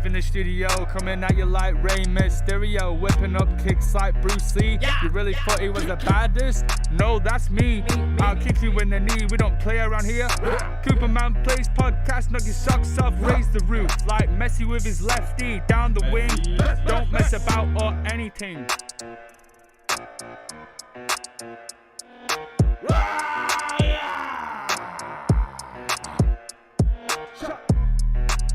in the studio, coming at you like Rey Mysterio, whipping up kicks like Bruce Lee. You really thought he was the baddest? No, that's me. I'll kick you in the knee, we don't play around here. Cooperman Plays podcast, knock your socks off, raise the roof like Messi with his lefty down the wing. Don't mess about or anything.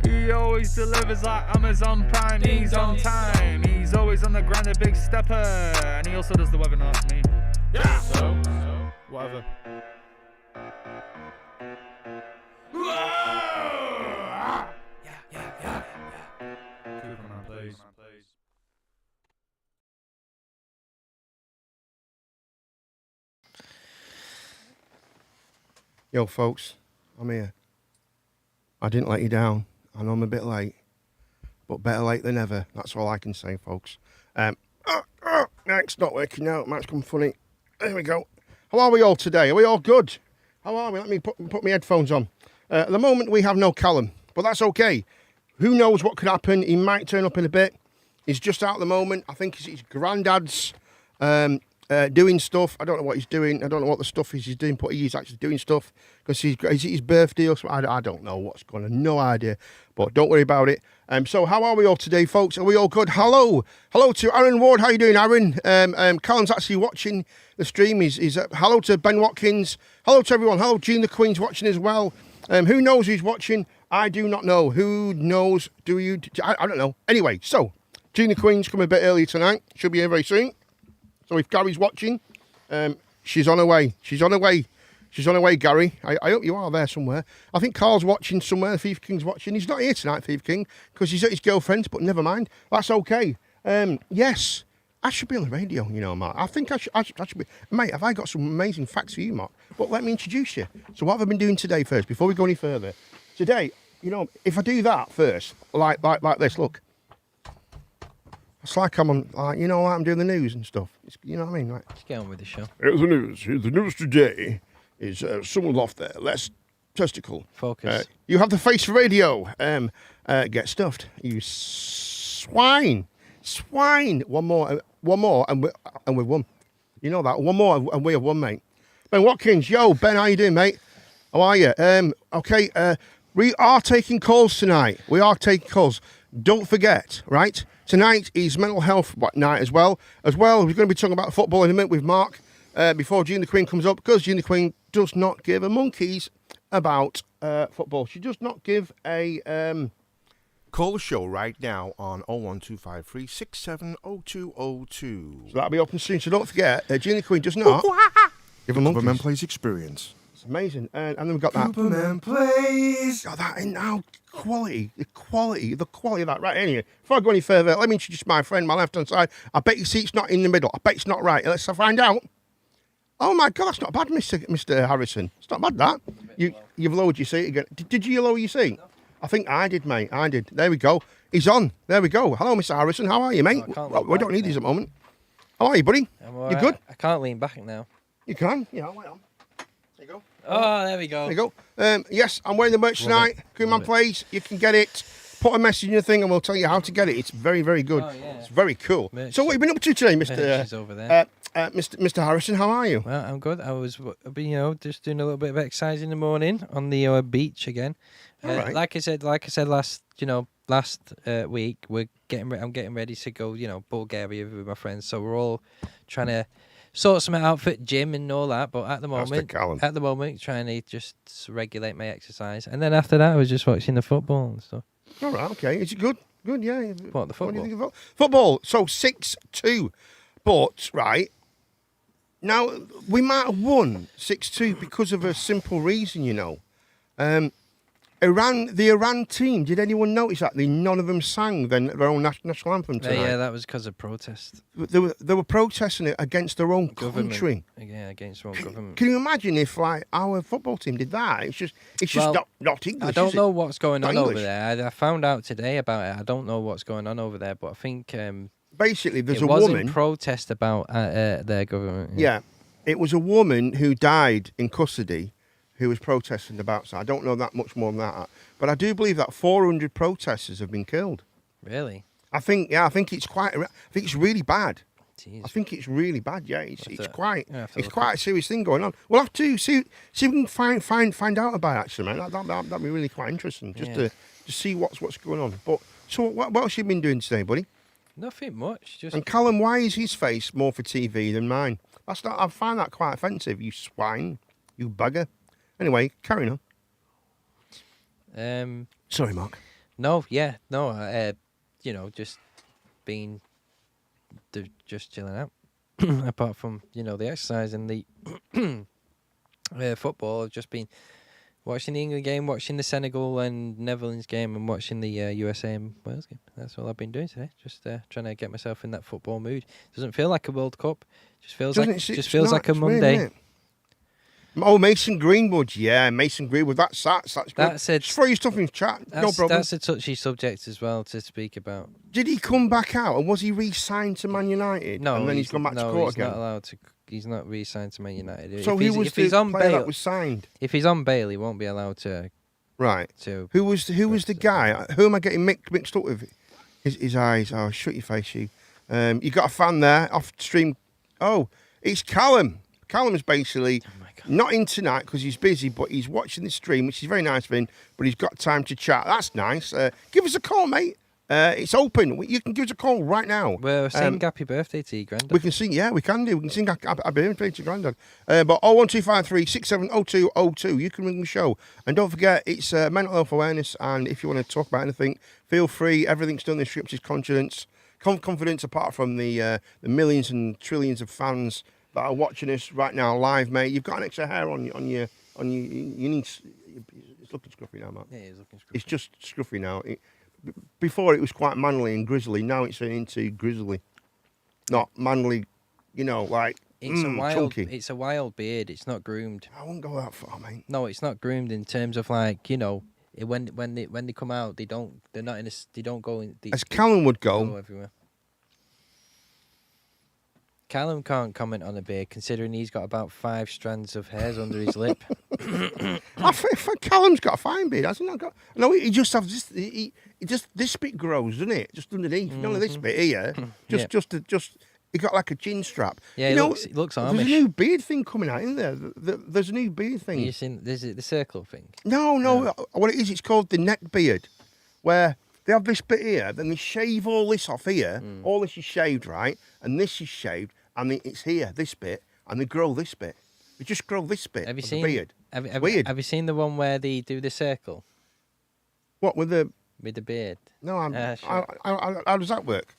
He always delivers like Amazon Prime. He's on time. He's always on the grind, a big stepper. And he also does the webinars for me. Yeah. So whatever. Yeah. Cooperman Plays. Yo, folks, I'm here. I didn't let you down. I know I'm a bit late, but better late than never. That's all I can say, folks. Mike's not working out. Mike's come funny. There we go. How are we all today? Are we all good? How are we? Let me put my headphones on. At the moment, we have no Callum, but that's okay. Who knows what could happen? He might turn up in a bit. He's just out at the moment. I think his granddad's doing stuff. I don't know what he's doing. I don't know what the stuff is he's doing, but he's actually doing stuff because is it his birthday or something? I don't know what's going on. No idea. But don't worry about it. So how are we all today, folks? Are we all good? Hello to Aaron Ward. How you doing, Aaron? Callum's actually watching the stream. He's hello to Ben Watkins. Hello to everyone. Hello, Gene the Queen's watching as well. Who knows who's watching? I do not know. Who knows? Do you? I don't know. Anyway, so Gene the Queen's coming a bit earlier tonight. She'll be here very soon. So if Gary's watching, she's on her way. She's on her way, Gary. I hope you are there somewhere. I think Carl's watching somewhere. Thief King's watching. He's not here tonight, Thief King, because he's at his girlfriend's, but never mind. That's okay. Yes, I should be on the radio, you know, Mark. I think I should be. Mate, have I got some amazing facts for you, Mark? But let me introduce you. So what have I been doing today first, before we go any further? Today, you know, if I do that first, like this, look. It's like I'm on, like, you know, like I'm doing the news and stuff. It's, you know what I mean? Like, Let's get on with the show. Here's the news. The news today is someone off there. Less testicle. Focus. You have the face for radio. Get stuffed. You swine. One more, and we've won. You know that. One more, and we have won, mate. Ben Watkins. Yo, Ben, how you doing, mate? How are you? Okay. We are taking calls tonight. Don't forget, right? Tonight is mental health night as well. We're going to be talking about football in a minute with Mark before Gene the Queen comes up, because Gene the Queen does not give a monkeys about football. She does not give a... Call the show right now on 01253 670202. So that'll be open soon. So don't forget, Gene the Queen does not give a monkeys. Cooperman Plays experience. It's amazing. And then we've got that. Cooperman Plays. Got that in now. The quality of that. Right, anyway, before I go any further, let me introduce my friend, my left-hand side. I bet your seat's not in the middle. I bet it's not right. Let's find out. Oh, my God, that's not bad, Mr. Harrison. It's not bad, that. You've lowered your seat again. Did you lower your seat? No. I think I did, mate. I did. There we go. He's on. There we go. Hello, Mr. Harrison. How are you, mate? We don't need these at the moment. How are you, buddy? I'm all you right. good? I can't lean back now. You can? Yeah, wait on. There you go. Oh, there we go. There you go. Yes, I'm wearing the merch tonight. Cooperman Plays. You can get it. Put a message in your thing and we'll tell you how to get it. It's very, very good. Oh, yeah. It's very cool. Merch. So what have you been up to today, Mr. Over there. Mr. Harrison? How are you? Well, I'm good. I was, just doing a little bit of exercise in the morning on the beach again. All right. Like I said last week, I'm getting ready to go, Bulgaria with my friends. So we're all trying to sort some outfit, gym and all that. But at the moment, trying to just regulate my exercise. And then after that, I was just watching the football and stuff. All right, okay. Is it good? Good, yeah. What, the football? What do you think of football? So 6-2. But, right, now we might have won 6-2 because of a simple reason, you know. The Iran team, did anyone notice that? None of them sang their own national anthem tonight. Yeah, that was because of protest. They were protesting it against their own country. Yeah, against their own government. Can you imagine if, like, our football team did that? It's just not English. I don't know what's going on over there. I found out today about it. I don't know what's going on over there, but I think basically there's a woman. It wasn't protest about their government. Yeah, it was a woman who died in custody who was protesting about. So I don't know that much more than that, but I do believe that 400 protesters have been killed. Really? I think it's really bad. Jeez. I think it's really bad. Yeah, it's quite I have to it's look quite a serious thing going on. We'll have to see if we can find out about it, actually, man. That'd be really quite interesting just to see what's going on. But so what else you been doing today, buddy? Nothing much. Just And Callum, why is his face more for TV than mine? I find that quite offensive. You swine, you bugger. Anyway, carry on. Sorry, Mark. No, just being, just chilling out. Apart from the exercise and the football, I've just been watching the England game, watching the Senegal and Netherlands game, and watching the USA and Wales game. That's all I've been doing today. Just trying to get myself in that football mood. Doesn't feel like a World Cup. Just feels like a Monday. Weird, oh, Mason Greenwood, yeah, Mason Greenwood. That's good. Just throw your stuff in chat. No problem. That's a touchy subject as well to speak about. Did he come back out, or was he re-signed to Man United? No, and then he's gone back to court again. Not allowed to. He's not re-signed to Man United. So if he's on bail, that was signed. If he's on bail, he won't be allowed to. Right. Who was the guy? Who am I getting mixed up with? His eyes. Oh, shut your face, you. You got a fan there off stream. Oh, it's Callum. Callum's basically not in tonight because he's busy, but he's watching the stream, which is very nice of him. But he's got time to chat. That's nice. Give us a call, mate. It's open. You can give us a call right now. We're saying happy birthday to you, Grandad. We can sing, yeah, we can do. We can sing happy birthday to Grandad. But 01253 670202, you can ring the show. And don't forget, it's mental health awareness. And if you want to talk about anything, feel free. Everything's done in scriptures, confidence, apart from the millions and trillions of fans that are watching us right now live, mate. You've got an extra hair on your you need. It's looking scruffy now, Mark. Yeah, it's looking scruffy. It's just scruffy now. Before it was quite manly and grizzly. Now it's into grizzly, not manly. Like chunky. It's a wild beard. It's not groomed. I won't go that far, mate. No, it's not groomed in terms of like when they come out, they don't go in. As Callum would go everywhere. Callum can't comment on a beard, considering he's got about 5 strands of hairs under his lip. I think Callum's got a fine beard, hasn't he? No, he just has this. He just this bit grows, doesn't it? Just underneath, not this bit here. Just he got like a chin strap. Yeah, it looks Amish. There's a new beard thing coming out, isn't there? There's a new beard thing. You seen? There's the circle thing. No. What it is, it's called the neck beard, where they have this bit here, then they shave all this off here. All this is shaved, right? And this is shaved. And it's here, this bit, and they grow this bit. They just grow this bit. Have you seen? Beard. Weird. Have you seen the one where they do the circle? What with the beard? No, how does that work?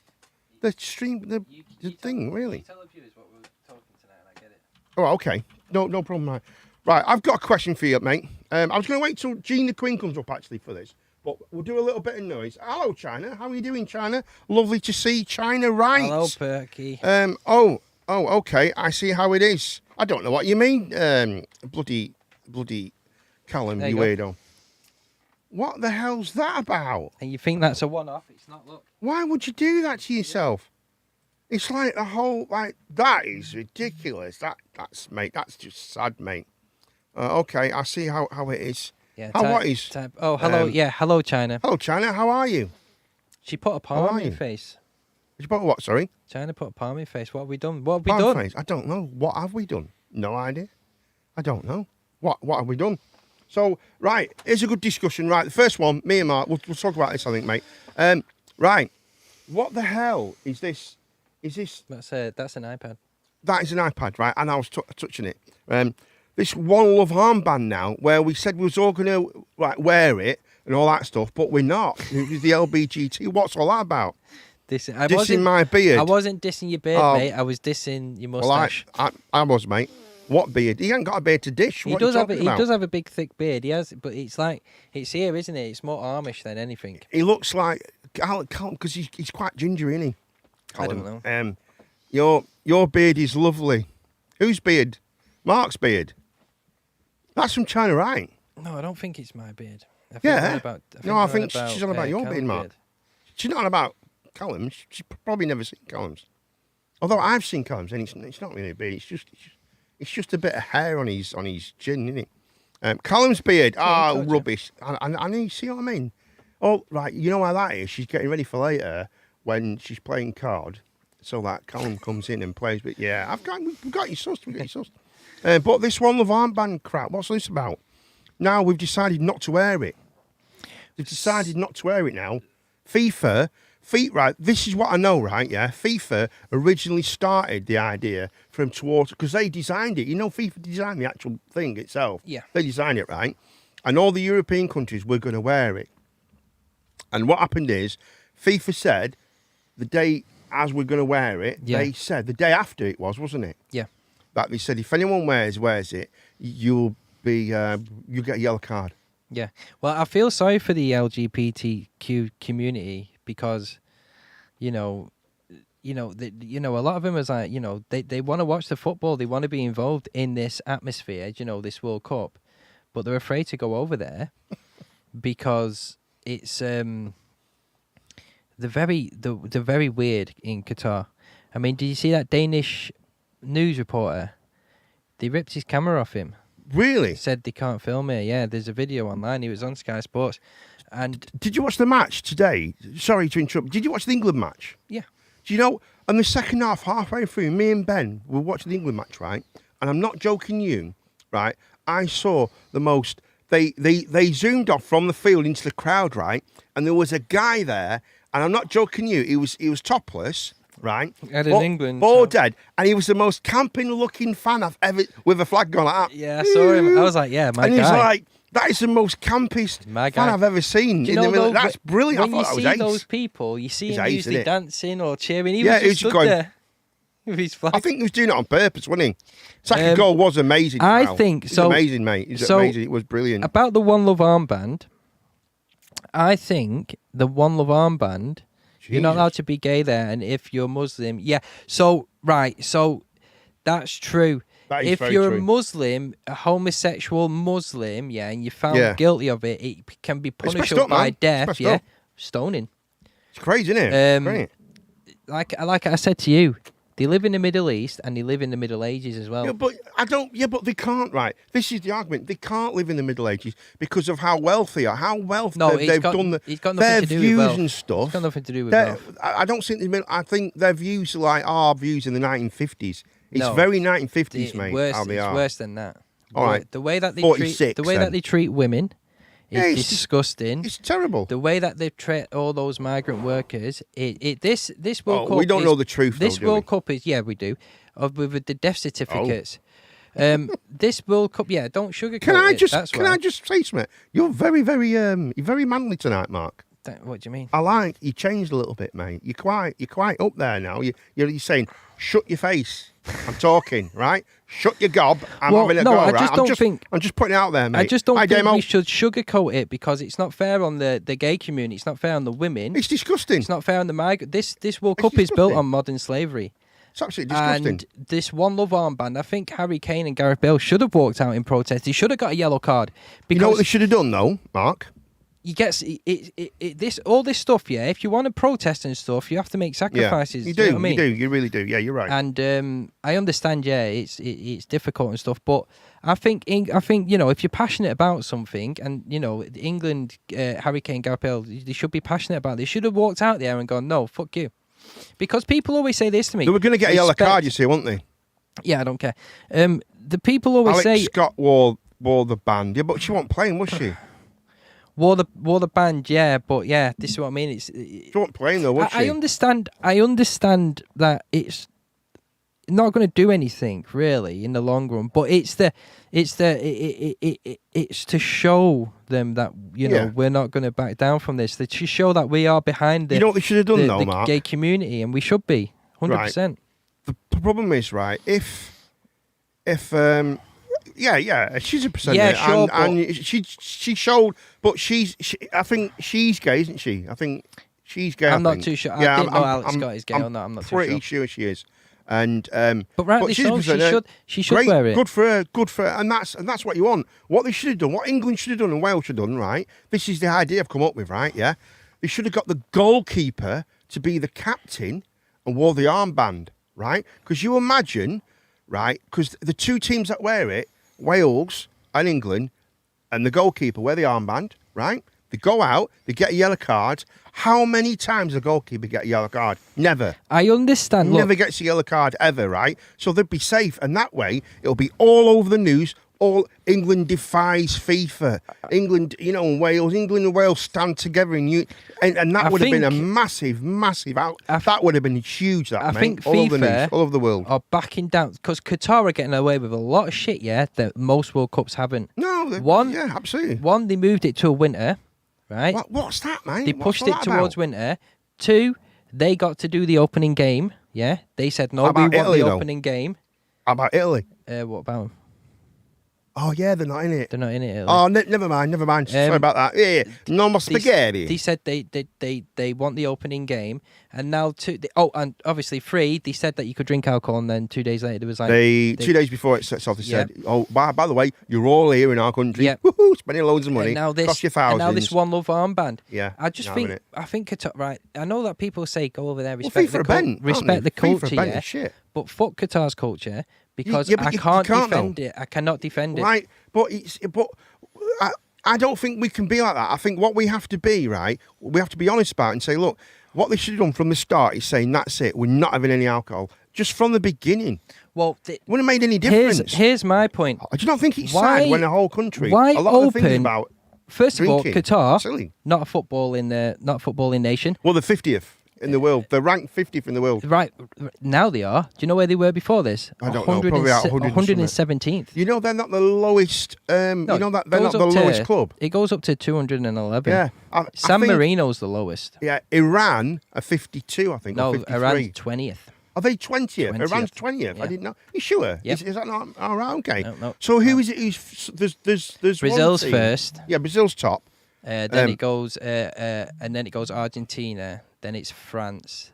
The stream, the thing, really. Tell the viewers what we're talking tonight, and I get it. Oh, okay. No problem, mate. Right, I've got a question for you, mate. I was going to wait till Jean the Queen comes up actually for this, but we'll do a little bit of noise. Hello, China. How are you doing, China? Lovely to see China. Right. Hello, Perky. Oh, okay. I see how it is. I don't know what you mean. Bloody Callum, you weirdo. What the hell's that about? And you think that's a one-off? It's not. Look. Why would you do that to yourself? It's like the whole that is ridiculous. That's just sad, mate. Okay, I see how it is. Yeah. What is? Oh, hello. Hello, China. Hello, China. How are you? She put a palm on your face. She put what? Sorry. China put a palm on your face. What have we done? What have we done? Face? I don't know. What have we done? No idea. I don't know. What have we done? So right, here's a good discussion. Right, the first one, me and Mark. We'll talk about this, I think, mate. Right. What the hell is this? Is this? That's an iPad. That is an iPad, right? And I was touching it. This One Love armband now, where we said we was all going to wear it and all that stuff, but we're not. It was the LBGT. What's all that about? Dissing my beard. I wasn't dissing your beard, mate. I was dissing your moustache. Well, I was, mate. What beard? He ain't got a beard to dish. He does have a big, thick beard. He has, but it's here, isn't it? It's more Amish than anything. He looks like because he's quite ginger, isn't he? Colin. I don't know. Your beard is lovely. Whose beard? Mark's beard. That's from China, right? No, I don't think it's my beard. I think she's on about your beard, Mark. She's not on about Callum's. She's probably never seen Callum's. Although I've seen Callum's, and it's not really a beard. It's just a bit of hair on his chin, isn't it? Callum's beard. Rubbish. I need. See what I mean? Oh, right. You know why that is? She's getting ready for later when she's playing card, so that Callum comes in and plays. But yeah, we've got you sussed. We've got you sussed. But this One Love armband crap, what's this about? Now we've decided not to wear it. They've decided not to wear it now. FIFA, right, this is what I know, right, yeah? FIFA originally started the idea from towards, because they designed it. You know, FIFA designed the actual thing itself. Yeah. They designed it, right? And all the European countries were going to wear it. And what happened is, FIFA said, the day as we're going to wear it, Yeah. they said, the day after it was, wasn't it? Yeah. That they said, if anyone wears it, you'll get a yellow card. Yeah. Well, I feel sorry for the LGBTQ community because, a lot of them is like, they want to watch the football, they want to be involved in this atmosphere, this World Cup, but they're afraid to go over there because it's they're very weird in Qatar. I mean, did you see that Danish news reporter? They ripped his camera off him. Really? Said they can't film it. Yeah, there's a video online. He was on Sky Sports. And did you watch the match today? Sorry to interrupt. Did you watch the England match? Yeah. Do you know, in the second half, halfway through, me and Ben were watching the England match, right? And I'm not joking you, right? I saw the most, they zoomed off from the field into the crowd, right? And there was a guy there, and I'm not joking you, he was topless, right? Out in England. Ball dead. And he was the most camping looking fan I've ever, with a flag going like that. Yeah, I saw him. I was like, yeah, my and guy. he's like, that is the most campiest My fan guy. I've ever seen. Do you in the know middle. though, That's brilliant. When I thought you that see was those ace. people, you see It's him ace, usually isn't it? dancing or cheering. He Yeah, was he just was stood going- there with his flag. I think he was doing it on purpose, wasn't he? Second goal was amazing. I Kyle. think It's so. amazing, mate. It's so amazing. It was brilliant. About the One Love armband, I think the One Love armband, you're not Jesus. allowed to be gay there, and if you're Muslim, yeah. So that's true. That is If very you're true. a Muslim, a homosexual Muslim, yeah, and you're found Yeah. guilty of it, it can be messed punishable up, man. by It's death, messed yeah, up. stoning. It's crazy, isn't it? Um, Like I said to you, they live in the Middle East and they live in the Middle Ages as well. Yeah, but but they can't, right? This is the argument. They can't live in the Middle Ages because of how wealthy they are, how wealthy No, they've done it's got their nothing to do with views wealth. and stuff. It's got nothing to do with They're- wealth. I don't think I think their views are like our views in the 1950s. It's No, very 1950s, It's mate. worse, how they it's are. worse than that. All right, The way that they 46 treat then. they treat women is Yeah, it's- disgusting. It's terrible. The way that they treat all those migrant workers, this World Cup. We don't is- know the truth, This though, do World we? Cup is with the death certificates. This World Cup, don't sugarcoat Can I it. just That's can why. I just say something? You're very you're very manly tonight, Mark. What do you mean? I like you changed a little bit, mate. You're quite up there now. You're saying, shut your face. I'm talking, right? Shut your gob. I'm Well, having a no, go, I right? just don't think- I'm just putting it out there, mate. I just don't Hi, think Damo. we should sugarcoat it because it's not fair on the gay community. It's not fair on the women. It's disgusting. It's not fair on the migrant. This World It's Cup is built disgusting. on modern slavery. It's absolutely disgusting. And this One Love armband, I think Harry Kane and Gareth Bale should have walked out in protest. They should have got a yellow card You know what because they should have done, though, Mark? you get all this stuff. Yeah, if you want to protest and stuff, you have to make sacrifices. Yeah, you know do. what I mean? You do. You really do. Yeah, you're right. And I understand. Yeah, it's difficult and stuff, but I think if you're passionate about something, and England, Harry Kane, Gareth Bale, they should be passionate about it. They should have walked out there and gone, no, fuck you, because people always say this to me. They were going to get a yellow respect- card, you see, weren't they? Yeah, I don't care. The people always Alex say Scott wore the band. Yeah, but she wasn't playing, was she? wore the band. Yeah, but yeah, this is what I mean. She wasn't playing though, was I she? understand that it's not going to do anything really in the long run, but it's to show them that Yeah. we're not going to back down from this. To show that we are behind the You know what they should have done, though, the Mark? gay community, and we should be 100%. The problem is, right, if she's a percent. Yeah, sure, and she showed, but I think she's gay, isn't she? I think she's gay. I'm I not think. too sure. I Yeah, didn't know Alex Scott is gay or not. I'm not too pretty sure. sure she is. And But rightly she's so, a percent, she should great, wear it. Good for her, and that's what you want. What they should have done, what England should have done, and Wales should have done, right? This is the idea I've come up with, right? Yeah, they should have got the goalkeeper to be the captain and wore the armband, right? Because you imagine, right? Because the two teams that wear it, Wales and England, and the goalkeeper wear the armband, right? They go out, they get a yellow card. How many times does a goalkeeper get a yellow card? Never. I understand. Look, Never gets a yellow card ever, right? So they'd be safe, and that way it'll be all over the news. All England defies FIFA. England, and Wales. England and Wales stand together, and that would have been a massive that would have been huge. That I mate. think all over the FIFA news, all over the world. are backing down because Qatar are getting away with a lot of shit, that most World Cups haven't. No, yeah, absolutely. One, they moved it to a winter, right? What's that, man? They What's pushed it that towards about? winter. Two, they got to do the opening game. Yeah, they said no, How we about want Italy, the though? opening game. How about Italy? What about them? Oh yeah, they're not in it. They're not in it. Italy. Oh, never mind. Sorry about that. Yeah, no more spaghetti. They said they want the opening game, and now and obviously 3. They said that you could drink alcohol, and then 2 days later there was like 2 days before it sets off, they said, "Oh, by the way, you're all here in our country, Yep. woohoo, spending loads of money, and now this cost you thousands." and now this One Love armband. Yeah, I just no, think innit? I think Qatar, right. I know that people say go over there, Well, respect FIFA the are bent, respect aren't the they? FIFA are culture, bent yeah. as shit. But fuck Qatar's culture because Yeah, but I you can't can't, defend though. it. I cannot defend it. Right, but I don't think we can be like that. I think what we have to be, right, we have to be honest about it and say, look, what they should have done from the start is saying, that's it, we're not having any alcohol. Just from the beginning. Well, Wouldn't have made any difference. here's my point. Do you not think it's Why- sad when the whole country, why a lot of the things open- about First of all, drinking, Qatar, silly. not a footballing nation. Well, the 50th in the world. They're ranked 50th in the world. Right now they are. Do you know where they were before this? I don't know, probably about 117th. You know, they're not the lowest. You know that they're not the lowest club. It goes up to 211. Yeah, San I think, Marino's the lowest. Yeah, Iran are 52, I think. No, or 53. Iran's 20th. Are they 20th? 20th. Iran's 20th. Yeah. I didn't know. You sure? Yep. Is that not? All right, okay. No. So who is it? Who's there's Brazil's one team. first. Yeah, Brazil's top. Then it goes, and then it goes Argentina. Then it's France.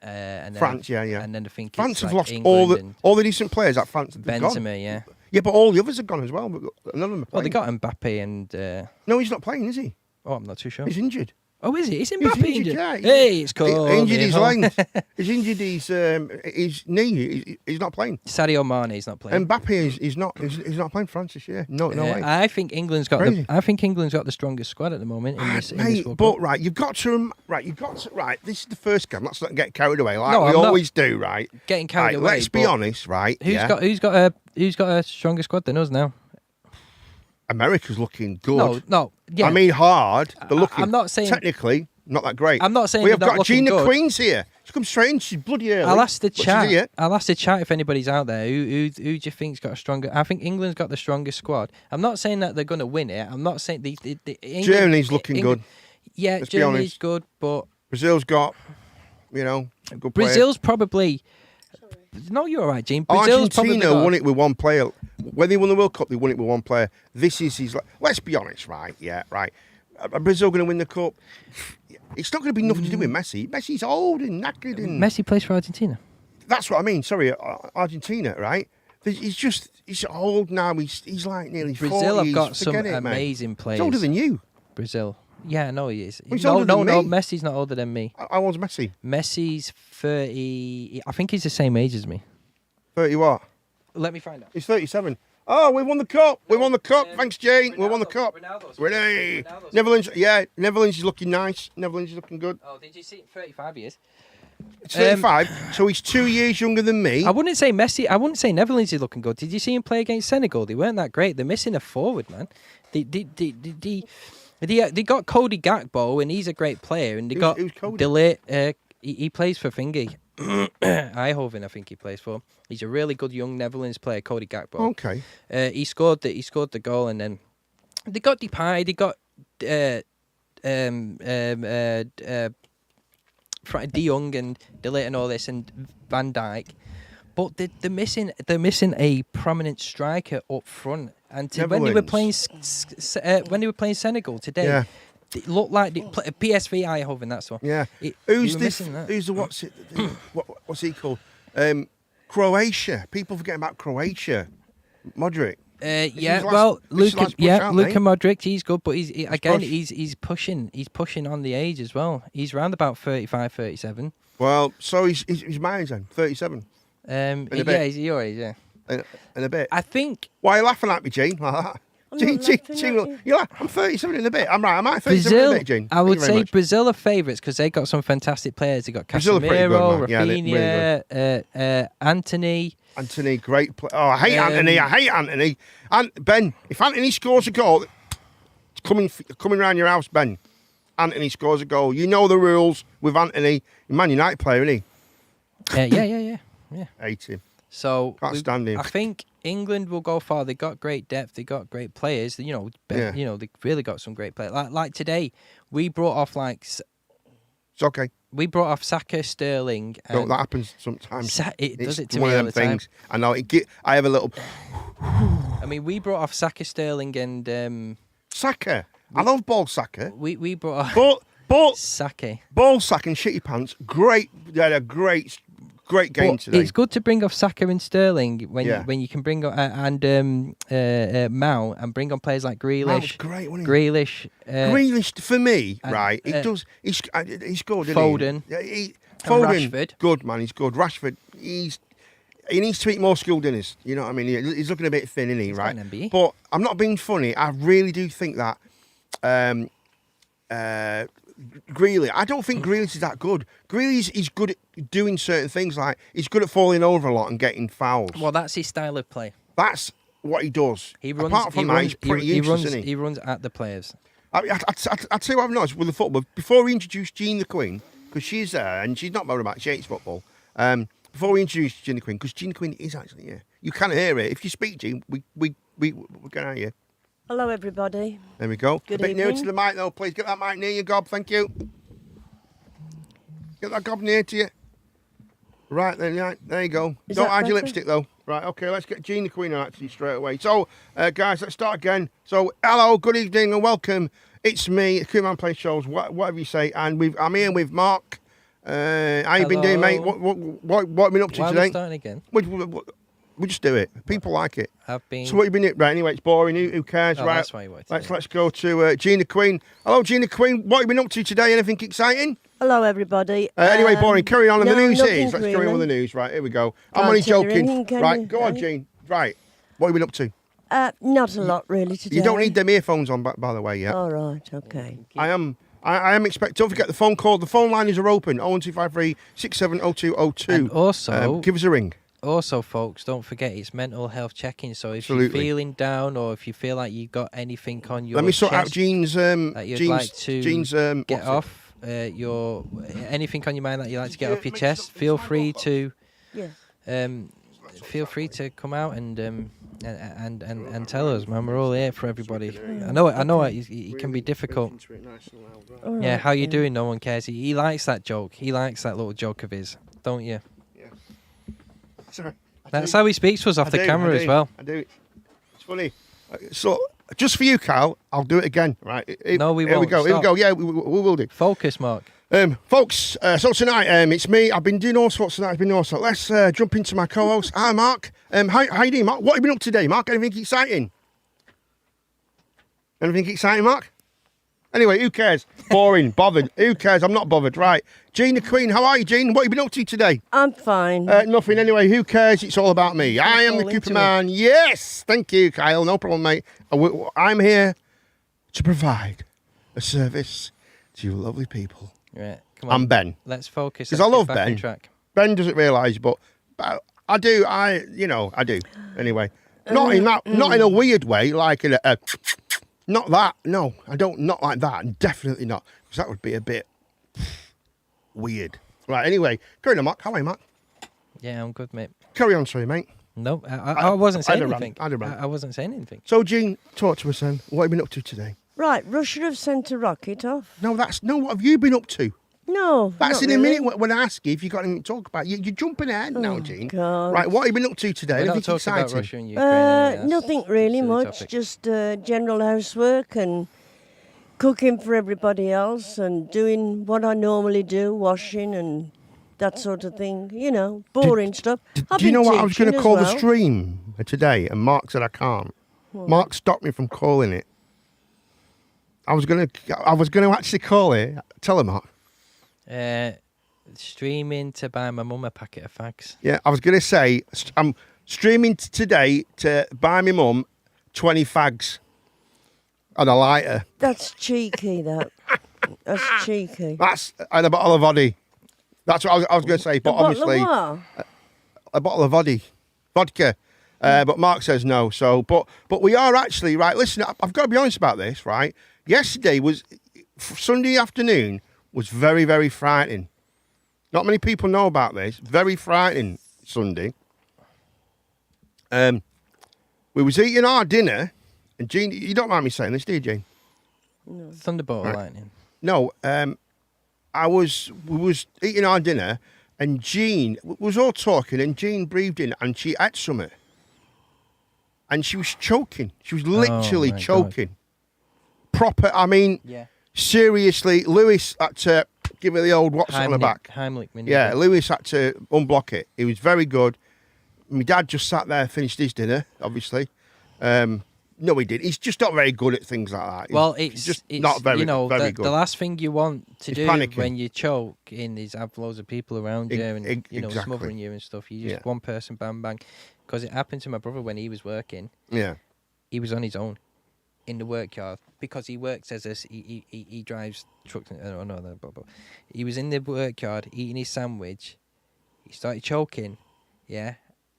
And then, France, yeah. And then I think France it's have like lost England all the decent players at France. Have gone. Benzema, yeah. Yeah, but all the others have gone as well. But none of them are Well, they playing. got Mbappe and. No, he's not playing, is he? Oh, I'm not too sure. He's injured. Oh, is it? Is He's Mbappe injured, injured? yeah. Hey, it's cool. He injured his leg. He's injured his knee. He's not playing. Sadio Mane's not playing. Mbappe is not. He's not playing France this year. No way. I think England's got Crazy. the strongest squad at the moment in this Mate, World but Cup. right, you've got to. This is the first game. Let's not get carried away like No, we I'm not always do. Right. Getting carried away. Let's be but honest. Right. Who's got a stronger squad than us now? America's looking good. No. Yeah. I mean, hard. They're looking. I'm not saying- technically not that great. I'm not saying we have they're not got looking Gina good. Queen's here. She comes straight in. She's bloody early. I'll ask the but she's here. chat. I'll ask the chat if anybody's out there. Who do you think's got a stronger? I think England's got the strongest squad. I'm not saying that they're going to win it. I'm not saying the England, Germany's looking England- good. Yeah, Let's be Germany's honest. good, but Brazil's got, good players. Brazil's probably. No, you're all right, Gene. Brazil's probably Argentina got, won it with one player. When they won the World Cup, they won it with one player. This is his. Let's be honest, right? Yeah, right. Are Brazil going to win the cup? It's not going to be nothing to do with Messi. Messi's old and knackered, and Messi plays for Argentina. that's what I mean. Sorry, Argentina, right? He's old now. He's like nearly 40. Brazil have got some Forget it, mate. amazing players. He's older than you. Brazil. Yeah, no, he is. Well, he's no, older no, than no. me. Messi's not older than me. How old's Messi? Messi's 30. I think he's the same age as me. 30 what? Let me find out. He's 37. Oh, we won the cup. We won the cup. Thanks, Jane. We won the Ronaldo- cup. Ronaldo's- Renee. Ronaldo's- Netherlands. Yeah, Netherlands is looking nice. Netherlands is looking good. Oh, did you see? 35 years. It's 35, so he's 2 years younger than me. I wouldn't say Messi. I wouldn't say Netherlands is looking good. Did you see him play against Senegal? They weren't that great. They're missing a forward, man. They got Cody Gakpo, and he's a great player. And they got Who's Cody? Delay. He plays for Thingy. Eindhoven, I think he plays for. He's a really good young Netherlands player, Cody Gakpo. Okay. He scored the goal, and then they got Depay. They got De Jong and Delay and all this, and Van Dijk. But they're missing a prominent striker up front. And when they were playing Senegal today, Yeah. it looked like PSV Eindhoven. That's one. Yeah. They Who's were this? missing that. Who's the what's he called? Croatia. People forget about Croatia. Modric. Yeah, his last- well, this is his last push out, Luka mate. Modric, he's good, but push. he's pushing on the age as well. He's around about 35, 37. Well, so he's my age then, 37. Yeah, bit. he's your age, yeah. In a bit. I think Why are you laughing at me, Gene? Like that? I'm Gene, not Gene, laughing Gene, at you. you're like, I'm 37 in a bit. I'm right. I'm at 37 in Brazil, a bit, Gene. I Thank would you very say much. Brazil are favourites because they got some fantastic players. They got Brazil are pretty good, Casemiro, man. Yeah, they're Rafinha, Anthony. Anthony, great player. Oh, I hate Anthony. I hate Anthony. And Ben, if Anthony scores a goal, it's coming round your house, Ben. Anthony scores a goal. You know the rules with Anthony. He's a Man United player, isn't Yeah. he? Hate him. So Can't stand him. I think England will go far. They got great depth. They got great players. You know, Yeah. you know, they really got some great players. Like today, we brought off It's okay. we brought off Saka, Sterling. No, And that happens sometimes. it does It's it to one me of all them the time. things. I know. I have a little I mean, we brought off Saka, Sterling, and Saka. I love ball Saka. we brought off Ball Saka. Saka and shitty pants. Great. They had a great game But today. it's good to bring off Saka and Sterling when Yeah. when you can bring on Mount and bring on players like That was Grealish. great, wasn't he? Grealish. Grealish for me, and, right? He does. He's good. Isn't Foden. He? Yeah, And Foden. Rashford. Good man. He's good. Rashford. He needs to eat more school dinners. You know what I mean? He's looking a bit thin, isn't he? He's Right. got an MBE. But I'm not being funny. I really do think that. Grealish. I don't think Grealish is that good. Grealish is good at doing certain things. Like he's good at falling over a lot and getting fouls. Well, that's his style of play. That's what he does. He runs. Apart from he that, runs, he's pretty he useless, runs. isn't he? He runs at the players. I'd tell you what I've noticed with the football. Before we introduced Jean the Queen, because she's there and she's not bothered about it, she hates football. Before we introduced Jean the Queen, because Jean the Queen is actually here. You can hear it. If you speak, Jean, we can hear you. Hello, everybody. There we go. Good a bit near evening. to the mic, though, please. Get that mic near you, Gob. Thank you. Get that Gob near to you. Right, then, right, there you go. Is Don't that hide your better? lipstick, though. Right, okay, let's get Jean the Queen on actually straight away. So, guys, let's start again. So, hello, good evening, and welcome. It's me, Kuman Play Shows, whatever you say, and I'm here with Mark. How you been doing, mate? Hello. What have you been up to Why are we today? starting again? We just do it. People like it. I've been. So what you been doing? Right, anyway, it's boring. Who cares? Oh, Right. that's why you wanted to Let's go to Gina Queen. Hello, Gina Queen. What have you been up to today? Anything exciting? Hello, everybody. Anyway, boring. Carry on. And no, the news nothing is. Let's carry on with the really. news. Right, here we go. I'm Can't only tell you joking. anything, can Right, you? go on, Eh? Gene. Right. What have you been up to? Not a lot, really, today. You don't need them earphones on, by the way, yeah. All right, okay. I am expecting. Don't forget the phone call. The phone lines are open. 01253 670202. And also, give us a ring. Also, folks, don't forget it's mental health checking. So if Absolutely. you're feeling down or if you feel like you've got anything on your Let me sort out chest Gene's. that you'd like to Gene's, get what's it? off, your anything on your mind that you'd like to get Yeah, off your make chest, something feel to my free box. to Yes. feel free to come out and tell us, man. We're all here for everybody. I know it can be difficult. All Yeah, right, how you then. doing? No one cares. He likes that joke. He likes that little joke of his, don't you? Sorry. That's how he speaks to us off the camera as well. I do. It's funny. So, just for you, Carl, I'll do it again. Right? No, we Here we won't. go. Here we Stop. go. Yeah, we will do. Focus, Mark. Folks, so tonight, it's me. I've been doing all sorts tonight. I've been doing all sorts. Let's jump into my co-host. Hi, Mark. How you doing, Mark? What have you been up to today, Mark? Anything exciting? Anything exciting, Mark? Anyway, who cares? Boring, bothered. Who cares? I'm not bothered. Right. Jean the Queen, how are you, Jean? What have you been up to today? I'm fine. Nothing. Anyway, who cares? It's all about me. I am the fall into Cooper Man. Yes. Thank you, Kyle. No problem, mate. I'm here to provide a service to you lovely people. Right, come on. I'm Ben. Let's focus. 'Cause Let's I get love back on Ben. track. Ben doesn't realise, but I do. I do. Anyway, not in a weird way, like in a not that. No, I don't. Not like that. Definitely not, because that would be a bit weird. Right. Anyway, carry on, Mark. How are you, Mark? Yeah, I'm good, mate. Carry on, sorry, mate. No, I wasn't saying I'd have anything. run. I'd have run. I wasn't saying anything. So, Jean, talk to us then. What have you been up to today? Right, Russia have sent a rocket off. No, what have you been up to? No, That's not in a really. minute when I ask you if you've got anything to talk about. You're jumping ahead now, Oh, Jean. God. Right, what have you been up to today? We're not Anything talking about exciting? Russia and Ukraine. anyway, that's Nothing really silly much, topic. just general housework and cooking for everybody else and doing what I normally do, washing and that sort of thing. You know, boring stuff. I've Do you been know what I was going to teaching as call the well. stream today? And Mark said I can't. Mark stopped me from calling it. I was going to actually call it. Tell her, Mark. Streaming to buy my mum a packet of fags. Yeah, I was going to say I'm streaming today to buy my mum 20 fags. And a lighter. That's cheeky, that. That's cheeky. And a bottle of vodka. That's what I was going to say. But A bottle of obviously, what? a bottle of vodka. But Mark says no. So, but we are actually right. Listen, I've got to be honest about this. Right, yesterday Sunday afternoon was very, very frightening. Not many people know about this. Very frightening Sunday. We was eating our dinner, and Jean, you don't mind me saying this, do you, Jean? Thunderbolt or lightning. No, we was eating our dinner, and Jean was all talking, and Jean breathed in, and she ate something, and she was choking. She was literally my choking. Proper. I mean, Yeah. seriously, Lewis had to give her the old what's on the back. Heimlich maneuver. Yeah, Lewis had to unblock it. He was very good. My dad just sat there, finished his dinner, obviously. No, he did. He's just not very good at things like that. Well, He's it's not very, you know, very good. the last thing you want to He's do panicking. when you choke is have loads of people around you and exactly. smothering you and stuff. You just Yeah. one person, bang bang. Because it happened to my brother when he was working. Yeah. He was on his own in the workyard because he works as he drives trucks. Oh no, no, but he was in the workyard eating his sandwich. He started choking, yeah,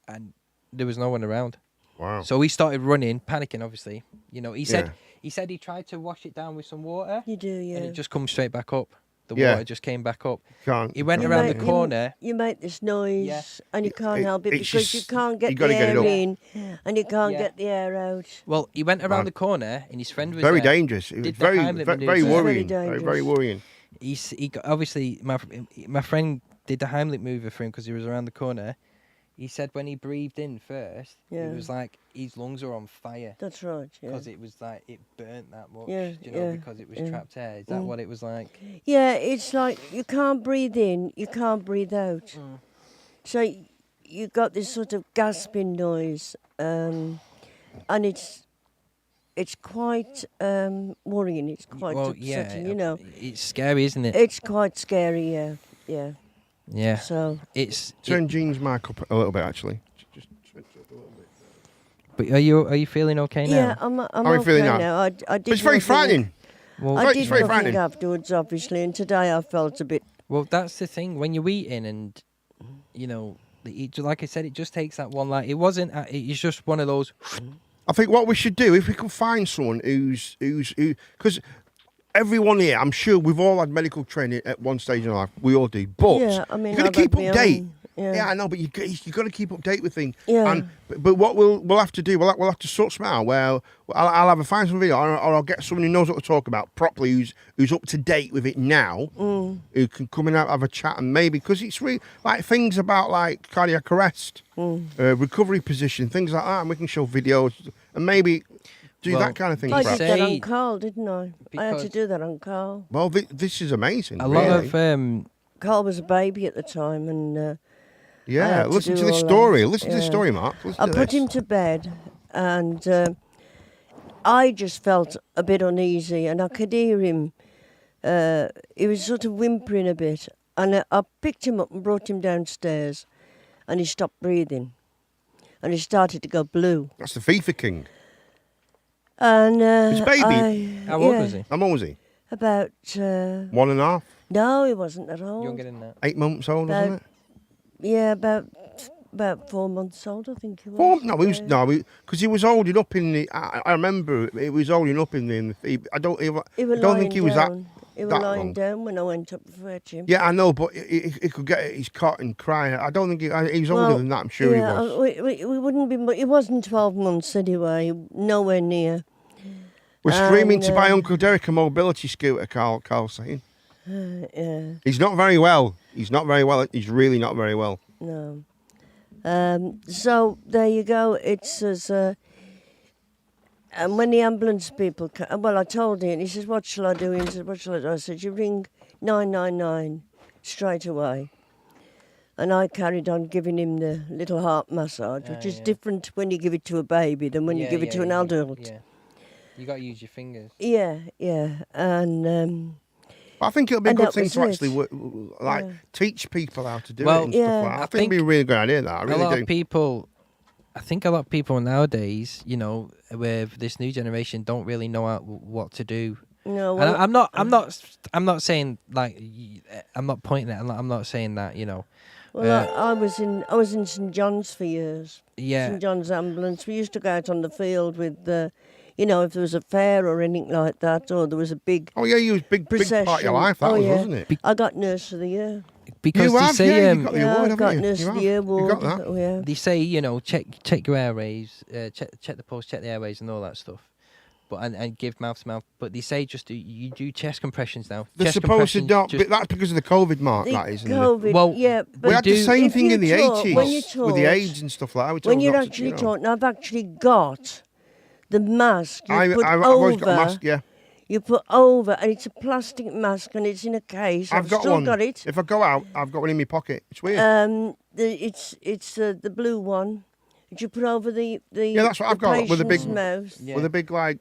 and there was no one around. Wow. So he started running, panicking. Obviously, you know, he said Yeah. he tried to wash it down with some water, You do, yeah. and it just comes straight back up. The Yeah. water just came back up. Can't. He went You around make- the corner. You make this noise, Yeah. and you can't It- help it it's because just- you can't you get the gotta get it air up. in, and you can't Yeah. get the air out. Well, he went around Wow. the corner, and his friend was Very there. dangerous. It was Did the very, Heimlich very, maneuver. very It's very worrying. Very, dangerous. very worrying. He got, obviously my friend did the Heimlich maneuver for him because he was around the corner. He said when he breathed in first, Yeah. it was like his lungs are on fire That's right, yeah. because it was like it burnt that much. Yeah, you know, yeah, because it was yeah. trapped air. Is that what it was like? Yeah, it's like you can't breathe in, you can't breathe out. Mm. So you got this sort of gasping noise, and it's quite worrying. It's quite well, upsetting, yeah, you know. it's scary, isn't it? It's quite scary, yeah, yeah. Yeah, So it's. Turn Jean's mic up a little bit, actually. Just switch it up a little bit. But are you feeling okay now? yeah, I'm How are you okay feeling now? now. I did. But it's very nothing- frightening. Well, I It's did very nothing frightening. afterwards, obviously, and today I felt a bit. well, that's the thing when you're eating, and you know, like I said, it just takes that one. Like it wasn't. It's just one of those. I think what we should do, if we can find someone who, because everyone here, I'm sure we've all had medical training at one stage in our life. We all do. But Yeah, I mean, you've got I've to keep had my update. own, yeah. Yeah, I know, but you got to keep update with things. Yeah. And but what we'll have to do, we'll have to sort something out. Well, I'll have a find some video, or I'll get someone who knows what to talk about properly, who's up to date with it now, who can come in and have a chat, and maybe because it's really like things about like cardiac arrest, recovery position, things like that, and we can show videos and maybe do Well, that kind of thing. I Perhaps. did that on Say- Carl, didn't I? I had to Because- do that on Carl. Well, this is amazing. A lot really. of Carl was a baby at the time, and I Yeah, had to listen to do this all that. story. Listen to this Yeah. story, Mark. Listen I to put this. him to bed, and I just felt a bit uneasy, and I could hear him. He was sort of whimpering a bit, and I picked him up and brought him downstairs, and he stopped breathing, and he started to go blue. That's the FIFA King. And His baby? how old yeah, was he? How old was he? About 1.5, no, he wasn't that old. Younger than that. 8 months old, wasn't it? Yeah, about 4 months old, I think he was. No, he was Yeah. because he was holding up in the. I remember he was holding up in the. I don't He was don't think lying he was that. down. He was that lying long. down when I went up to fetch him. Yeah, I know, but he could get his cot and cry. I don't think he was older than that. I'm sure yeah, he was. We wouldn't be. But he wasn't 12 months anyway. Nowhere near. We're screaming to buy and, Uncle Derek a mobility scooter. Carl's saying Yeah, he's not very well. He's not very well. He's really not very well. no. So there you go. It's as. And when the ambulance people came, well, I told him. He says, "What shall I do?" He said, "What shall I do?" I said, "You ring 999 straight away." And I carried on giving him the little heart massage, which is yeah. different when you give it to a baby than when you give it to an adult. Yeah. You got to use your fingers. Yeah, yeah, and But I think it'll be a And good that thing was to it. actually teach people how to do Well, it and stuff Yeah. like that. I I think it'd be a think really good idea. That I A really lot do. of people I think a lot of people nowadays, you know, with this new generation, don't really know what to do. No, And well, I'm not saying like I'm not pointing at. I'm not saying that, you know. well, I was in St John's for years. Yeah. St John's ambulance. We used to go out on the field with you know, if there was a fair or anything like that, or there was a big Oh yeah, you was big part of your procession. life. That Oh, was, yeah. wasn't it? I got Nurse of the Year. Because You they have, say yeah, you got the Yeah, award, I got haven't you? Nurse You of the have. Year You award. got that. Oh, yeah. they say, you know, check your airways, check the pulse, check the airways, and all that stuff. But and give mouth to mouth. But they say just do chest compressions now. They're Chest supposed to compressions not, just- but that's because of the COVID mark, The that is, isn't it? COVID, Well, yeah, We but had the do- same if thing you in the talk- 80s when you with the talk- AIDS and stuff like that. We when told you're not to, actually you know. talking, I've actually got the mask. You I've put always over, got a mask, yeah. You put over, and it's a plastic mask, and it's in a case. I've got still one. got it. If I go out, I've got one in my pocket. It's weird. It's the blue one that you put over the Yeah, that's what I've got, with a patient's big- mouth. Yeah. With a big, like,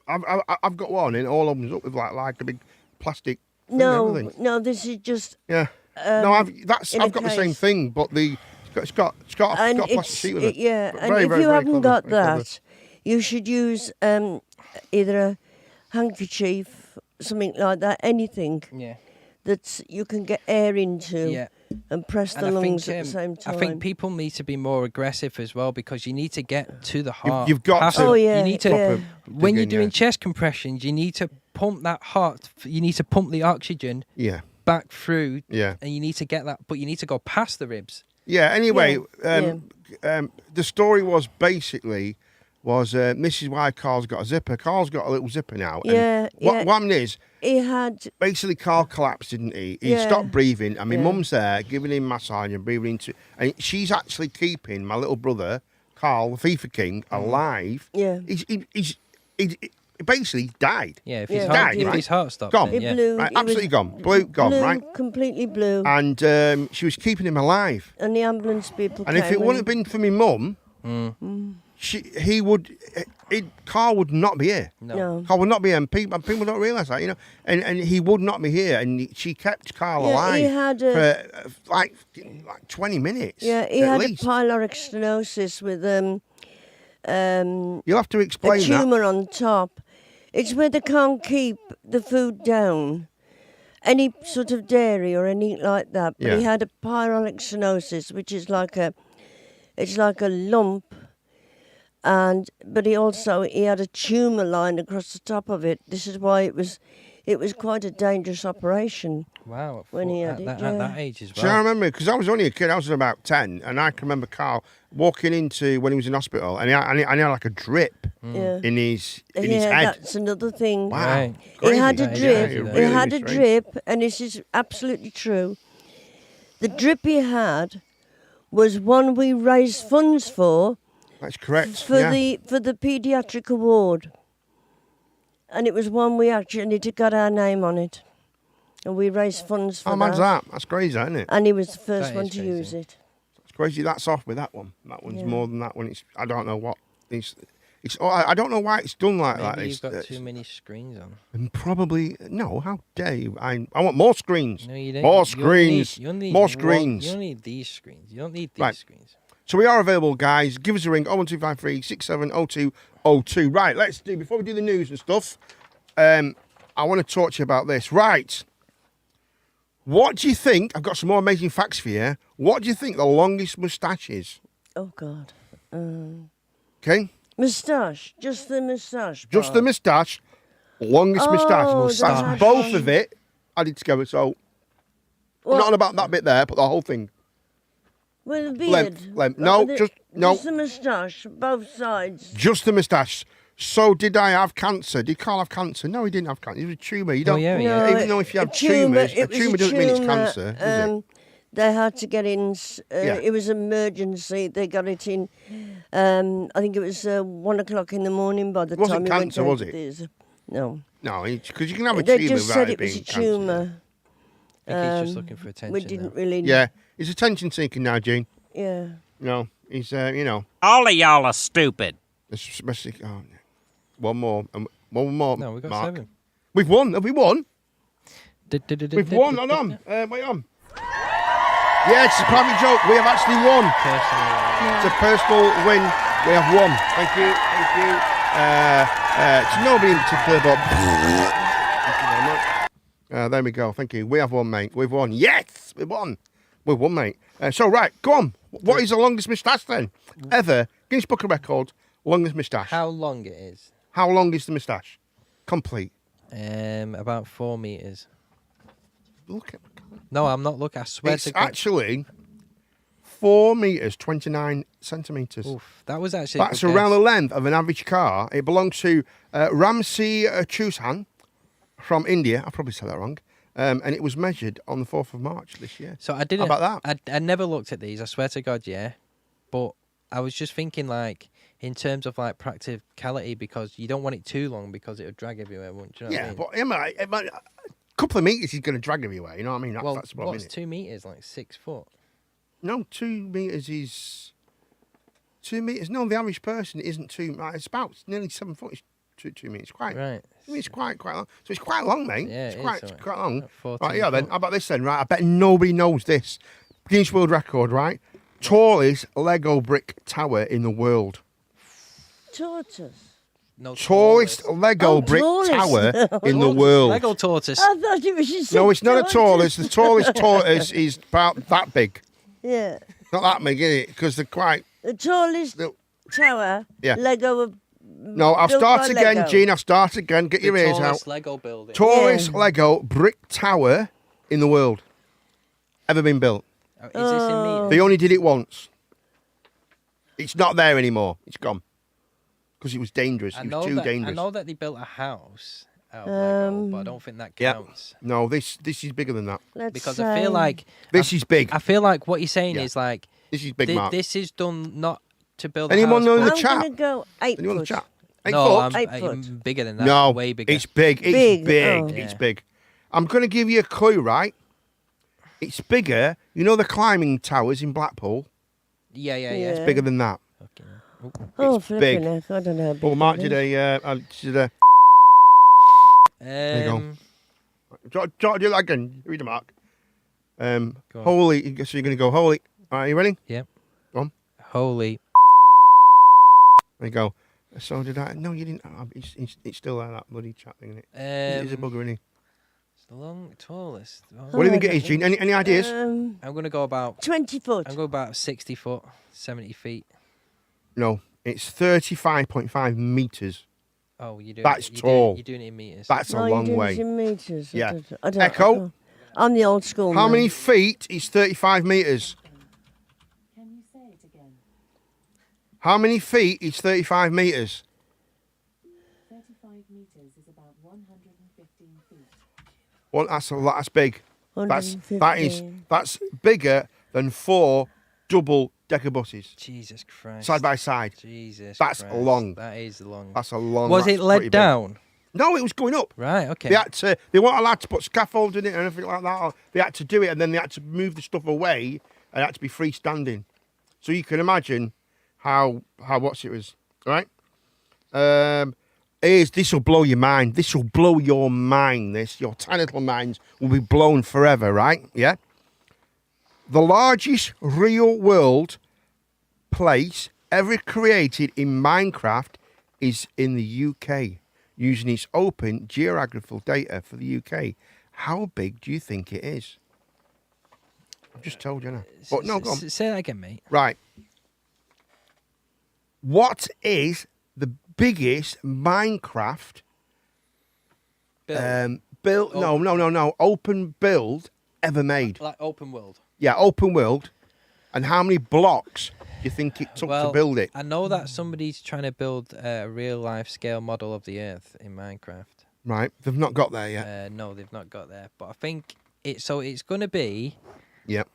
I've got one, and it all opens up with like a big plastic thing and No, everything. no, this is just. Yeah. No, I've in a got the same case. thing, but it's got a And plastic it's sheet with it. yeah, But and very, if very, you very haven't clever, got very clever. that, you should use either a handkerchief, something like that, anything Yeah. that you can get air into Yeah. and press the And lungs at the same I time. think people need to be more aggressive as well because you need to get to the heart. You've got Have to. Oh, yeah, You need to yeah. when you're Digging, doing yeah. chest compressions, you need to pump that heart. You need to pump the oxygen Yeah, back through, yeah. and you need to get that. But you need to go past the ribs. Yeah, anyway, Yeah, the story was basically Mrs. Y. Carl's got a zipper. Carl's got a little zipper now. And Yeah, what yeah. happened is, He had basically Carl collapsed, didn't he? He Yeah. stopped breathing, and my Yeah. mum's there giving him massage and breathing into, and she's actually keeping my little brother, Carl, the FIFA King, alive. Yeah. He basically died. Yeah, if Yeah. his Died, heart, if right? his heart stopped, Gone. then, it yeah. blew. Right, it absolutely was gone. Gone, blue, right? completely blue. And she was keeping him alive. And the ambulance people And if came it wouldn't have been for my mum, Carl would not be here. No. Carl would not be here, and people don't realise that, you know. And he would not be here, and she kept Carl Yeah, alive he had for like 20 minutes. Yeah, he at had least. a pyloric stenosis with You'll have to a explain that. tumour on top. It's where they can't keep the food down, any sort of dairy or anything like that. But he Yeah. had a pyloric stenosis, which is like a lump, but he had a tumour line across the top of it. This is why it was quite a dangerous operation. Wow. When he had at it, that, yeah. at that age as See, I well. remember, because I was only a kid, I was about 10, and I can remember Carl walking into, when he was in hospital, and he had like a drip Yeah. in his yeah, head. that's another thing. Wow. Right. He had a That is drip. crazy, that He is. had a strange. drip, and this is absolutely true. The drip he had was one we raised funds for That's correct. for yeah. the paediatric award, and it was one we actually got our name on it, and we raised funds for How mad's that? That's crazy, isn't it? And he was the first That one is to crazy. use it. It's crazy. That's off with that one. That one's Yeah. more than that one. I don't know what. I don't know why it's done like that. Maybe It's, you've got too many screens on. and probably no. How dare you? I want more screens. No, you don't. More You only screens. need- you only need More one- screens. You don't need these screens. You don't need these Right. screens. So we are available, guys. Give us a ring. 01253 670202. Right. Let's do before we do the news and stuff. I want to talk to you about this. Right. What do you think? I've got some more amazing facts for you. What do you think the longest moustache is? Oh God, Okay. moustache, just the moustache. Just the part. moustache. Longest moustache. Oh, That's that's both right. of it added together. So Well, not about that bit there, but the whole thing. With the beard. Length. No, just no. Just the moustache, both sides. Just the moustache. So did I have cancer? Did Carl have cancer? No, he didn't have cancer. He was a tumour. You Oh, don't. yeah, No, yeah. Even though if you a have tumours, a it was tumour doesn't mean it's tumour, cancer, does it? They had to get in. Yeah. It was emergency. They got it in. I think it was 1 o'clock in the morning by the It wasn't time cancer, he went was down it? to this. No, No, because you can have a they tumour just without said it it was being a cancer. tumour. I think he's just looking for attention. We didn't now. really. Yeah, he's attention seeking now, Gene. Yeah. No, he's you know, All of y'all are stupid. especially. Oh, yeah. One more. One more. No, we got Mark. 7. We've won. Have we won? We've won. Hold on. Wait on. Yeah, it's a private joke. We have actually won. Personally, It's a personal win. We have won. Thank you. Thank you. To nobody in particular, but thank you very much. There we go. Thank you. We have won, mate. We've won. Yes, we've won. We've won, mate. So, right, go on. What is the longest moustache then? Ever? Guinness Book of Records, longest moustache. how long it is? How long is the moustache? Complete. About 4 meters. Look at No, I'm not looking. I swear It's to God. actually 4 meters, 29 centimeters. Oof, that was actually. a That's good around guess. the length of an average car. It belongs to Ramsey Chushan from India. I probably said that wrong. And it was measured on the 4th of March this year. So I didn't. How about that? I never looked at these. I swear to God, yeah. But I was just thinking, like, in terms of like practicality, because you don't want it too long because it would drag everywhere. Wouldn't you? Know Yeah, what I mean? but a couple of meters is going to drag everywhere. You know what I mean? well, That's the problem, what's innit? 2 meters? Like 6 foot. No, 2 meters is 2 meters. No, the average person isn't 2. It's about nearly 7 foot. It's 2 meters. Quite. Right. I mean, it's quite long. So it's quite long, mate. Yeah, it's it quite, is, it's quite long. About 14 Right, yeah. Then foot. how about this then? Right, I bet nobody knows this. Guinness World Record, right? Tallest Lego brick tower in the world. Tortoise. No. Tallest Lego Oh, brick tallest. tower in the world. Lego tortoise. I thought it was just No, it's not a tallest. The tallest tortoise is about that big. Yeah. Not that big, is it? Because they're quite. The tallest No, tower. Yeah. Lego. no I'll built start by again, Lego. Gene. I'll start again. Get your the ears out. tallest Lego building. Tallest Yeah. Lego brick tower in the world ever been built. Is this in meters? They only did it once. It's not there anymore. It's gone. Because it was dangerous. I It know was too that. dangerous. I know that they built a house out of Lego, but I don't think that Yeah. counts. No, this is bigger than that. Let's Because say, I feel like This is big. I feel like what you're saying Yeah. is like This is big, Mark. this is done not to build. Anyone a know house, the but- I'm chat? gonna go 8 Anyone in the foot. chat? 8 No, foot? I'm 8 foot. bigger than that. No, way bigger. it's big. It's Big, big. oh. It's Yeah. big. I'm going to give you a clue, right? It's bigger. You know the climbing towers in Blackpool? Yeah. It's Yeah. bigger than that. Okay. Ooh. Oh, It's flipping big. heck, I don't know. how big Well, Mark it did is. a. you go. Um, Do you want to do that again? Read the mark. Go on. Holy. So you're going to go holy. All right, you ready? Holy. There you go. So did I? No, you didn't. It's still there, that bloody chat thing, isn't it? He's a bugger, isn't he? It's the tallest. Oh, What do you think it is, Gene? Any ideas? I'm gonna go about. 20 foot. I'm going about 60 foot, 70 feet. No, it's 35.5 meters. Oh, you do. That's tall. You're doing it in meters. That's No, a you're long doing way. this in meters. Yeah. I don't, Echo? I'm the old school How man. many feet is 35 meters? Can you say it again? How many feet is 35 meters? 35 meters is about 115 feet. Well, that's a lot. That's big. $115. That's bigger than 4 double-decker buses Jesus Christ. side by side. Jesus. That's Christ. long. That is long. That's a long. Was that's it led pretty big. down? No, it was going up. Right. Okay. They had to. They weren't allowed to put scaffold in it or anything like that. Or they had to do it, and then they had to move the stuff away, and it had to be freestanding. So you can imagine how what's it was, right? This will blow your mind. This will blow your mind. Your tiny little minds will be blown forever, right? Yeah. The largest real world place ever created in Minecraft is in the UK, using its open geographical data for the UK. How big do you think it is? I've just told you now. But no, go on. Say that again, mate. Right. What is the biggest Minecraft build? No. Open build ever made? Like open world. Yeah, open world. And how many blocks do you think it took to build it? I know that somebody's trying to build a real life scale model of the Earth in Minecraft. Right, they've not got there yet. No, they've not got there. But I think it's going to be. Yep.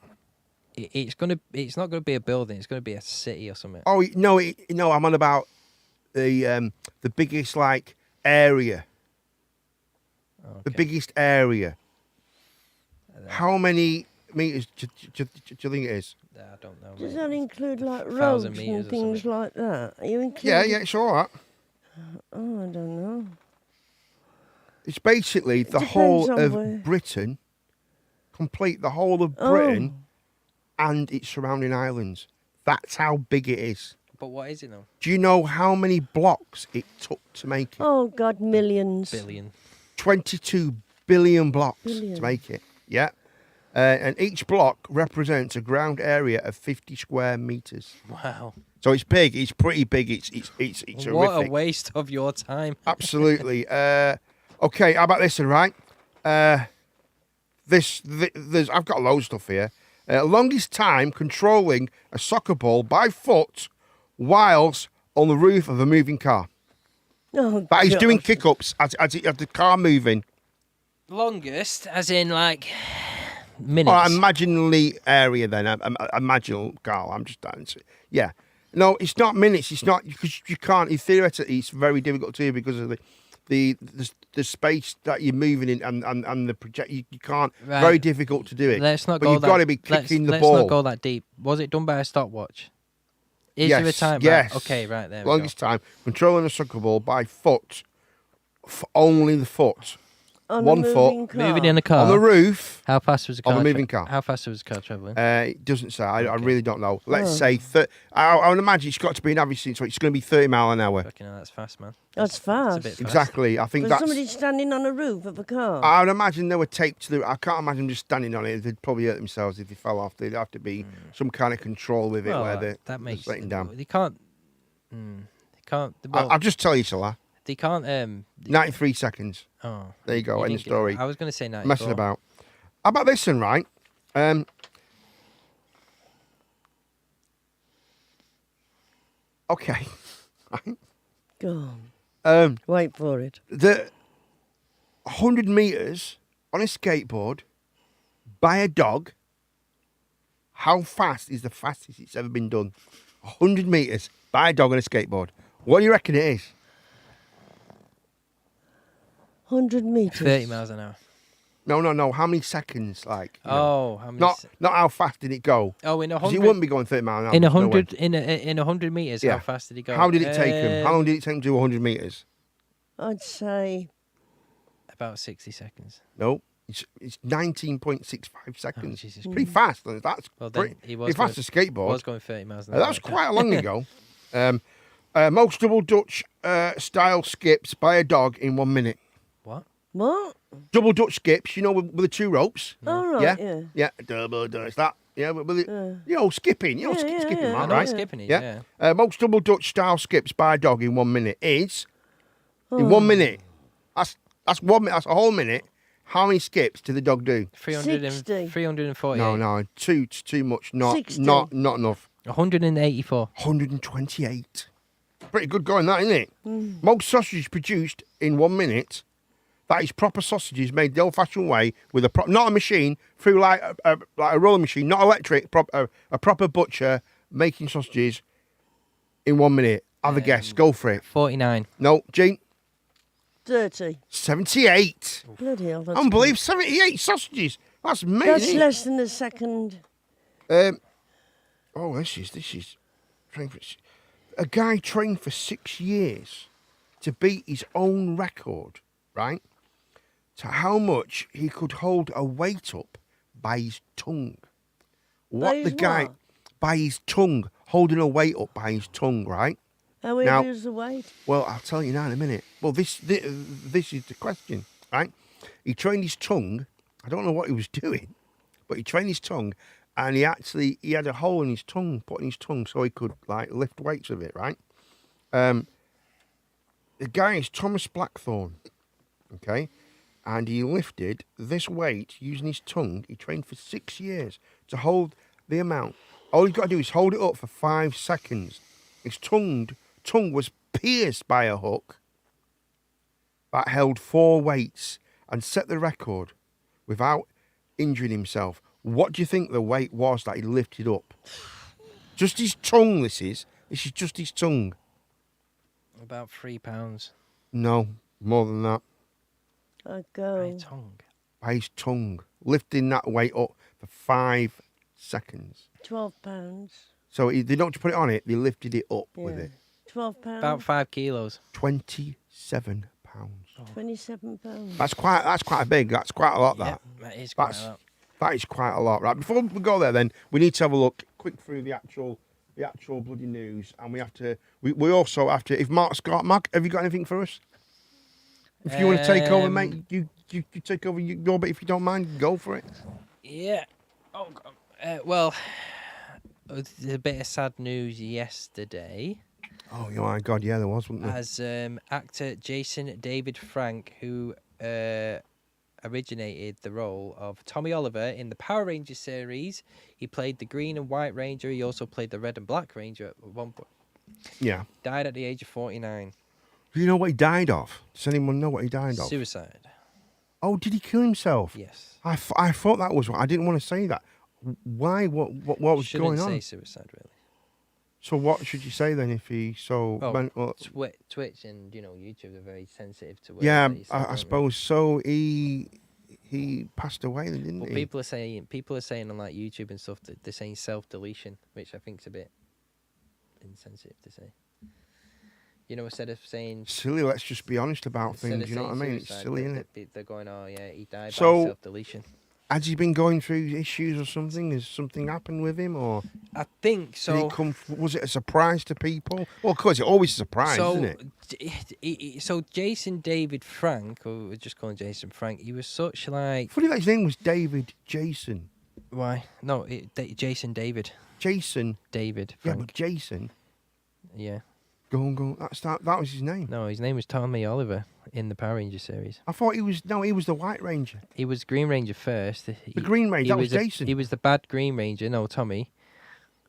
It's not going to be a building. It's going to be a city or something. Oh no, I'm on about the biggest like area. Okay. The biggest area. How many meters do you think it is? I don't know. Does mate. that include like 1,000 roads meters and or things something. like that? Are you including? Yeah, it's all right. Oh, I don't know. It's basically the depends whole on of where. Britain. Complete the whole of Oh. Britain and its surrounding islands. That's how big it is. But what is it though? Do you know how many blocks it took to make it? Oh, God, millions. Billion. 22 billion blocks to Billion. make it. Yeah. And each block represents a ground area of 50 square meters. Wow. So it's big. It's pretty big. It's What horrific. a waste of your time. Absolutely. Okay, how about this one, right? There's I've got loads of stuff here. Longest time controlling a soccer ball by foot whilst on the roof of a moving car. Oh, That he's doing God. kick-ups as the car moving. Longest, as in like minutes. Or imaginary area then. Imaginal, Carl. I'm just yeah. No, it's not minutes. It's not because you can't. Theoretically, it's very difficult to do because of the space that you're moving in and the project. You can't. Right. Very difficult to do it. Let's not but go you've that, got to be kicking the let's ball. not go that deep. Was it done by a stopwatch? Is yes, there a time? Yes. Right. Okay, right there. we Longest time controlling a soccer ball by foot. Only the foot. On One a foot. moving go. car. Moving in a car. On the roof. How fast was the On car? the moving car. How fast was the car travelling? It doesn't say. I Okay. really don't know. Let's Oh. say I would imagine it's got to be an average, so it's going to be 30 mile an hour. Fucking hell, that's fast, man. That's It's a fast. bit fast. Exactly. I think For that's. somebody standing on a roof of a car. I would imagine they were taped to the. I can't imagine them just standing on it. They'd probably hurt themselves if they fell off. There'd have to be some kind of control with it Well, where they that makes letting down. They can't. They can't. Well, I'll just tell you, Salah. they can't. 93 seconds. Oh, There you go. you End of didn't get- story. I was going to say 94. Messing about. How about this one, right? Okay. Go on. Wait for it. The 100 meters on a skateboard by a dog. How fast is the fastest it's ever been done? 100 meters by a dog on a skateboard. What do you reckon it is? 100 metres. 30 miles an hour. No. How many seconds? Like, you know? Oh, how many? not how fast did it go? Oh, in 'Cause 100. he wouldn't be going 30 miles an hour. in there's no way. 100 in 100 meters. Yeah. How fast did he go? How did it take him? How long did it take him to do 100 meters? I'd say About 60 seconds. No, it's 19.65 seconds. Oh, Jesus Pretty fast. That's Well, then pretty, he was pretty fast to skateboard. Was going 30 miles an hour. That was okay. quite long ago. Most double Dutch style skips by a dog in 1 minute. What? what? Double Dutch skips, you know, with the two ropes. All right, Yeah? yeah. Double Dutch. That, yeah, with it, you know, skipping. You know, Yeah, skipping, yeah. I man, know right? skipping it. Yeah. Yeah. Most double Dutch style skips by a dog in 1 minute is in 1 minute. That's 1 minute. That's a whole minute. How many skips did the dog do? 60. 348. No, too much. 60. Not enough. 184. 128. Pretty good going, that, isn't it? Most sausages produced in 1 minute. That is proper sausages made the old-fashioned way with not a machine, through like a roller machine, not electric. A proper butcher making sausages in 1 minute. Have a guess. Go for it. 49. No, Gene. 30. 78. Bloody hell. That's Unbelievable. 78 sausages. That's good. amazing. That's less than a second. This is trained for, a guy trained for 6 years to beat his own record, right? To how much he could hold a weight up by his tongue. By his what? By his tongue, holding a weight up by his tongue, right? How Now- heavy is the weight? Well, I'll tell you now in a minute. Well, this is the question, right? He trained his tongue. I don't know what he was doing, but he trained his tongue, and he had a hole in his tongue, put in his tongue, so he could like lift weights with it, right? The guy is Thomas Blackthorne, okay, and he lifted this weight using his tongue. He trained for 6 years to hold the amount. All he's got to do is hold it up for 5 seconds. His tongue was pierced by a hook that held 4 weights and set the record without injuring himself. What do you think the weight was that he lifted up? Just his tongue, this is just his tongue. About 3 pounds. No, more than that. I My go. tongue. By his tongue. Lifting that weight up for 5 seconds. 12 pounds. So they don't just put it on it, they lifted it up with Yeah. it. 12 pounds. About 5 kilos. 27 pounds. 27 pounds. That's quite big. That's quite a lot, that. Yeah, that is quite That's a lot. That is quite a lot, right? Before we go there, then we need to have a look quick through the actual bloody news, and we have to. We also have to. If Mark's got Mark, have you got anything for us? If you want to take over, mate, you take over your bit if you don't mind. Go for it. Yeah. Oh, God. Well, a bit of sad news yesterday. Oh my God, yeah, there was, wasn't there? As actor Jason David Frank, who originated the role of Tommy Oliver in the Power Rangers series. He played the Green and White Ranger. He also played the Red and Black Ranger at one point. Yeah. Died at the age of 49. Do you know what he died of? Does anyone know what he died of? Suicide. Oh, did he kill himself? Yes. I thought that was. I didn't want to say that. Why? What was going on? Shouldn't say suicide, really. So what should you say then if he so? Twitch and YouTube are very sensitive to. Yeah, I suppose so. He passed away, then, didn't he? People are saying on like YouTube and stuff that they're saying self-deletion, which I think is a bit insensitive to say. Instead of saying silly, let's just be honest about things. You know what I mean? Suicide, it's silly, isn't it? They're going, oh yeah, he died by self-deletion. Has he been going through issues or something? Has something happened with him, or I think so. Was it a surprise to people? Well, of course, it's always a surprise, isn't it? So Jason David Frank, or we're just calling Jason Frank, he was such like. Funny that his name was David Jason. Why? No, Jason David. Jason David Yeah, Frank. but Jason. Yeah. Go on. That was his name. No, his name was Tommy Oliver in the Power Ranger series. I thought he was the White Ranger. He was Green Ranger first. The Green Ranger, that was Jason. He was the bad Green Ranger, no, Tommy.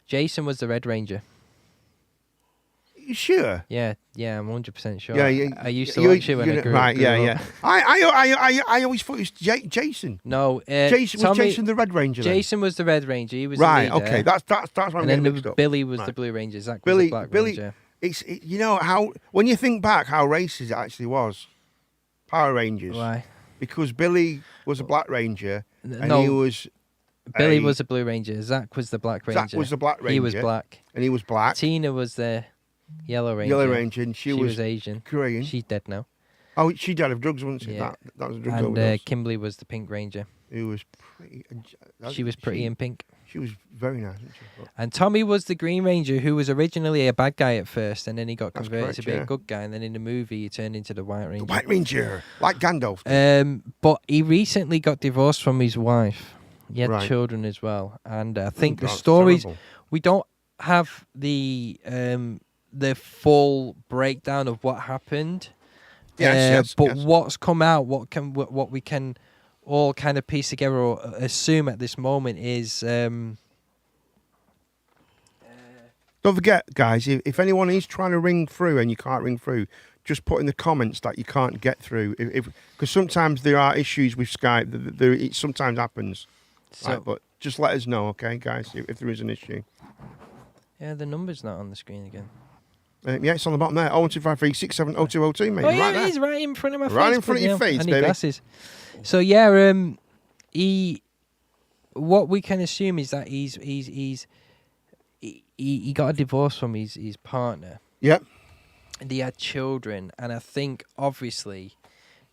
Jason was the Red Ranger. You sure? Yeah, I'm 100% sure. Yeah, I used to watch it when I grew up. Right, yeah. I always thought it was Jason. No, Jason was Jason the Red Ranger. Then? Jason was the Red Ranger. He was right. the leader. Okay, that's what I'm getting mixed up. Billy was the Blue Ranger. Zach was the Black Ranger. You know how when you think back how racist it actually was. Power Rangers. Why? Because Billy was a Black Ranger and he was. Billy was a Blue Ranger. Zach was the Black Ranger. Zach was the Black Ranger. He was black. And he was black. Tina was the Yellow Ranger. Yellow Ranger, and she was Asian. Korean. She's dead now. Oh, she died of drugs, wasn't she? Yeah. That was a drug And overdose. Kimberly was the Pink Ranger. Who was pretty. She was pretty in pink. She was very nice, wasn't she? And Tommy was the Green Ranger, who was originally a bad guy at first, and then he got converted to be a good guy, and then in the movie he turned into the White Ranger. The White Ranger, like Gandalf. But he recently got divorced from his wife. He had Right. children as well, and I think the God, stories terrible. we don't have the full breakdown of what happened. Yes, but yes. what's come out, what we can all kind of piece together or assume at this moment is. Don't forget, guys, if anyone is trying to ring through and you can't ring through, just put in the comments that you can't get through. Because sometimes there are issues with Skype. It sometimes happens. So, right, but just let us know, okay, guys, if there is an issue. yeah, the number's not on the screen again. Yeah, it's on the bottom there. 01253 670202, mate. Oh yeah, right there. it is right in front of my face. Right in front of your face, I need baby. glasses. So yeah, what we can assume is that he got a divorce from his partner. Yep. And he had children, and I think obviously,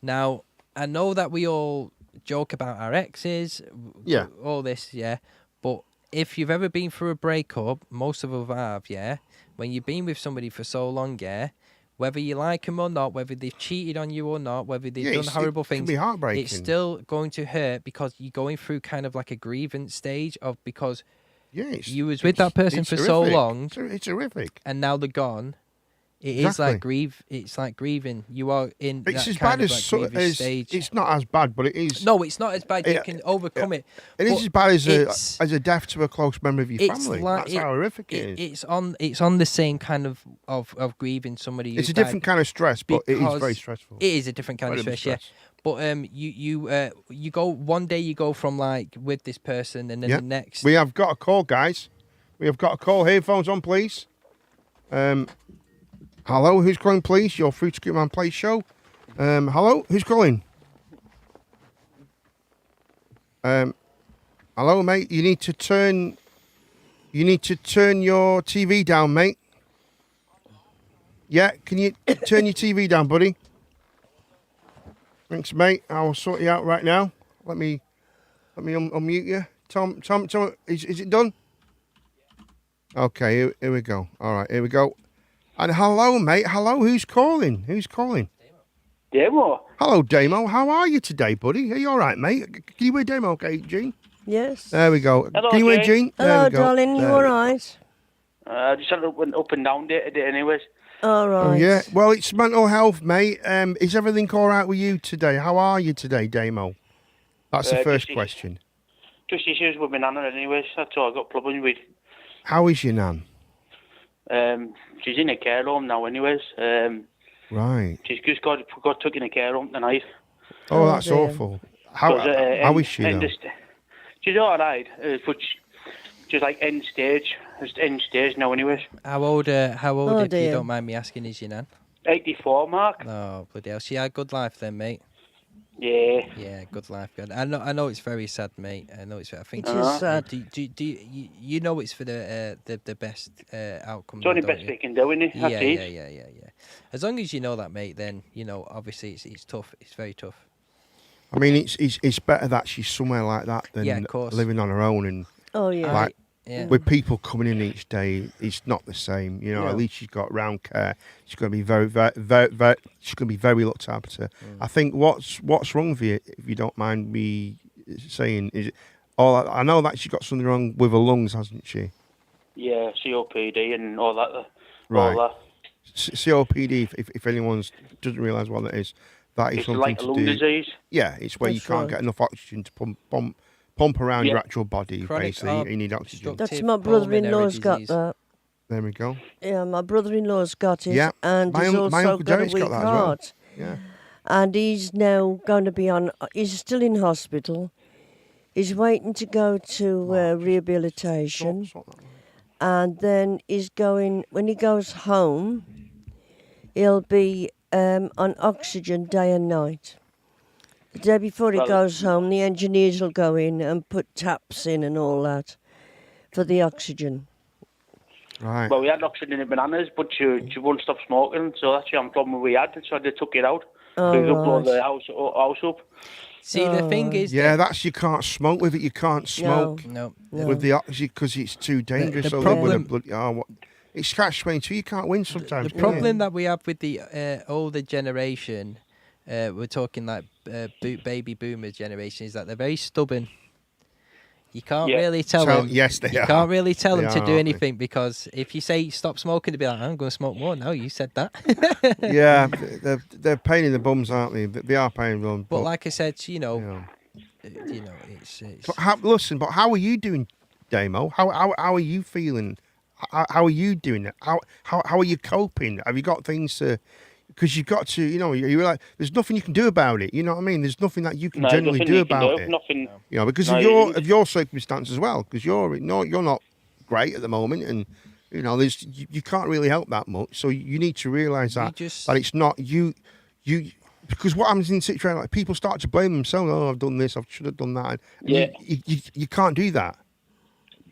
now I know that we all joke about our exes, Yeah. all this, yeah. But if you've ever been through a breakup, most of us have, yeah. When you've been with somebody for so long, yeah, whether you like them or not, whether they've cheated on you or not, whether they've done horrible it can things, be heartbreaking. it's still going to hurt because you're going through kind of like a grievance stage of because Yeah, you was with that person it's for so horrific. long, It's horrific. and now they're gone. It is like It's like grieving. You are in It's that as kind bad of like as grievous stage. it's not as bad, but it is. No, it's not as bad. You Yeah, can overcome it. It is But as bad it's- as a death to a close member of your it's family. like- That's how horrific it is. It's on the same kind of grieving somebody. It's who's a different kind of stress, but it is because very stressful. It is a different kind of Incredible stress, yeah. But you go one day you go from like with this person and then Yeah. the next. We have got a call, guys. We have got a call. Headphones on, please. Hello, who's calling, please? You're through to Scoopman Play Show. Hello, who's calling? Hello, mate. You need to turn your TV down, mate. Yeah, can you turn your TV down, buddy? Thanks, mate. I'll sort you out right now. Let me Let me unmute you. Tom, is it done? Okay, here we go. All right, here we go. And hello, mate. Hello, who's calling? Demo? Hello, Damo. How are you today, buddy? Are you all right, mate? Can you hear Damo okay, Gene? Yes. There we go. Hello, Can you hear Gene. Gene? There Hello, we go. darling. You There all we go. right? I just had an up and down day today anyways. All right. Oh, yeah. Well, it's mental health, mate. Is everything all right with you today? How are you today, Damo? That's the first just- question. Just issues with my nana anyways. That's all I got problems with. How is your nan? She's in a care home now anyways. Right. She's just got took in a care home tonight. Oh, Oh, that's dear. awful. How is she, though? She's alright, but she's like end stage. It's end stage now anyways. How old, if you dear. don't mind me asking, is your nan? 84, Mark. Oh, bloody hell. She had a good life then, mate. Yeah. Yeah, good life. Good. I know it's very sad, mate. I know it's. I think It is sad. Do you know it's for the best outcome? It's only though, best don't they you? can do, isn't it? That's it. Yeah. As long as you know that, mate, then obviously it's tough. It's very tough. I mean, it's better that she's somewhere like that than Yeah, of course. living on her own and Oh, yeah. like Yeah. with people coming in each day. It's not the same, No. At least she's got round care. She's going to be very she's going to be very looked after. I think what's wrong with you, if you don't mind me saying, is it? Oh, I know that she's got something wrong with her lungs, hasn't she? Yeah, COPD and all that. Right. All that. COPD. If anyone doesn't realise what that is It's something like a to lung do. disease. Yeah, it's where you That's can't right. get enough oxygen to pump around your Yeah. actual body. Chronic Basically, you need oxygen. obstructive That's my brother-in-law's got pulmonary that. There we go. Yeah, my brother-in-law's got it. Yeah, And my he's un- my also Uncle got a Jerry's weak got that as well. heart. Yeah. And he's now going to be on. He's still in hospital. He's waiting to go to rehabilitation, Sort that one. and then he's going. When he goes home, he'll be on oxygen day and night. The day before he Well- goes home, the engineers will go in and put taps in and all that for the oxygen. Right. Well, we had oxygen in bananas, but she wouldn't stop smoking, so that's the only problem we had. So they took it out. Oh, So we blow right. the house up. See, the thing is, Yeah, that's you can't smoke with it. You can't smoke no. No. with the oxygen because it's too dangerous. the So they would have problem- it's catch-22. You can't win sometimes. The can you? problem that we have with the older generation, we're talking like baby boomer generation, is that they're very stubborn. You can't Yeah. really tell Tell- them. yes, they you are. can't really tell They them are, to do aren't they? anything because if you say stop smoking, they'll be like, I'm going to smoke more. No, you said that. Yeah, they're pain in the bums, aren't they? They are pain in the bums. But like I said, you know. it's But but how are you doing, Damo? How are you feeling? How are you doing it? How are you coping? Have you got things to? Because you've got to, you're like, there's nothing you can do about it. You know what I mean? There's nothing that you can No, generally nothing do you can about do, it. Nothing. Because No, of your circumstance as well. Because you're not great at the moment, and there's you can't really help that much. So you need to realise that that it's not you. Because what happens in situation like people start to blame themselves. Oh, I've done this. I should have done that. And Yeah. you can't do that.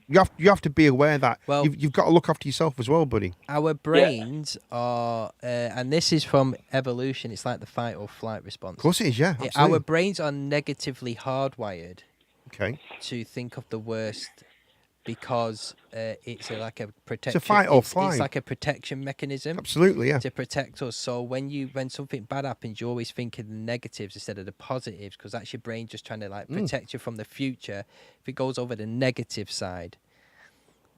You have to be aware that Well- you've got to look after yourself as well, buddy. our brains are, and this is from evolution, it's like the fight or flight response. Of course it is. Yeah. Our Absolutely. brains are negatively hardwired Okay. to think of the worst because it's like a protection. fight or It's flight. like a protection mechanism Absolutely. Yeah. to protect us. So when something bad happens, you always think of the negatives instead of the positives because that's your brain just trying to like protect you from the future. If it goes over the negative side,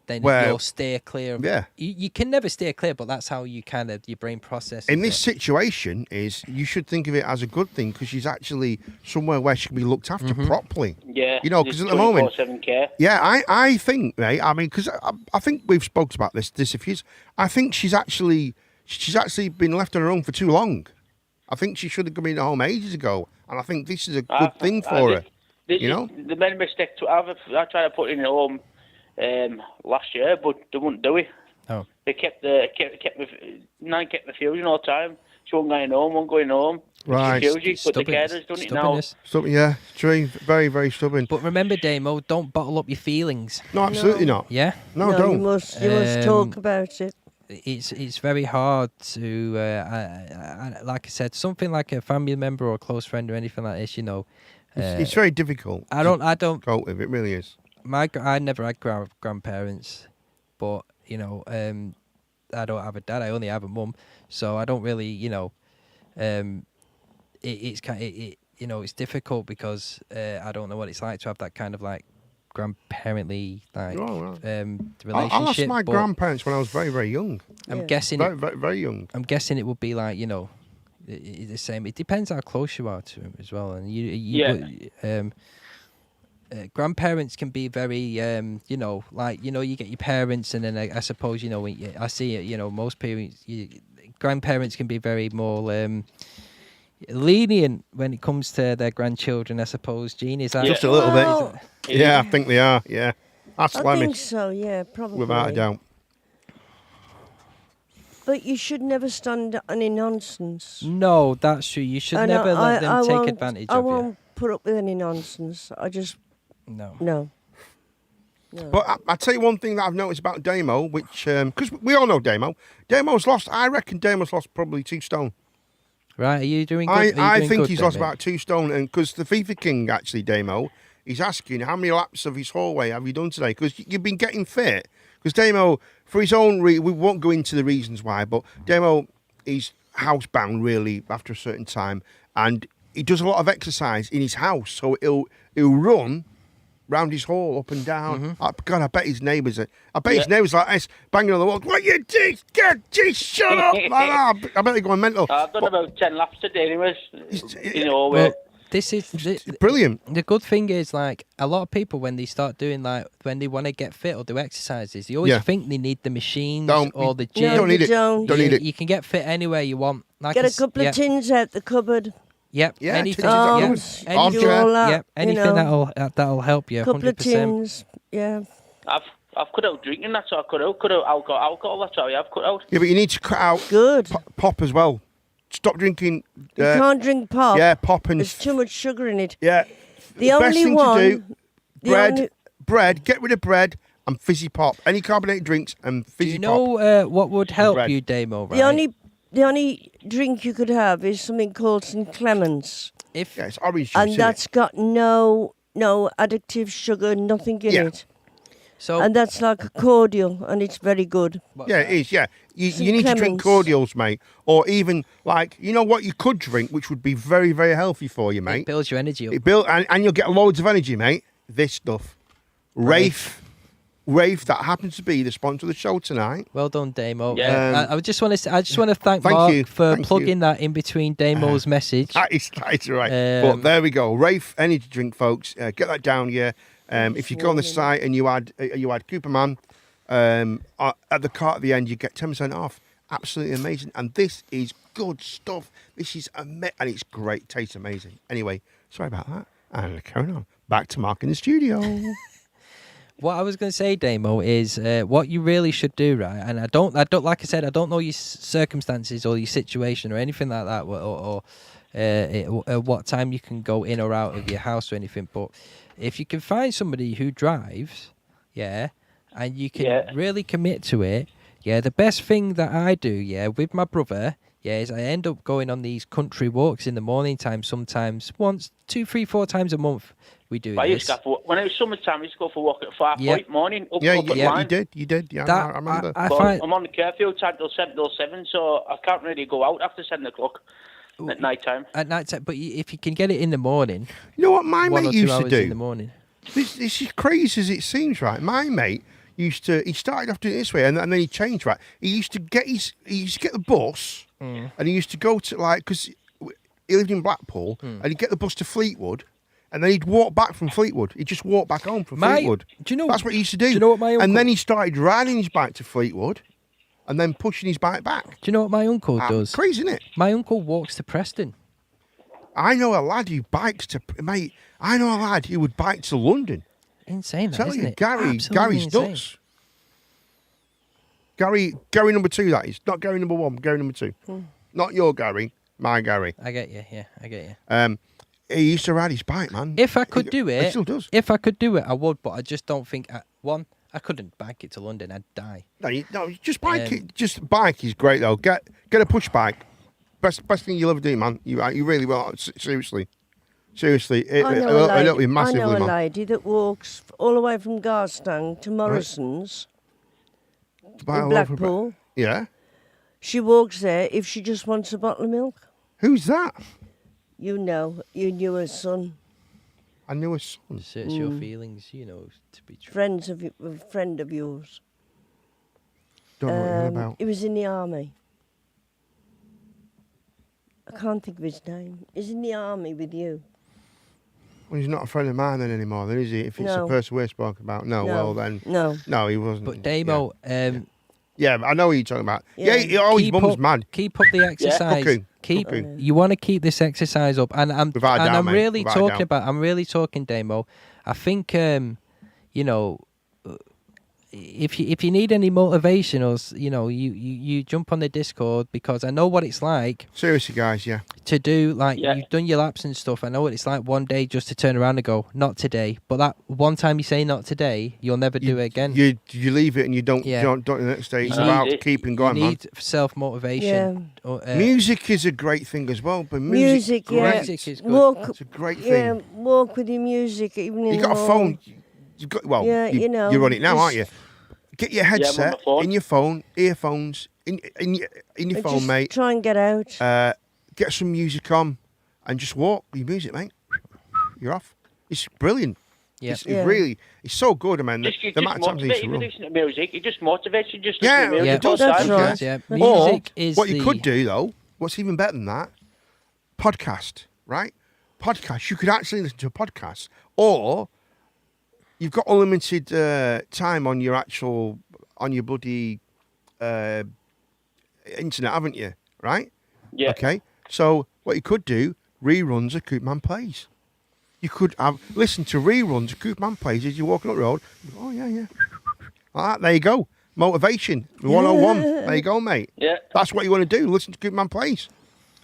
then Well, you'll steer clear of it. yeah. You can never steer clear, but that's how you your brain processes In this it. situation, you should think of it as a good thing because she's actually somewhere where she can be looked after properly. Yeah. Because at the moment, 24/7 care. yeah, I think, mate. I mean, because I think we've spoken about this a few. I think she's actually been left on her own for too long. I think she should have come in home ages ago, and I think this is a good thing for her. The main mistake I tried to put in at home last year, but they wouldn't do it. Oh. They kept the fusion all the time. She wasn't going home. Right. Fusion, but the carers done it now. Stubbornness. So, yeah, true. Very, very stubborn. But remember, Damo, don't bottle up your feelings. No, absolutely not. Yeah, No, you don't. must talk about it. it's very hard to like I said, something like a family member or a close friend or anything like this. It's very difficult. I don't. Cope with it. Really is. I never had grandparents, but you know, I don't have a dad. I only have a mum, so I don't really, you know, it's you know, it's difficult because I don't know what it's like to have that kind of like grandparently like relationship. I lost my grandparents when I was very, very young. I'm guessing very, very, very young. I'm guessing it would be like, you know, the same. It depends how close you are to him as well, and grandparents can be very, you know, like, you know, you get your parents, and then I suppose, you know, I see it, you know, most parents, grandparents can be very more lenient when it comes to their grandchildren, I suppose. Gene, is that just a little Well, bit? Yeah, I think they are. Yeah, that's I think so, yeah, probably. without a doubt. But you should never stand any nonsense. No, that's true. You should And never let them take won't- advantage I of won't put up with any nonsense. I just, you. No. no. But I tell you one thing that I've noticed about Damo, which because we all know Damo. Damo's lost. I reckon Damo's lost probably 2 stone. Right, are you doing good? I Are you doing think good he's then, lost mate? about 2 stone, and because the FIFA King actually Damo, he's asking how many laps of his hallway have you done today? Because you've been getting fit. Because Damo, for his own we won't go into the reasons why, but Damo is housebound really after a certain time, and he does a lot of exercise in his house, so he'll run round his hall up and down. God, I bet his neighbours like this, banging on the wall. What you do? Just shut up! Like that. I bet they're going mental. I've done about 10 laps today, anyways. You know, Well, this is Brilliant. The good thing is, like, a lot of people when they start doing, like, when they want to get fit or do exercises, they always think they need the machines or the gym. No, Don't need you it. don't. Don't need it. You can get fit anywhere you want. Like Get a couple of tins out the cupboard. Yep. Yeah, anything. tins of Yep. arms, Anything, armchair. all that, yep. you Anything know. that'll help you. Couple 100%. of tins, yeah. I've cut out drinking, that's what I cut out alcohol, that's what I've cut out. Yeah, but you need to cut out Good. pop as well. Stop drinking. You can't drink pop. Yeah, pop and There's too much sugar in it. yeah. The best only thing one. to do, the bread. only- Bread. Get rid of bread and fizzy pop. Any carbonated drinks and Do fizzy you know what would help bread. you, Damo? Right? The only drink you could have is something called St Clements, if pop. Yeah, it's orange juice. and innit? that's got no addictive sugar, nothing in Yeah. it, so, and that's like a cordial, and it's very good. Yeah, it is. Yeah, you St. need to drink Clements. cordials, mate, or even like you know what you could drink, which would be very, very healthy for you, it mate. builds your energy up. It built and you'll get loads of energy, mate. This stuff, Rafe, that happens to be the sponsor of the show tonight. Well done, Damo. Yeah. I just want to thank Thank Mark you, for thank plugging you. that in between Damo's message. That is right. But there we go. Rafe energy drink, folks. Get that down here. If you go on the site and you add Cooperman at the cart at the end, you get 10% off. Absolutely amazing. And this is good stuff. This is and it's great. Tastes amazing. Anyway, sorry about that. And carrying on. Back to Mark in the studio. What I was going to say, Damo, is what you really should do, right? And I don't, like I said, I don't know your circumstances or your situation or anything like that, or what time you can go in or out of your house or anything. But if you can find somebody who drives, yeah, and you can really commit to it, yeah, the best thing that I do, yeah, with my brother, yeah, is I end up going on these country walks in the morning time, sometimes once, 2, 3, 4 times a month. We do I this. used to go for, when it was summertime, I used to go for a walk at 5 morning up at you line. did. Yeah, That- I remember. I But find I'm on the curfew time till 7, so I can't really go out after 7 o'clock at night time. at night time, but if you can get it in the morning, You know what my 1 or mate 2 used to hours in the do? morning. This is crazy as it seems, right? My mate he started off doing it this way, and then he changed, right? He used to get the bus, and he used to go to because he lived in Blackpool, and he'd get the bus to Fleetwood, and then he'd walk back from Fleetwood. He'd just walk back home from Fleetwood. Do you know? That's what he used to do. Do you know what my uncle? And then he started riding his bike to Fleetwood, and then pushing his bike back. Do you know what my uncle does? Crazy, isn't it? My uncle walks to Preston. I know a lad who bikes to mate. I know a lad who would bike to London. Insane, that, Tell isn't you, it? Gary's Absolutely insane. nuts. Gary number 2, that is. Not Gary number 1, Gary number 2. Not your Gary, my Gary. I get you. Yeah, I get you. He used to ride his bike, man. If I could do He it, still does. If I could do it, I would. But I just don't think. I couldn't bike it to London. I'd die. No, just bike it. Just bike is great though. Get a push bike. Best thing you'll ever do, man. You really will. Seriously. Seriously, I know it'll be I massively know a more. lady that walks all the way from Garstang to Morrison's Buy in a loaf of bre- Blackpool. Yeah. She walks there if she just wants a bottle of milk. Who's that? You know, you knew her son, I knew a son. Search your feelings, you know, to be true. a friend of yours. Don't know what you're on about. He was in the army. I can't think of his name. He's in the army with you. Well, he's not a friend of mine then anymore, then is he? If it's No. the person we're spoken about, no. No. Well then, No. he wasn't. But Damo, yeah, I know what you're talking about. Yeah. Yeah, his keep mum's up, mad. keep up the exercise. Cuckoo. Keep Cuckoo. you want to keep this exercise up, and Without a doubt, I'm mate. really Without a talking doubt. about. I'm really talking, Damo. I think you know, if you need any motivation, or you know, you jump on the Discord, because I know what it's like Seriously, guys, yeah. to do, like, Yeah. you've done your laps and stuff. I know what it's like one day just to turn around and go, not today. But that one time you say not today, you'll never do it again. You leave it and you don't Yeah. don't the next day. It's You about need- keeping going, you man. need self-motivation. Music is a great thing as well, but Music, yeah. great. Music is good. Walk, It's a great yeah, thing. walk with your music, even in You got the a morning. phone. You've got well. Yeah, you, you know, you're on it now, just- aren't you? Get your I'm on headset my phone. in your phone, earphones in your phone, Just mate. try and get out. Get some music on, and just walk with your music, mate. You're off. It's brilliant. Yeah. It's Yeah. really, it's so good, man. The Just amount of times I used motivate to you run. listen to music. It just motivates you. Just Yeah, listen to yeah, music it does, all the that's time. right. Yeah, Or music Or is what you the- could do though, what's even better than that, podcast, right? Podcast. You could actually listen to a podcast, or you've got unlimited time on your bloody internet, haven't you? Right? Yeah. Okay. So what you could do, reruns of Coopman Plays. You could listen to reruns of Coopman Plays as you're walking up the road. You go, oh yeah. Like that, there you go. Motivation 101. There you go, mate. Yeah. That's what you want to do. Listen to Coopman Plays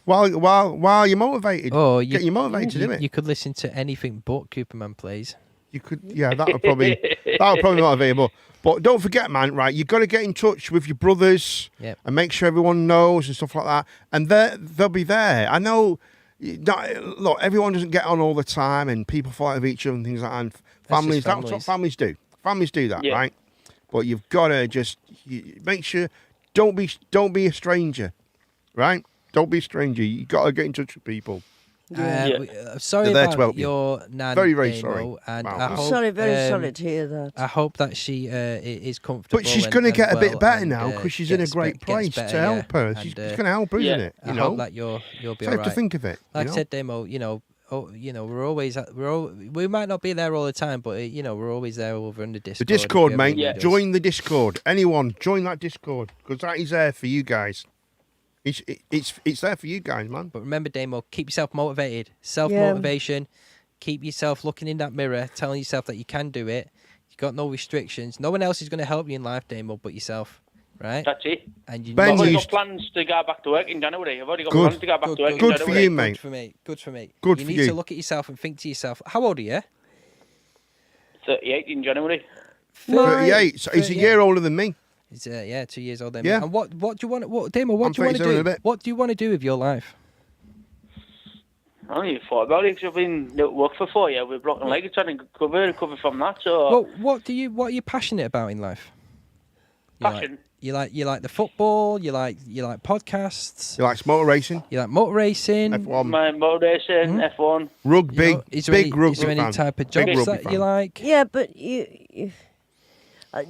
while you're motivated. Oh, Get you motivated to do it. You could listen to anything but Cooperman Plays. You could, yeah, that would probably motivate you more. But don't forget, man, right? You've got to get in touch with your brothers Yep. and make sure everyone knows and stuff like that. And they'll be there. I know. Look, everyone doesn't get on all the time, and people fight with each other and things like that. And families, that's what families. families do. Families do that, Yeah. right? But you've got to just make sure. Don't be a stranger, right? Don't be a stranger. You got to get in touch with people. Sorry They're there to about help you. your nan. Very, very Damo, sorry. And Wow. I I'm hope, Sorry, very sorry to hear that. I hope that she is comfortable. But she's and- going to and get a bit well better and, now because she's in a gets great gets place better, to help her. And, She's going to help her, yeah. isn't it? I You know, hope that you'll be safe alright. to think of it. Like you I know? said, Damo, we might not be there all the time, but we're always there over in the Discord. The Discord, if you ever mate. need us. Join the Discord. Anyone, join that Discord because that is there for you guys. It's there for you guys, man. But remember, Damo, keep yourself motivated. Self-motivation. Keep yourself looking in that mirror, telling yourself that you can do it. You've got no restrictions. No one else is going to help you in life, Damo, but yourself. Right? That's it. And you Ben, I've already you got plans to go back to work in January. I've already got Good. plans to go back to work in Good for January. you, mate. Good for me. Good for me. Good you for need you. to look at yourself and think to yourself, how old are you? 38 in January. 38. So he's a year older than me. He's 2 years older than Yeah. me. And what do you want? What Damo? What I'm do you want to 37 do? and a bit. What do you want to do with your life? I haven't even thought about it because I've been at work for 4 years with broken leg. Trying to recover from that. So Well, what are you passionate about in life? passion. You like the football. You like podcasts. He likes motor racing, You like motor racing. F1, My motor racing, F1. rugby, You know, is there big any, rugby is there any fan. type of Big jobs rugby that fan. you like? Yeah, but you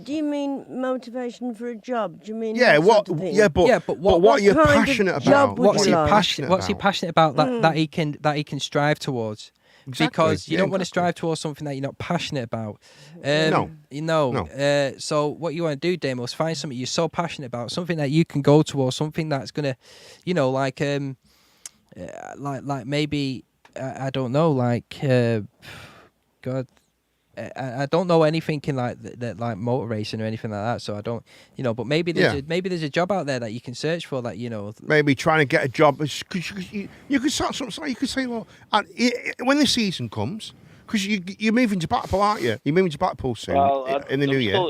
do you mean motivation for a job? Do you mean Yeah, that what? sort of thing? Yeah, but Yeah, but what what are you kind of passionate job about? would What's you he like? passionate? What's he passionate about that he can strive towards? Exactly, Because you yeah, don't want to exactly. strive towards something that you're not passionate about. No. You know. No. So what you want to do, Damo, is find something you're so passionate about, something that you can go towards, something that's gonna, like maybe I don't know, God. I don't know anything in like motor racing or anything like that, so I don't, But maybe there's a job out there that you can search for that Maybe trying to get a job. You could start something. You could say, well, when the season comes, because you're moving to Blackpool, aren't you? You're moving to Blackpool soon in the new year.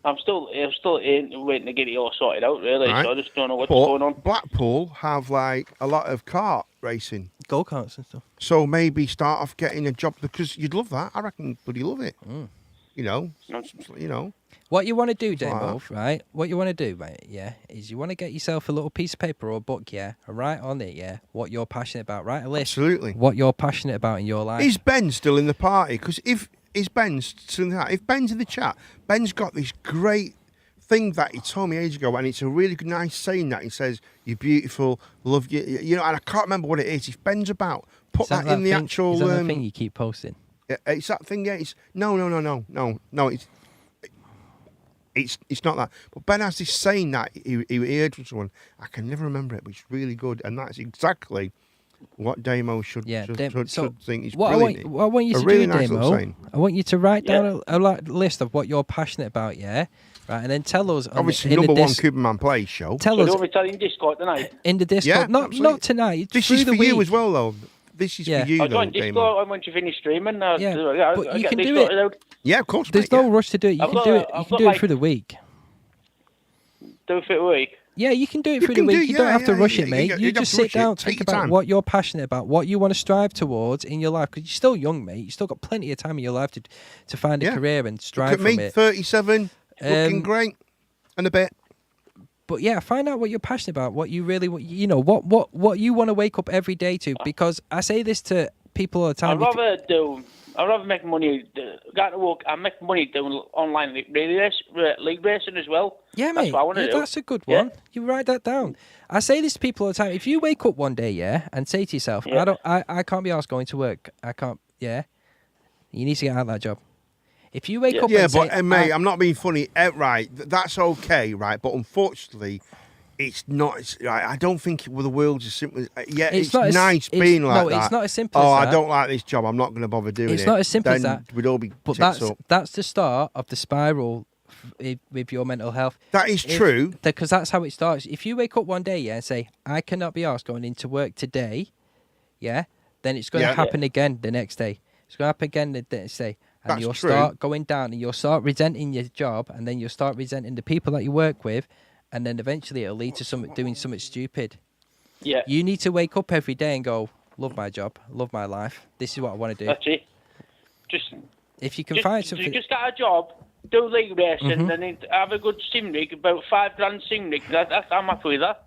I'm still waiting to get it all sorted out, really. Right. So I just don't know what's But going on. Blackpool have like a lot of kart racing. Go-karts and stuff. So maybe start off getting a job because you'd love that. I reckon, bloody love it. You know, you know. What you want to do, like Damo, right? What you want to do, right? Yeah, is you want to get yourself a little piece of paper or a book, yeah, and write on it, yeah, what you're passionate about. Write a list. Absolutely. What you're passionate about in your life. Is Ben still in the party? Because if Ben's still in the party, if Ben's in the chat, Ben's got this great thing that he told me ages ago, and it's a really good, nice saying that he says, "You're beautiful, love you." You know, and I can't remember what it is. If Ben's about, put Is that that in the thing, actual. Is that the thing you keep posting? It's that thing. Yeah. It's no. It's not that. But Ben has this saying that he heard from someone. I can never remember it, but it's really good, and that's exactly what Damo should think is what brilliant. I want you A to really do, nice little Damo, saying. I want you to write down a list of what you're passionate about, yeah? Right, and then tell us. Obviously, in number the one Cooperman Plays show. Tell So us don't be telling Discord tonight. in the Discord. Yeah, not tonight. This through is the for week. you as well, though. This is Yeah. for you, I'll though, join Damo. Discord when you finish streaming. Yeah, but I you get can this do sorted it. out. Yeah, of course. There's mate, no rush to do it. You I've can got do a- it. You I've can got do it like- through the week. Do it for a week. Yeah, you can do it You through the can do week. it, You don't yeah, have to yeah, rush yeah, it, mate. you You don't just have to sit rush it. down, Take think your about time. what you're passionate about, what you want to strive towards in your life. Because you're still young, mate. You still got plenty of time in your life to find a Yeah. career and Look strive at from me, it. 37, looking Um, great, and a bit. But yeah, find out what you're passionate about, what you really, you know, what you want to wake up every day to. Because I say this to people all the time. I'd rather make money. Got to work. I make money doing online league racing as well. Yeah, That's mate. what I want to Yeah, do. that's a good Yeah. one. You write that down. I say this to people all the time. If you wake up one day, yeah, and say to yourself, Yeah. I can't be asked going to work. I can't. Yeah, you need to get out of that job. If you wake up, Yeah, and but say, mate, I'm not being funny. Right, that's okay, right? But unfortunately, it's not. Right, I don't think the world's as simple. Yeah, it's not as- nice it's- being like no, that. it's not as simple Oh, as I that. don't like this job. I'm not going to bother doing it. It's not as simple as Then that. We'd all be but tits up. that's the start of the spiral with your mental health. That is true. Because that's how it starts. If you wake up one day, yeah, and say, I cannot be asked going into work today, yeah, then it's going to Yeah. happen again the next day. It's going to happen again the next day. And That's you'll true. start going down and you'll start resenting your job and then you'll start resenting the people that you work with and then eventually it'll lead to doing something stupid. Yeah. You need to wake up every day and go, love my job, love my life. This is what I want to do. That's it. Just If you can find something... You just get a job, do league racing, Mhm. and then have a good sim rig, about $5,000 sim rig. I'm happy with that.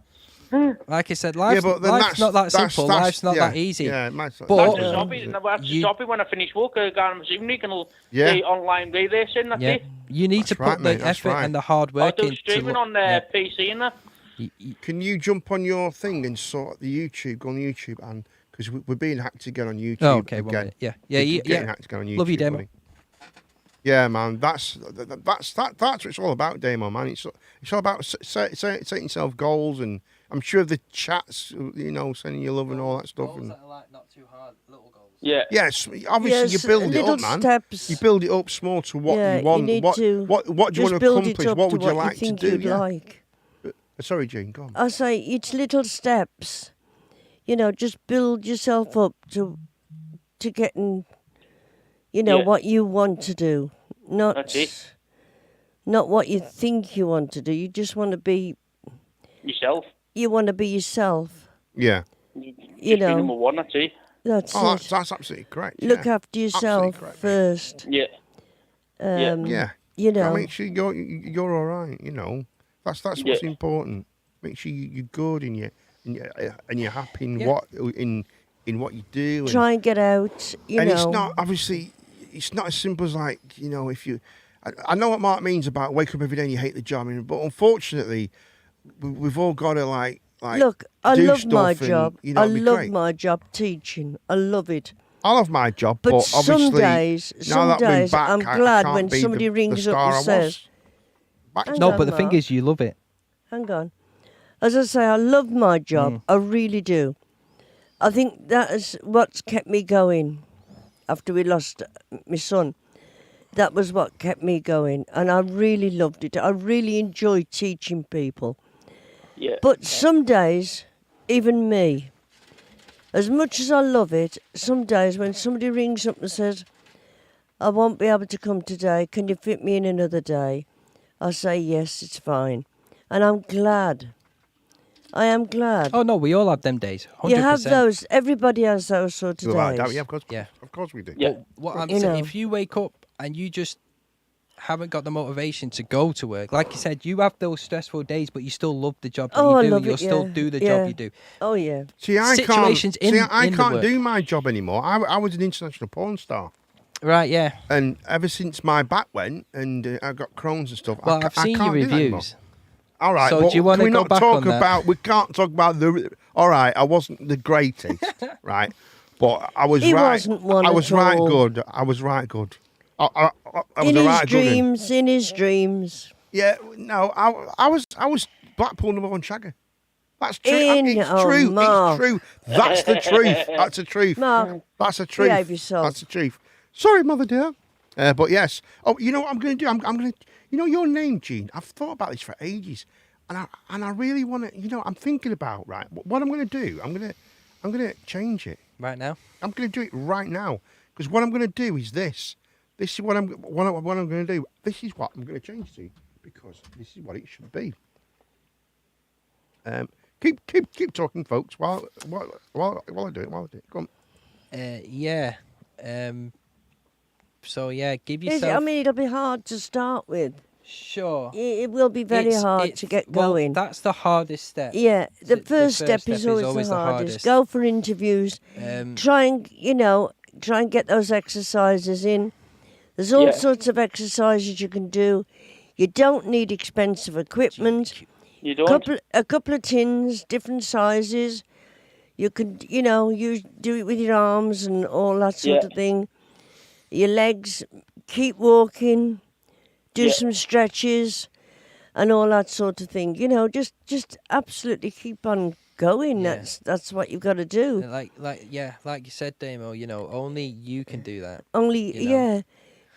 Like I said, life's, but then life's not that simple. Life's not yeah, that easy. Yeah, that's But- That's yeah. a hobby. And I have to stop it when I finish work. I go on a sim rig and I'll Yeah. do online league racing. That's Yeah, it. you need to That's right, put mate, the that's effort right. and the hard I'll work do in. streaming on PC and that. Can you jump on your thing and sort the YouTube? Go on YouTube and because we're being hacked again on YouTube. Oh, okay, one again. minute. Yeah, We're yeah, getting yeah. hacked again on YouTube. Love you, Damo. buddy. Yeah, man, that's what it's all about, Damo, man. It's all about setting yourself goals, and I'm sure the chats, you know, sending you love and all that stuff. And like not too hard, little goals. Yeah. yes, obviously Yes, you build it little up, man. steps. You build it up small to what Yeah, you want. need what to do you want just to build it accomplish? up What to would you what like you think to do? you'd Yeah. like. Sorry, Jane, go on. I say it's little steps. You know, just build yourself up to getting, you know, Yeah. what you want to do. That's it. Not what you think you want to do. You just want to be. Yourself. You want to be yourself. Yeah. You Just be know. number one, that's it. That's Oh, it. that's absolutely correct. Look yeah. after yourself correct, mate. first. Yeah. Yeah. You Gotta know. make sure you're all right. You know, that's what's Yeah. important. Make sure you're good and you're happy in Yeah. what you do. And, Try and get out. You and know. it's not obviously it's not as simple as like if you. I know what Mark means about wake up every day and you hate the job, but unfortunately, we've all got to like Look, I do love my stuff and, job. you know, I it'd be love great. my job teaching. I love it. I love my job, But but obviously some days, now that I'm back, I'm I glad can't when be somebody the rings star up I and was. says, Back to- Hang No, on, but the thing Mark. is, you love it. hang on. As I say, I love my job. I really do. I think that is what's kept me going after we lost my son. That was what kept me going. And I really loved it. I really enjoyed teaching people. Yeah. But some days, even me, as much as I love it, some days when somebody rings up and says, I won't be able to come today, can you fit me in another day? I say, yes, it's fine. And I'm glad I am glad. Oh no, we all have them days. 100%. You have those. Everybody has those sort of Without a days. doubt, yeah, of course. Yeah. Of course we do. Yeah. What I'm You saying, know. if you wake up and you just haven't got the motivation to go to work, like you said, you have those stressful days, but you still love the job that Oh, I you do. love You'll it, still yeah. do the Yeah. job you do. Oh yeah. See, I Situations can't. in- I in the can't work. do my job anymore. I was an international porn star, Right? Yeah. and ever since my back went and I got Crohn's and stuff, Well, I I've seen your can't do that anymore. reviews. All right. So well, do you wanna can we go not back talk on that? about? We can't talk about the. All right. I wasn't the greatest, right? But I was He right. wasn't one I was at right all. good. I was right good. I was In a his right good. dreams, in his dreams. Yeah. No. I was Blackpool #1 shagger. That's true. It's Oh, true. Mark. It's true. That's the truth. That's the truth. Mark, That's the truth. behave yourself. That's the truth. Sorry, mother dear. But yes. Oh, you know what I'm going to do? I'm going to. You know your name, Gene. I've thought about this for ages, and I really want to. You know, I'm thinking about right. What I'm going to do? I'm going to change it. Right now. I'm going to do it right now because what I'm going to do is this. This is what I'm going to do. This is what I'm going to change to because this is what it should be. Keep talking, folks. While I do it. Come on. Yeah. So yeah, give Is it- yourself. I mean, it'll be hard to start with. Sure. It will be very hard to get well, going. That's the hardest step. Yeah, the The first step is always the hardest. Go for interviews. Um, Try and get those exercises in. There's all Yeah. sorts of exercises you can do. You don't need expensive equipment. You don't. A couple of tins, different sizes. You can, you do it with your arms and all that sort Yeah. of thing. Your legs, keep walking, do Yeah. some stretches and all that sort of thing. Just absolutely keep on going. Yeah. That's what you've got to do. like you said, Damo. Only you can do that. Only, you know. yeah.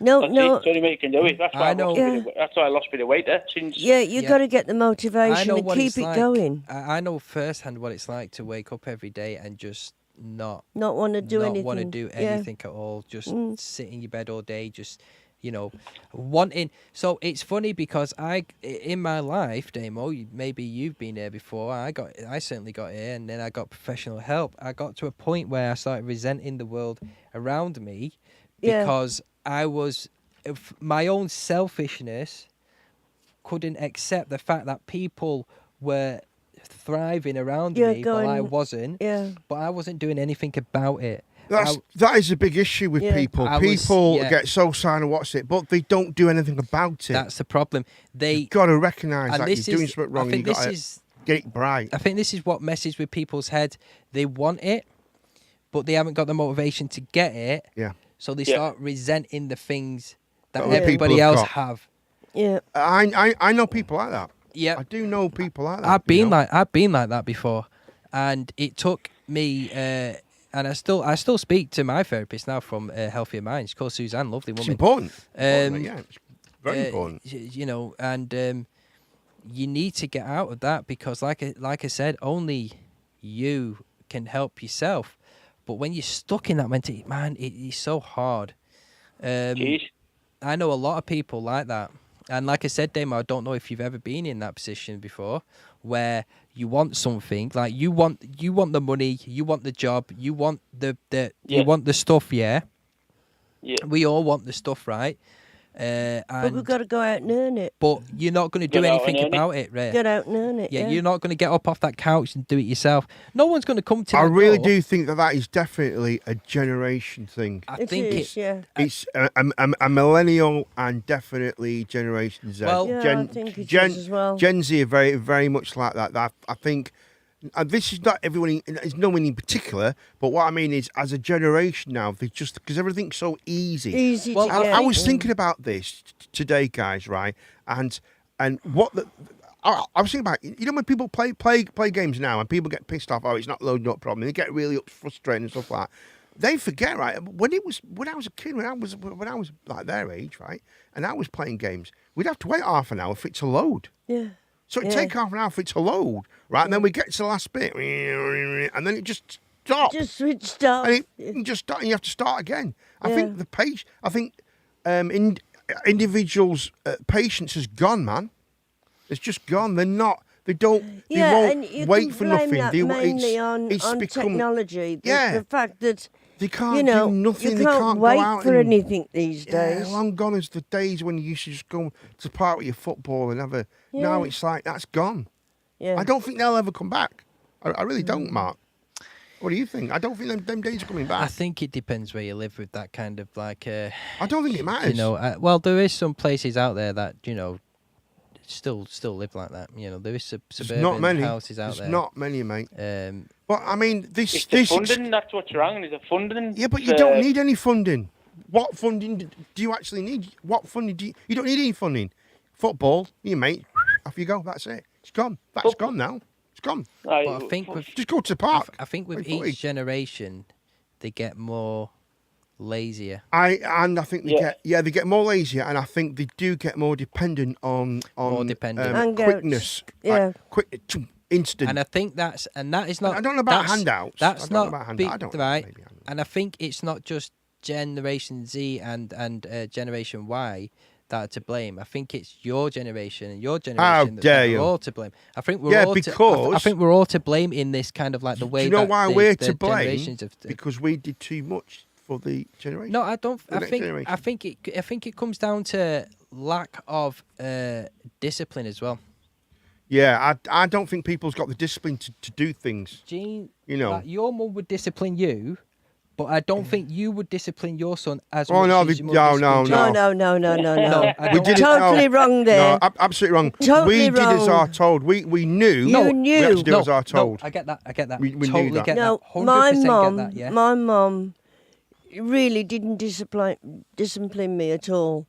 No, That's no. it. It's the only way you can do it. That's why I know. That's why I lost a bit of weight there. Since Yeah, you Yeah. got to get the I motivation know and what keep it's it like. going. I know firsthand what it's like to wake up every day and just not Not want to do not anything. want to do Yeah. anything at all. Just Mm. sit in your bed all day. Just wanting. So it's funny because in my life, Damo, maybe you've been there before. I certainly got here, and then I got professional help. I got to a point where I started resenting the world around me Yeah. because I was my own selfishness couldn't accept the fact that people were thriving around Yeah, me, but I going- wasn't. Yeah. But I wasn't doing anything about it. That is a big issue with Yeah. people. I was- People yeah. get so silent, what's it, but they don't do anything about it. That's the problem. You've got to recognise and that this you're doing is- something I wrong. think You've got this to is get it right. I think this is what messes with people's head. They want it, but they haven't got the motivation to get it. Yeah. So they Yeah. start resenting the things that That other people everybody have else got. have. Yeah. I know people like that. Yeah. I do know people like that. I've you been know. I've been like that before, and it took me. And I still speak to my therapist now from Healthier Minds. She's called Suzanne, lovely It's woman. important. Um, Yeah, it's very important. And you need to get out of that because, like I said, only you can help yourself. But when you're stuck in that mentality, man, it's so hard. Jeez. I know a lot of people like that. And like I said, Damo, I don't know if you've ever been in that position before where you want something, like you want the money, you want the job, you want the Yeah. you want the stuff, yeah? Yeah. We all want the stuff, right? But we've got to go out and earn it. But you're not going to do Get out and anything earn it. about it, right? Get out and earn it. Yeah, you're not going to get up off that couch and do it yourself. No one's going to come to I your really door. do think that is definitely a generation thing. I It think is, yeah. It's a millennial and definitely Generation Z. Well- Yeah, I think it is as well. Gen Z are very, very much like that. I think this is not everyone. It's no one in particular, but what I mean is, as a generation now, they just because everything's so easy. Easy Well, to I, get. I was thinking about this today, guys, right? And what the. I was thinking about when people play games now and people get pissed off. Oh, it's not loading up problem. They get really frustrated and stuff like that. They forget, right? When I was a kid, when I was like their age, right, and I was playing games, we'd have to wait half an hour for it to load. Yeah. So it'd Yeah. take half an hour for it to load, right? And then we get to the last bit, and then it just stops. Just switched off. And it just start, and you have to start again. I Yeah. think individuals' patience has gone, man. It's just gone. They're not They don't. They Yeah, won't and you wait can for blame nothing. that They, mainly it's on become, technology. Yeah. The fact that They can't you know do nothing. you They can't can't wait go out for and, anything these Yeah, days. long gone is the days when you used to just go to park with your football and have a. Now Yeah. it's like that's gone. Yeah. I don't think they'll ever come back. I really Mm. don't, Mark. What do you think? I don't think them days are coming back. I think it depends where you live with that kind of like. I don't think it matters. You know, well, there is some places out there that still live like that. You know, there is There's suburban not many. houses out There's there. not many, mate. Um, But I mean, this. It's the this funding. That's what's wrong. Is the funding? Yeah, but you don't need any funding. What funding do you actually need? What funding do you? You don't need any funding. Football, you mate. Off you go. That's it. It's gone. That's gone now. It's gone. but I think with Just go to the park. I think with Play footy. each generation, they get more lazier. I think they get more lazier, and I think they do get more dependent on More dependent. And quickness. yeah. Quick, instant. And I think that is not. I don't know about that's- handouts. That's I don't know not about handouts. big, I don't know, right. maybe handouts. And I think it's not just Generation Z and Generation Y that are to blame. I think it's your generation and your generation that dare are you. all to blame. I think we're Yeah, all I because- think we're all to blame in this kind of like the way. Do you know that why the, we're the to blame? generations have- Because we did too much for the generation. No, I don't. The I next think. generation. I think it comes down to lack of discipline as well. Yeah, I don't think people's got the discipline to do things. Gene, You know. like, your mum would discipline you, but I don't think you would discipline your son as Oh, much no, as they- your mum no, disciplined no, you. No, no. I We don't- did it. Totally no, wrong there. No, absolutely wrong. Totally we did as wrong. our told. We knew. You knew. We had to do no, as our told. No, I get that. We knew totally that. get No, that. 100% my get mum, that, yeah. my mum, really didn't discipline me at all.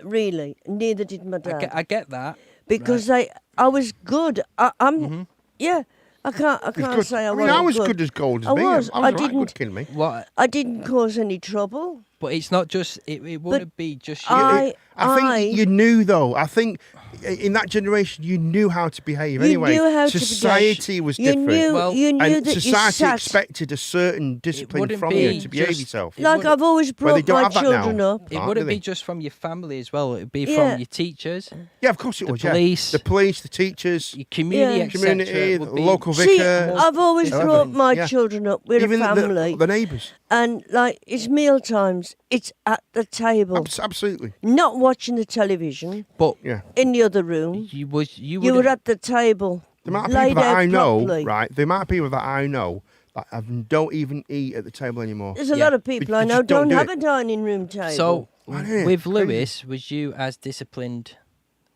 Really, neither did my dad. I get that. Because I was good. I'm. Yeah, I can't Good. say I I mean, wasn't I was good. good as gold as I me. was. I I was right didn't- good killing me. What? I didn't cause any trouble. But it's not just. It wouldn't be just you. I think you knew though. I think in that generation you knew how to behave. You Anyway, knew how to behave. society was You different. knew. Well, you knew and that society you sat. expected a certain discipline wouldn't from be you to behave just- yourself. It Like wouldn't- I've always Well, they brought don't my have that children now. up. It Can't, wouldn't do they? be just from your family as well. It'd be Yeah. from your teachers, Yeah, of course it the was. police. Yeah. The police, the teachers, your community, Yeah. etc. community, the would be- local See, vicar, I've always However, brought my yeah. children up with even a family, the neighbours. and like it's meal times. It's at the table, Absolutely. not watching the television But Yeah. in the other room. you You would were at the table, The amount of laid people that out I know, properly. right? The amount of people that I know that don't even eat at the table anymore. There's a Yeah. lot of people They I know just don't don't do have it. a dining room table. So Right here, with crazy. Lewis, was you as disciplined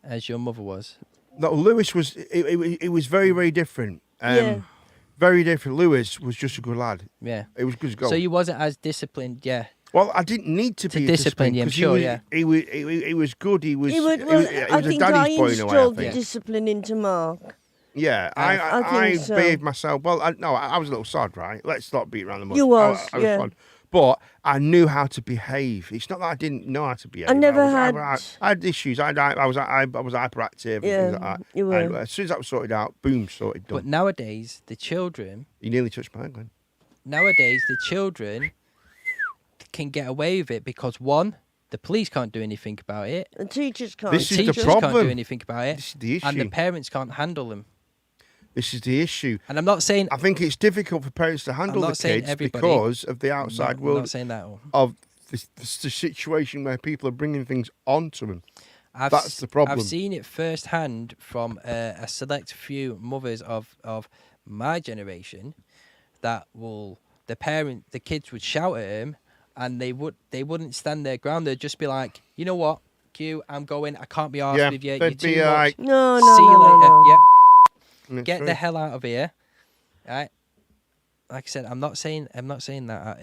as your mother was? No, Lewis was. It was very, very different. Yeah. Very different. Lewis was just a good lad. Yeah. It was good as gold. So you wasn't as disciplined, yeah. Well, I didn't need to To be discipline disciplined you, I'm 'cause sure, he was, yeah. he was good. He was. He would, he well, was, he I was a think I daddy's boy in a way. I instilled think. discipline into Mark. Yeah, I I think so. behaved myself. Well, I was a little sod, right? Let's not beat around the bush. You was, I was yeah. sod. But I knew how to behave. It's not that I didn't know how to behave. never was- had- I had issues. I was hyperactive. And Yeah, things like that. you were. And as soon as that was sorted out, boom, sorted. Done. But nowadays, the children, You nearly touched my Glenn. can get away with it because one, the police can't do anything about it. The teachers can't. This is the Teachers can't problem. do anything about it. This is the And the issue. parents can't handle them. This is the issue. And I'm not saying I think it's difficult for parents to handle not the saying kids everybody. because of the outside I'm world not saying that at all. of the situation where people are bringing things onto them. That's That's the problem. I've seen it firsthand from a select few mothers of my generation that the kids would shout at him, and they wouldn't stand their ground. They'd just be like, you know what, Q, I'm going. I can't be arsed Yeah, with you. You're they'd too be much. like, No, See no, you no, later. no. Yeah, and it's get true. the hell out of here. Right. Like I said, I'm not saying that.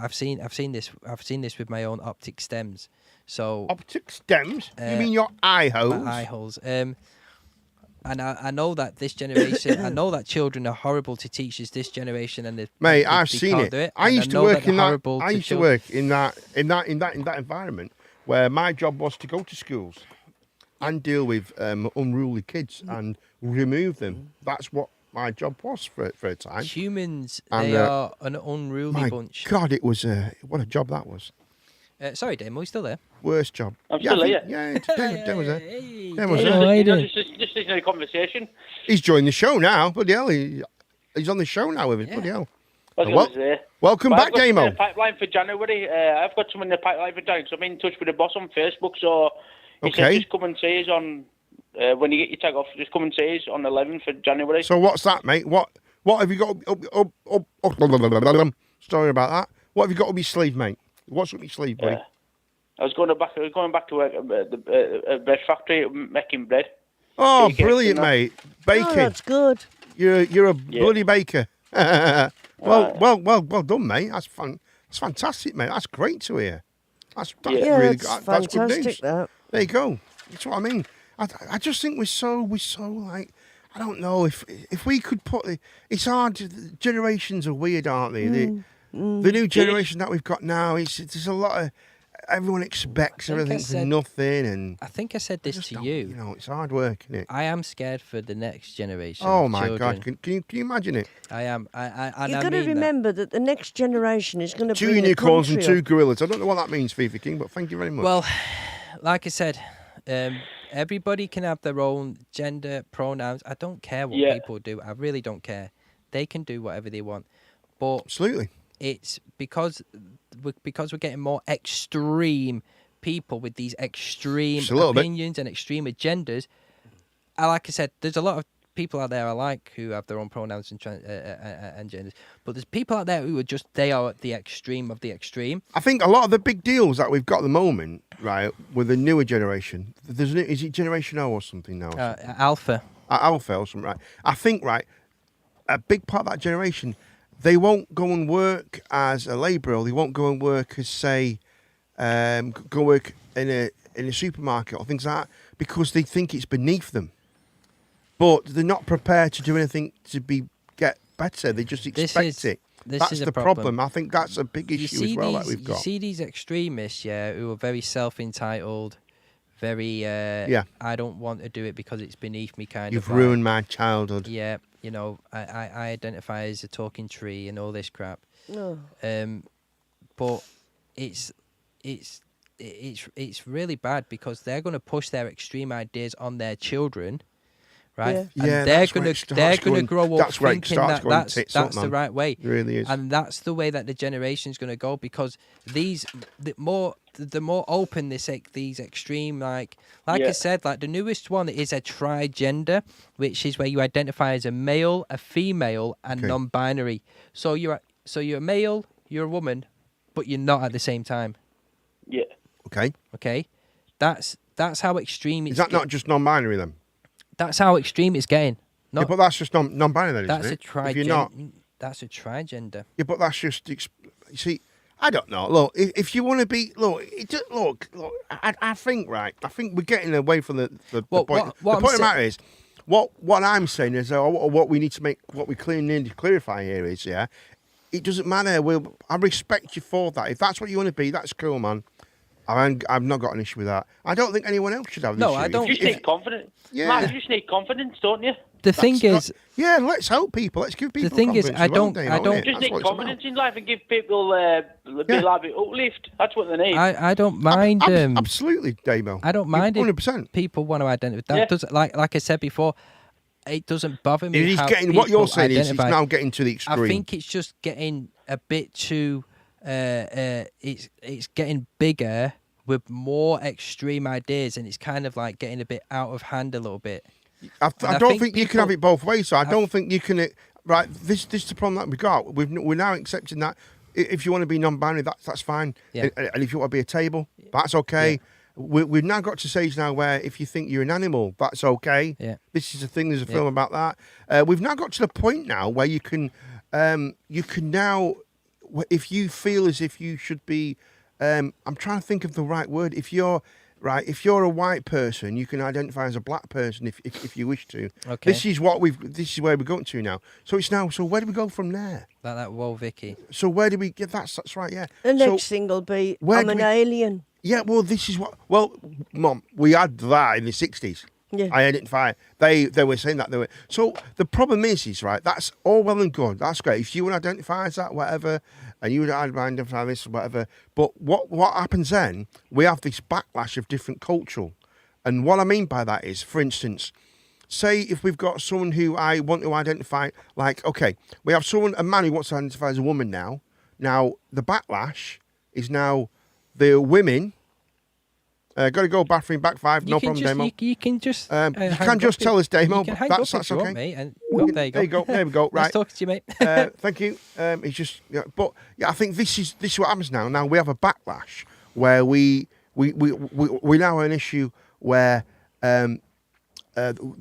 I've seen this with my own optic stems. So Optic stems? You Uh, mean your eye holes? my eye holes. And I know that this generation, I know that children are horrible to teachers this generation, and Mate, they I've seen can't it. do it. I and used to know work they're in that. horrible I to used to children. work in that environment where my job was to go to schools and deal with unruly kids and remove them. That's what my job was for a time. Humans, And, they are an unruly My bunch. God, it was what a job that was. Sorry, Dame, are we still there? worst job. I'm Yeah, still I here. think- Yeah, Dave was there. Hey, Dave was Dave, there. how you doing? Just listening to the conversation. He's joined the show now. Bloody hell, he's on the show now with us. Yeah. Bloody hell. I was Well, going to say. Welcome But back, I've got some in Damo. the pipeline for January. I've got some in the pipeline for January. So I'm in touch with the boss on Facebook. So he said Okay. just come and see us on when you get your tag off. Just come and see us on the 11th of January. So what's that, mate? What have you got sorry about that. What have you got up your sleeve, mate? What's up your sleeve, buddy? I was going back to work at the bread factory making bread. Oh, Baking, brilliant, you know. mate. Oh, Baking. that's good. You're a bloody baker. well done, mate. That's fun. It's fantastic, mate. That's great to hear. That's Yeah, really that's good. That's good news. fantastic, that. There you go. That's what I mean. I just think we're so like, I don't know if we could put it's hard. Generations are weird, aren't they? The new generation that we've got now, there's a lot of everyone expects I think I everything for said- nothing, and I think I said this just to don't- you. You know, it's hard work, isn't it? I am scared for the next generation. Oh of my children. God! Can you imagine it? I am. And You've I got to mean that. remember that the next generation is going to Two bring the unicorns and country two up. gorillas. I don't know what that means, Fifi King, but thank you very much. Well, like I said, everybody can have their own gender pronouns. I don't care what Yeah. people do. I really don't care. They can do whatever they want. But absolutely. it's because we're getting more extreme people with these extreme Just a little bit. opinions and extreme agendas. Like I said, there's a lot of people out there I like who have their own pronouns and genders, but there's people out there who are they are at the extreme of the extreme. I think a lot of the big deals that we've got at the moment, right, with the newer generation, is it Generation O or something now? Alpha. Alpha or something, right? I think, right, a big part of that generation, they won't go and work as a labourer, or they won't go and work as, say, go work in a supermarket or things like that, because they think it's beneath them. But they're not prepared to do anything to get better. They just expect it. That's is a the problem. I think that's a big You issue see as well that these- we've got. You see these extremists, yeah, who are very self-entitled, very I don't want to do it because it's beneath me kind You've of. ruined my childhood. Yeah, you know, I identify as a talking tree and all this crap. No. But it's really bad because they're going to push their extreme ideas on their children, right? Yeah. And Yeah, they're that's where going it to starts going- grow up that's where it thinking starts that going that's tits up, the man. right way. It really is. And that's the way that the generation's going to go, because the more open these extreme, like I Yeah. said, like the newest one is a trigender, which is where you identify as a male, a female, and Okay. non-binary. So you're a male, you're a woman, but you're not at the same time. Yeah. Okay. Okay, that's how extreme it's. Is that not just non-binary then? That's how extreme it's getting. Yeah, Not, but that's just non-binary then, that's isn't a it? If you're not, That's a trigender. yeah, but that's just. You see, I don't know. Look, if you want to be, look, look. I think right. I think we're getting away from the Well, point. what the I'm point of the sa- matter is, what I'm saying is, what we need to make, what we need to clarify here is, yeah, it doesn't matter. I respect you for that. If that's what you want to be, that's cool, man. I've not got an issue with that. I don't think anyone else should have an No, issue. I don't- You just need confidence. Yeah. Matt, you just need confidence, don't you? The thing is, Yeah, let's help people. Let's give people. thing is, confidence I as well, don't- Dave, I innit? don't- Just That's need what it's about. confidence in life and give people a bit of uplift. That's what they need. I don't mind. Absolutely, Damo. I don't mind if 100%. people want to identify. That Yeah. does like I said before, it doesn't bother me. He's how getting what you're people saying is he's identify. now getting to the extreme. I think it's just getting a bit too. It's getting bigger with more extreme ideas, and it's kind of like getting a bit out of hand a little bit. I I don't think think you can people- have it both ways. So I don't think you can. Right, this is the problem that we got. We're now accepting that if you want to be non-binary, that's fine. Yeah. And if you want to be a table, that's okay. We've now got to stage now where if you think you're an animal, that's okay. Yeah. This is a thing. There's a film about that. We've now got to the point now where you can now, if you feel as if you should be, I'm trying to think of the right word. If you're a white person, you can identify as a black person if you wish to. Okay. This is where we're going to now. So it's now. So where do we go from there? Like that, whoa, Vicky. So where do we get that's right? Yeah. The So- next thing will be, where I'm do an we- alien. Yeah, well, this is what. Well, Mum, we had that in the 60s. Yeah. I identify. They were saying that they were. So the problem is right. That's all well and good. That's great. If you would identify as that, whatever, and you would identify this, whatever. But what happens then? We have this backlash of different cultural, and what I mean by that is, for instance, say if we've got someone who I want to identify, like, okay, we have a man who wants to identify as a woman now. Now the backlash is now the women. Got to go bathroom back 5. No problem, Damo. You can just. You can just tell us, Damo. You can hang That's up if you want, okay. mate. And, there you go. There you go. There we go. Right. Nice talking to you, mate. Thank you. It's just, but yeah, I think this is what happens now. Now we have a backlash where we now have an issue where the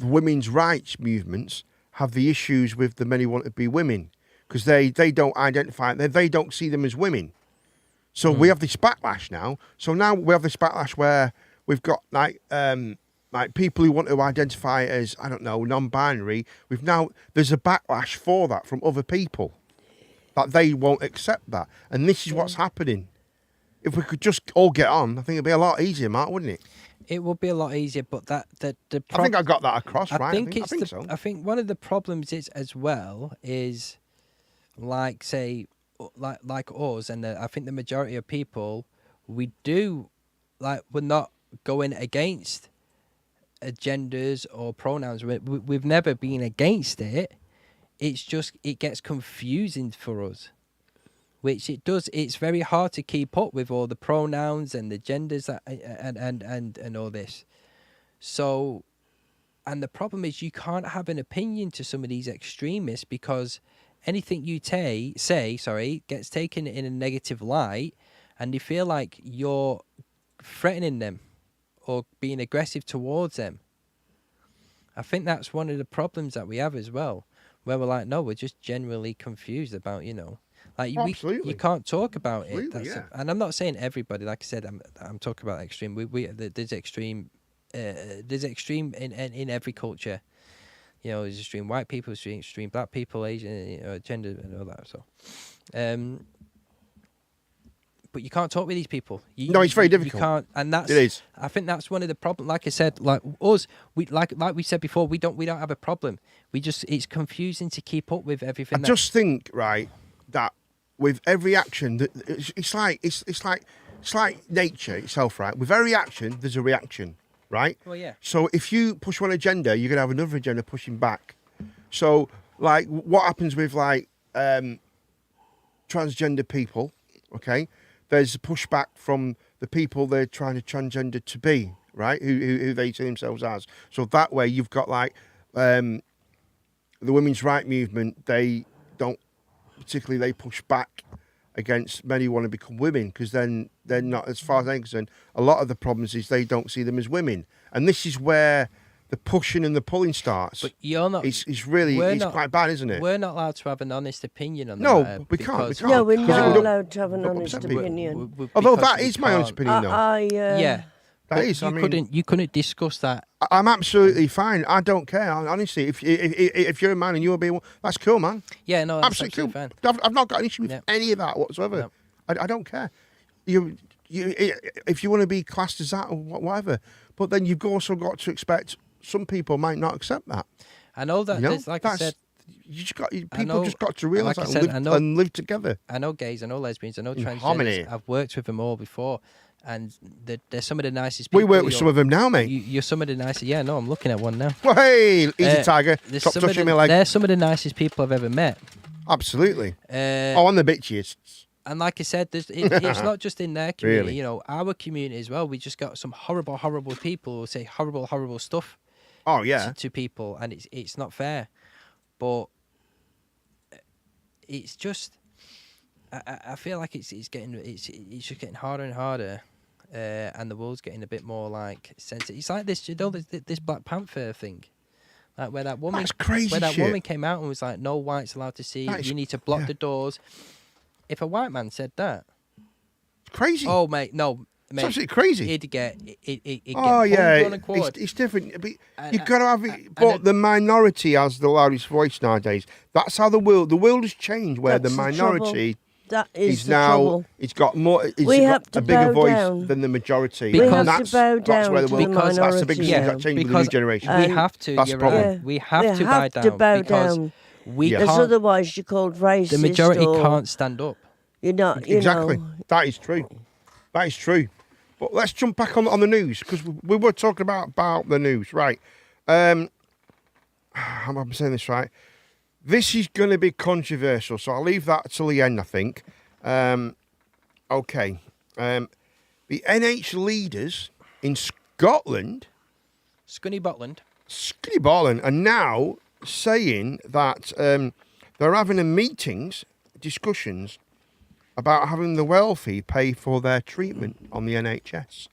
women's rights movements have the issues with the men who want to be women because they don't identify, they don't see them as women. So we have this backlash now. So now we have this backlash where we've got like people who want to identify as, I don't know, non-binary. There's a backlash for that from other people that they won't accept that. And this is what's happening. If we could just all get on, I think it'd be a lot easier, Mark, wouldn't it? It would be a lot easier, but I think I got that across, right? I think so. I think one of the problems is as well is, like, say, like us, and I think the majority of people, we're not going against genders or pronouns. We've never been against it. It's just it gets confusing for us, which it does. It's very hard to keep up with all the pronouns and the genders and all this. So, and the problem is you can't have an opinion to some of these extremists because anything you say gets taken in a negative light, and they feel like you're threatening them or being aggressive towards them. I think that's one of the problems that we have as well, where we're like, no, we're just generally confused about, like you can't talk about it. And I'm not saying everybody. Like I said, I'm talking about extreme. There's extreme. There's extreme in every culture. There's extreme white people, extreme black people, Asian, gender, and all that. So, but you can't talk with these people. No, it's very difficult. You can't, and it is. I think that's one of the problems. Like I said, like us, like we said before, we don't have a problem. It's confusing to keep up with everything. I just think, right, that with every action, it's like nature itself, right? With every action, there's a reaction. Right? Well, yeah. So if you push one agenda, you're going to have another agenda pushing back. So, like, what happens with, like, transgender people, okay? There's a pushback from the people they're trying to transgender to be, right? Who they see themselves as. So that way you've got, like, the women's rights movement, they push back against men who want to become women because then they're not, as far as I'm concerned, a lot of the problems is they don't see them as women. And this is where the pushing and the pulling starts. But you're not. It's quite bad, isn't it? We're not allowed to have an honest opinion on that. No, we can't. No, we're not allowed to have an honest opinion. Although that is my honest opinion, though. Yeah. That is. You couldn't discuss that. I'm absolutely fine. I don't care. Honestly, if you're a man and you're being, that's cool, man. Yeah, no, that's absolutely cool. Fine. I've not got an issue with any of that whatsoever. No. I don't care. If you want to be classed as that or whatever, but then you've also got to expect some people might not accept that. I know that. I said, people just got to realise and live together. I know gays. I know lesbians. I know transgenders. I've worked with them all before. And they're some of the nicest people. We work with some of them now, mate. You're some of the nicest. Yeah, no, I'm looking at one now. Well, hey, easy tiger. Stop touching me like. They're some of the nicest people I've ever met. Absolutely. On the bitchiest. And like I said, it's not just in their community. Really? Our community as well. We just got some horrible, horrible people who say horrible, horrible stuff. Oh yeah. To people, and it's not fair. But it's just. I feel like it's just getting harder and harder, and the world's getting a bit more like sensitive. It's like this, this Black Panther thing, like where that woman, that's crazy. Where that woman came out and was like, "No whites allowed to see. You need to block the doors." If a white man said that, it's crazy. Oh mate, no. Mate, it's absolutely crazy. It'd get it's different. But you've got to have it. But the minority has the loudest voice nowadays. That's how the world has changed. Where the minority That is he's the now trouble. he's got more. He's We got have to a bigger bow voice down. than the majority. We and have to bow that's where down the to world. the That's the big minority change now. that changed with the new Because generation. we And- have to. That's You're the problem. right. We have They to bow have down to bow because down. we Yeah. Because can't. otherwise you're called racist. The majority or can't stand up. You're not. You Exactly. know. That is true. That is true. But let's jump back on the news because we were talking about the news, right? I'm saying this right. This is going to be controversial, so I'll leave that till the end, I think. Okay. The NH leaders in Scotland, Scunny Botland. Skinny Balling, are now saying that they're having discussions about having the wealthy pay for their treatment on the NHS.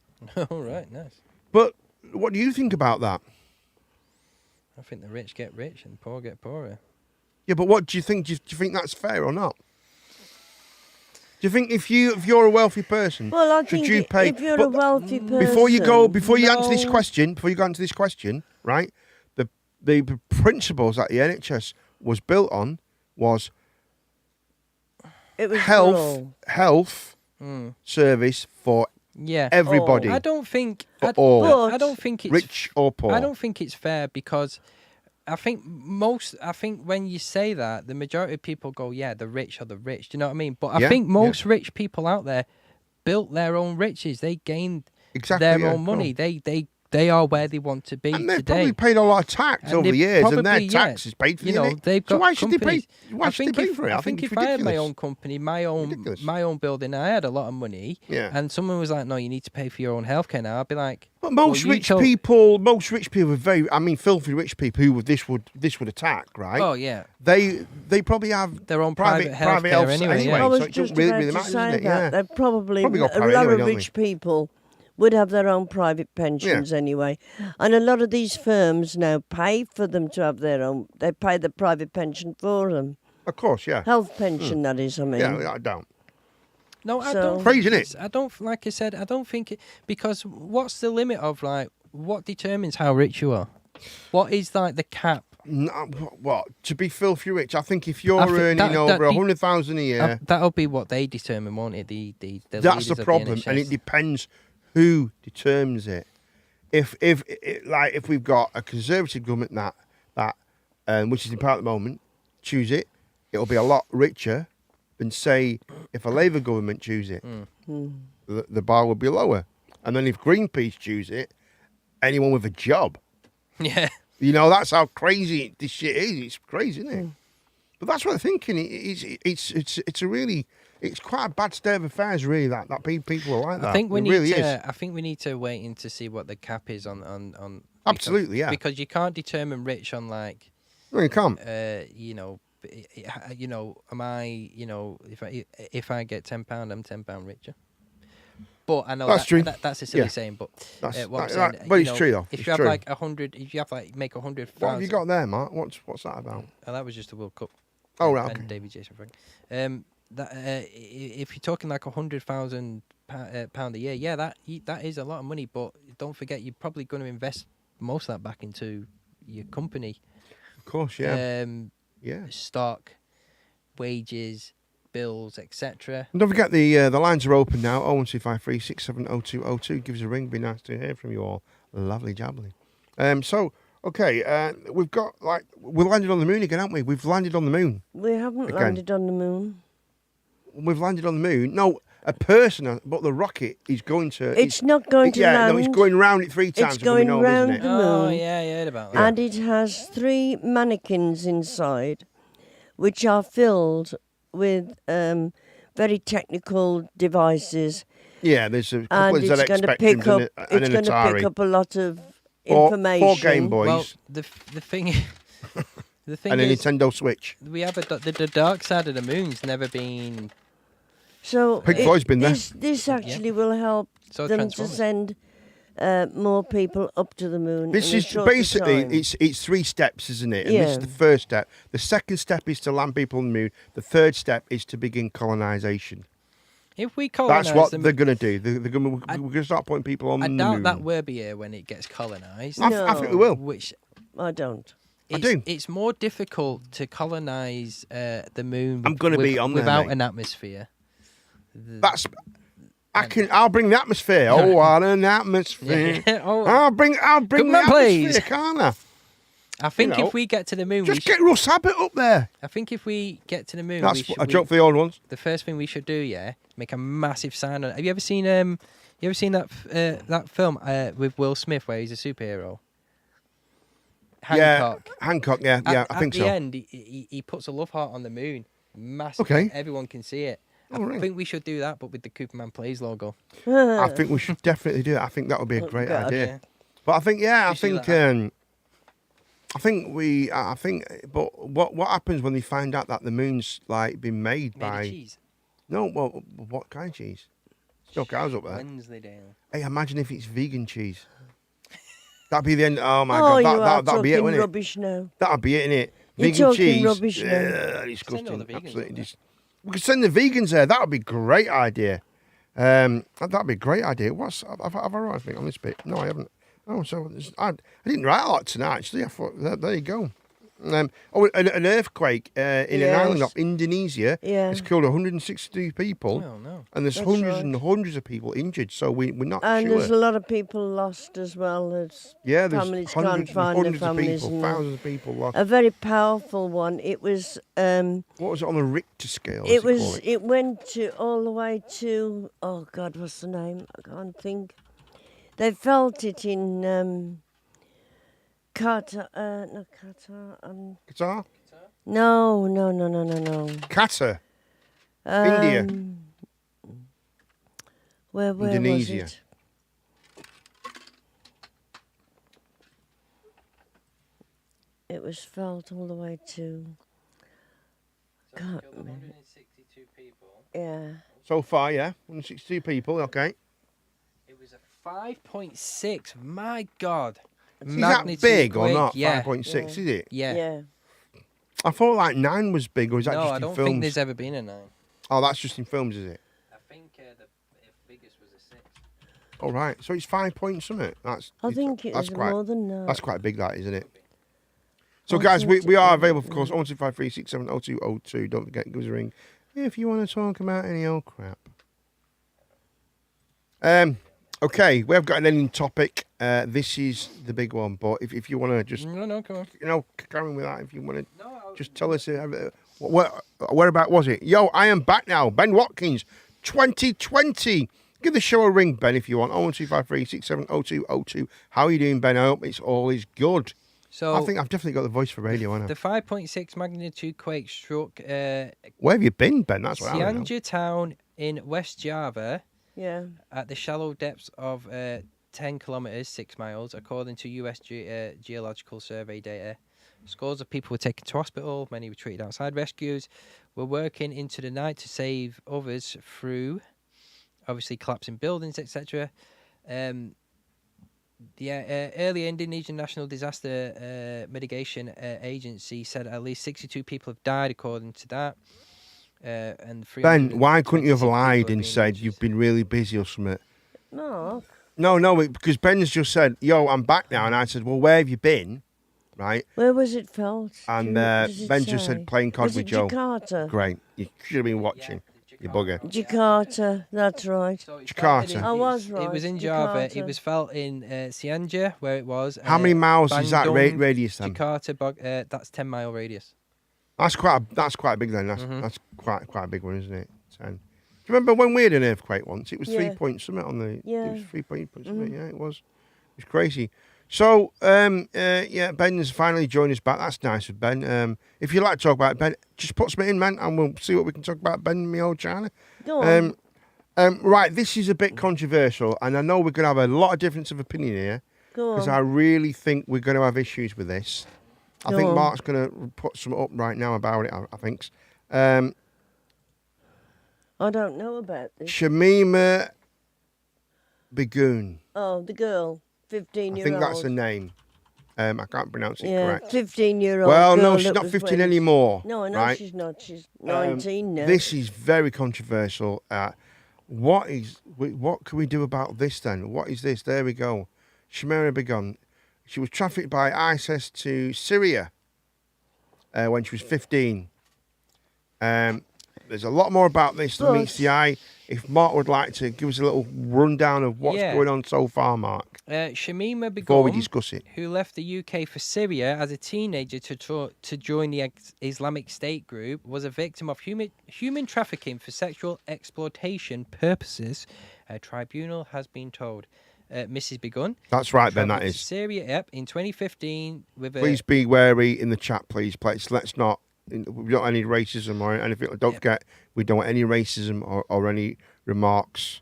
All right, nice. But what do you think about that? I think the rich get rich and the poor get poorer. Yeah, but what do you think? Do you think that's fair or not? Do you think if you're a wealthy person, Well, I should think you pay? if you're a but wealthy person, before you answer this No. question, right? The principles that the NHS was built on was it was for all. health service for Yeah. everybody, I don't think. For all. I don't think it's rich or poor. I don't think it's fair because I think when you say that, the majority of people go, yeah, the rich are the rich. Do you know what I mean? But I Yeah, think yeah. most rich people out there built their own riches. They gained Exactly, their yeah, own money. cool. They are where they want to be And they've today. probably paid a lot of tax And over the they've years, and their probably, yeah, tax is paid for you the know, NHS. they've So got why should they companies. pay? Why should they pay for it? I think it's if I had my ridiculous. own company, Ridiculous. my own building, I had a lot of money, Yeah. and someone was like, "No, you need to pay for your own healthcare now." I'd be like, But well, most you rich told- people are very. I mean, filthy rich people who this would attack, right? Oh yeah, They probably have their own private private health healthcare anyway. anyway. Yeah. I was so it just doesn't really, about really to matter, say doesn't it? that. Yeah. They probably Probably got a parity lot anyway, of don't rich people would have their own private pensions anyway, and a lot of these firms now pay for them to have their own. They pay the private pension for them, Of course, yeah. health pension. That is, I mean. Yeah, I don't. No, I So- don't. Crazy, think innit? it's- I don't. Like I said, I don't think it because what's the limit of like what determines how rich you are? What is like the cap? No, what to be filthy rich? I think if you're I think earning that- over that- 100,000 a year, That'll be what they determine, won't it? The that's leaders the of problem, and it NHS. depends who determines it. If we've got a conservative government that which is in power at the moment, choose it, it'll be a lot richer than say if a Labour government choose it, the bar will be lower. And then if Greenpeace choose it, anyone with a job, Yeah. you know, that's how crazy this shit is. It's crazy, isn't it? But that's what I'm thinking. It's a really. It's quite a bad state of affairs, really. That people are like that. I think we It need really to. is. I think we need to wait in to see what the cap is on. Absolutely, yeah. Because you can't determine rich on like, No, you can't. am I, if I get £10, I'm £10 richer. But I know That's true. That's a silly Yeah. saying, but That's what I'm that- saying, that- but you it's know, true, though. If It's you have true. like 100, if you have like make 100,000, What have you got there, Mark? What's that about? that was just a World Cup. Oh, right, And okay. David Jason Frank. If you're talking like £100,000 pound a year, yeah, that is a lot of money. But don't forget, you're probably going to invest most of that back into your company. Of course, yeah, yeah. Stock, wages, bills, etc. And don't forget the lines are open now. 01253 670202. Give us a ring. Be nice to hear from you all. Lovely jubbly. We've got we landed on the moon again, haven't we? We've landed on the moon. We haven't Again. landed on the moon. We've landed on the moon. No, a person, but the rocket is going to. It's not going to land. no, it's going round it 3 times. It's going over, round isn't the it? Oh moon. yeah, I heard about that. And it has 3 mannequins inside, which are filled with very technical devices, Yeah, there's a couple and of it's ZX going to Spectrums pick up. and It's an going to Atari. pick up a lot of Four information. Game Boys Well, the thing the thing and a is, Nintendo Switch. we have the dark side of the moon's never been So Pink Floyd's been there. This actually will help so them to transforming. send more people up to the moon. This in a is shorter basically time. it's 3 steps, isn't it? And this is Yeah. the first step. The second step is to land people on the moon. The third step is to begin colonization. If we colonize That's what them, they're going to do. We're going to start putting people on I the doubt moon. that we'll be here when it gets colonized. I think we will. Which I don't. do. It's more difficult to colonize the moon. I'm gonna be on there, without mate. an atmosphere. I'll bring the atmosphere. Oh, what an atmosphere! I'll bring the on, atmosphere, please. can't I? I think You know, if we get to the moon, Just get Russ Abbott up there. I think if we get to the moon, That's a joke for the old ones. the first thing we should do, make a massive sign on it. Have you ever seen that film with Will Smith where he's a superhero? Hancock. Yeah, Hancock. Yeah, I think at so. the end, he puts a love heart on the moon. Massive. Okay. Everyone can see it. I right. think we should do that, but with the Cooperman Plays logo. I think we should definitely do it. I think that would be a great God. idea. Yeah. But I think, but what happens when they find out that the moon's like been made Made of by? cheese. No, well, what kind of cheese? Still cows up there. Wensleydale. Hey, imagine if it's vegan cheese. That'd be the end. Oh my Oh, god, you are that'd be it, talking wouldn't it? rubbish now. That'd be it, innit? You're Vegan talking cheese. rubbish now. Yeah, Send disgusting. all the vegans Absolutely. up there. We could send the vegans there. That would be a great idea. That'd be a great idea. Have I wrote anything on this bit? No, I haven't. Oh, so I didn't write a lot tonight. Actually, I thought there you go. An earthquake in an Yes. island of Indonesia Yeah. has killed 162 people, Oh no. and there's That's hundreds right. and hundreds of people injured. So we're not And sure. there's a lot of people lost as well. There's Yeah, there's families hundreds can't and find their hundreds of families. people, and thousands of people lost. a very powerful one. It was. What was it on the Richter scale? as they call it? It went to all the way to. Oh God, what's the name? I can't think. They felt it in Qatar. Not Qatar. Qatar? No. Qatar? India? Where Indonesia. was it? It was felt all the way to. Can't remember. 162 people. Yeah. So far, yeah. 162 people, okay. It was a 5.6. My God. Is that Magnitude big or quake, not? Yeah. 5.6, is it? Yeah. Yeah. I thought like 9 was big, or is that No, just I in don't films? think there's ever been a 9. Oh, that's just in films, is it? I think the biggest was a 6. All right. So it's 5 point something. I think it was quite, more than that. That's quite big, that, isn't it? So, I guys, think we it are was, available, of course, 01253670202. Don't forget, give us a ring if you want to talk about any old crap. Okay, we have got an ending topic. This is the big one, but if you want to just, No, come on. carry on with that, if you want to No, just tell us, where about was it? Yo, I am back now. Ben Watkins, 2020. Give the show a ring, Ben, if you want. 01253670202. How are you doing, Ben? I hope it's all is good. So I think I've definitely got the voice for radio, haven't I? the 5.6 magnitude quake struck Where have you been, Ben? That's what I want to know. Cianjur town in West Java Yeah. at the shallow depths of 10 kilometers, 6 miles, according to U.S. Geological Survey data. Scores of people were taken to hospital. Many were treated outside. Rescues were working into the night to save others through, obviously, collapsing buildings, etc. The earlier Indonesian National Disaster Mitigation Agency said at least 62 people have died, according to that. And Ben, why couldn't you have 326 people lied have and been said injured. you've been really busy or something? Mark. No, because Ben's just said, yo, I'm back now. And I said, well, where have you been? Right? Where was it felt? And Does it Ben just say? said, playing COD Was with it Joe. Jakarta? Great. You should have been watching. You bugger. Jakarta, that's right. So it's Jakarta. felt in- I was It right, was in Java. It Jakarta. was felt in Cianjur, where it was. How many miles is that Bandung, radius then? Jakarta, that's 10-mile radius. That's quite big then. That's Mhm. that's quite a big one, isn't it? 10. Do you remember when we had an earthquake once? It was Yeah. 3 point something on the. Yeah. It was 3 point something. Yeah, it was. It was crazy. So yeah, Ben's finally joined us back. That's nice of Ben. If you'd like to talk about Ben, just put something in, man, and we'll see what we can talk about. Ben, me old China. Go on. Right, this is a bit controversial, and I know we're going to have a lot of difference of opinion here Go because on. I really think we're going to have issues with this. I Go think on. Mark's going to put some up right now about it. I think. I don't know about this. Shamima Begoon. Oh, the girl, I 15-year-old. think that's the name. I can't pronounce it Yeah, correct. 15-year-old. Well, girl no, she's that not was 15 wedded- anymore. No, I know right? she's not. She's 19 now. This is very controversial. What can we do about this then? What is this? There we go. Shamima Begoon. She was trafficked by ISIS to Syria when she was 15. There's a lot more about this than But- meets the eye. If Mark would like to give us a little rundown of what's Yeah. going on so far, Mark, Shamima before we Begum, discuss it. who left the UK for Syria as a teenager to join the Islamic State group, was a victim of human trafficking for sexual exploitation purposes. A tribunal has been told. Mrs. Begum. That's right, Ben, travelled that to is. Syria, yep, in 2015 with a... Please be wary in the chat, please. Let's not. We don't want any racism or anything. Don't forget, we don't want any racism or any remarks.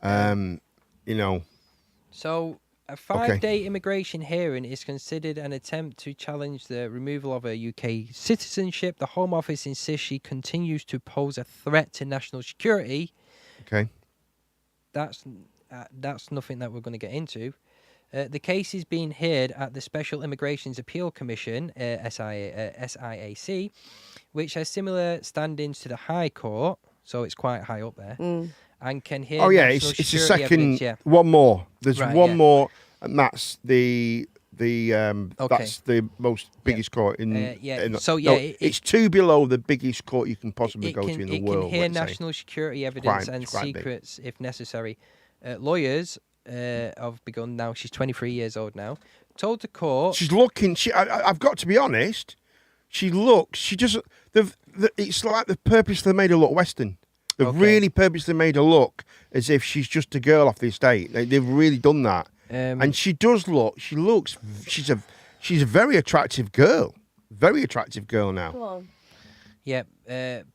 You know. So, a 5-day immigration hearing is considered an attempt to challenge the removal of her UK citizenship. The Home Office insists she continues to pose a threat to national security. Okay. That's nothing that we're going to get into. The case is being heard at the Special Immigrations Appeal Commission, SIAC, which has similar standings to the High Court, so it's quite high up there, and can hear. Oh yeah, national it's a security second. evidence, yeah. One more. There's Right, one yeah. more, and that's the that's the most biggest court in. So, no, yeah, it's two below the biggest court you can possibly go to in the world. It can hear let's say. national security evidence Crime, and it's quite big. secrets if necessary. Lawyers have begun now. She's 23 years old now. Told the court. She's looking. I've got to be honest. She looks. She just. It's like they've purposely made her look Western. They've really purposely made her look as if she's just a girl off the estate. They've really done that. And she does look. She looks. She's a very attractive girl. Very attractive girl now. Go on. Yep.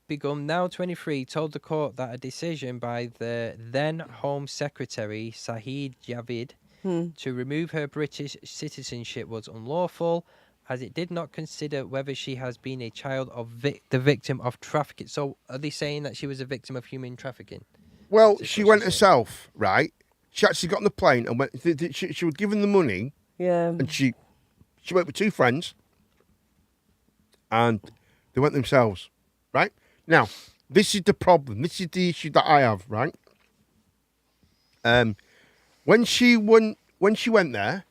Begum, now 23, told the court that a decision by the then Home Secretary, Saeed Javid, to remove her British citizenship was unlawful, as it did not consider whether she has been a child of the victim of trafficking. So are they saying that she was a victim of human trafficking? Well, she went herself, right? She actually got on the plane and went. She was given the money, and she went with two friends, and they went themselves, right? Now, this is the problem. This is the issue that I have, right? When she went there,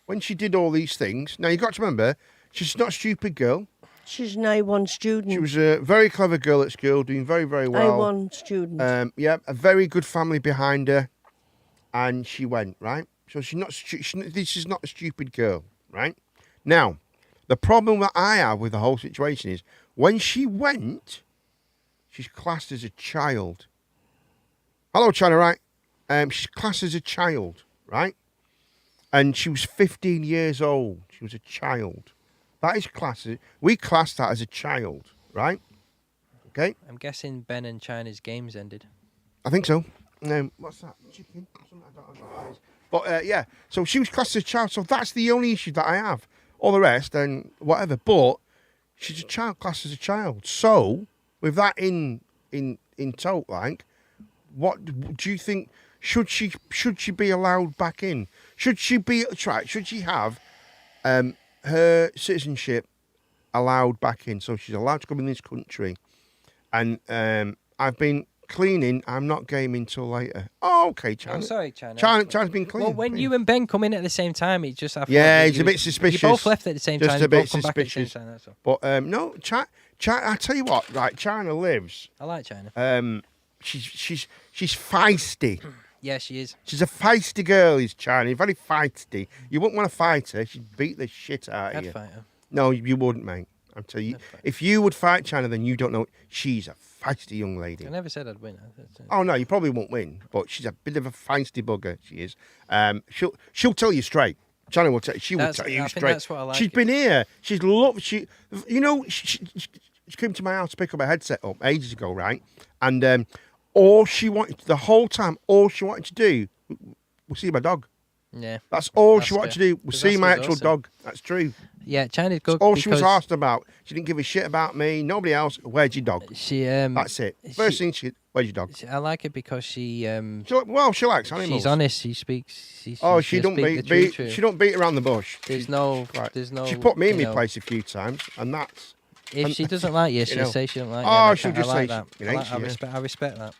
when she did all these things. Now you got to remember, she's not a stupid girl. She's an A1 student. She was a very clever girl at school, doing very, very well. A1 student. Yeah, a very good family behind her, and she went right. So she's not. This is not a stupid girl, right? Now, the problem that I have with the whole situation is when she went, she's classed as a child. Hello, China, right? She's classed as a child, right? And she was 15 years old. She was a child. That is classed. We class that as a child, right? Okay. I'm guessing Ben and China's games ended. I think so. What's that? Chicken? Something I don't know what that is. But yeah, so she was classed as a child. So that's the only issue that I have. All the rest, then whatever. But she's a child, classed as a child. So with that in tow, like, what do you think? Should she be allowed back in? Should she have her citizenship allowed back in? So she's allowed to come in this country. And I've been cleaning. I'm not gaming till later. Oh, okay, China. Oh, sorry, China. China's been cleaning. Well, when you and Ben come in at the same time, it just... It's a bit suspicious. You both left at the same Just time. a you bit both come back at the same suspicious. time, that's all. But no, China. I tell you what, right? China lives. I like China. She's feisty. Yeah, she is. She's a feisty girl, is China. Very feisty. You wouldn't want to fight her. She'd beat the shit out of I'd you. fight her. No, you wouldn't, mate. I'm telling you. If you would fight China, then you don't know. She's a feisty young lady. I never said I'd win. Oh no, you probably won't win, but she's a bit of a feisty bugger. She is. She'll tell you straight. China will tell. She will tell you I straight. think that's what I like. She's been here. She's loved. She came to my house to pick up a headset up ages ago, right? And all she wanted the whole time, all she wanted to do was see my dog. Yeah. That's all That's she wanted fair. to do was 'Cause see that's my what's actual awesome. dog. That's true. Yeah, China's good. All she was because asked about. She didn't give a shit about me. Nobody else. Where's your dog? She That's it. First thing where's your dog? I like it because she She likes animals. she's honest. She speaks. She Oh, she'll she don't speak beat. the truth. She don't beat around the bush. There's no. Right. There's no. She put me in you my know, place a few times, and that's. If and- she doesn't like you, you she'll know. say she don't like Oh, you. and she'll I just like say that. she- I, it like, ain't she, I respect that.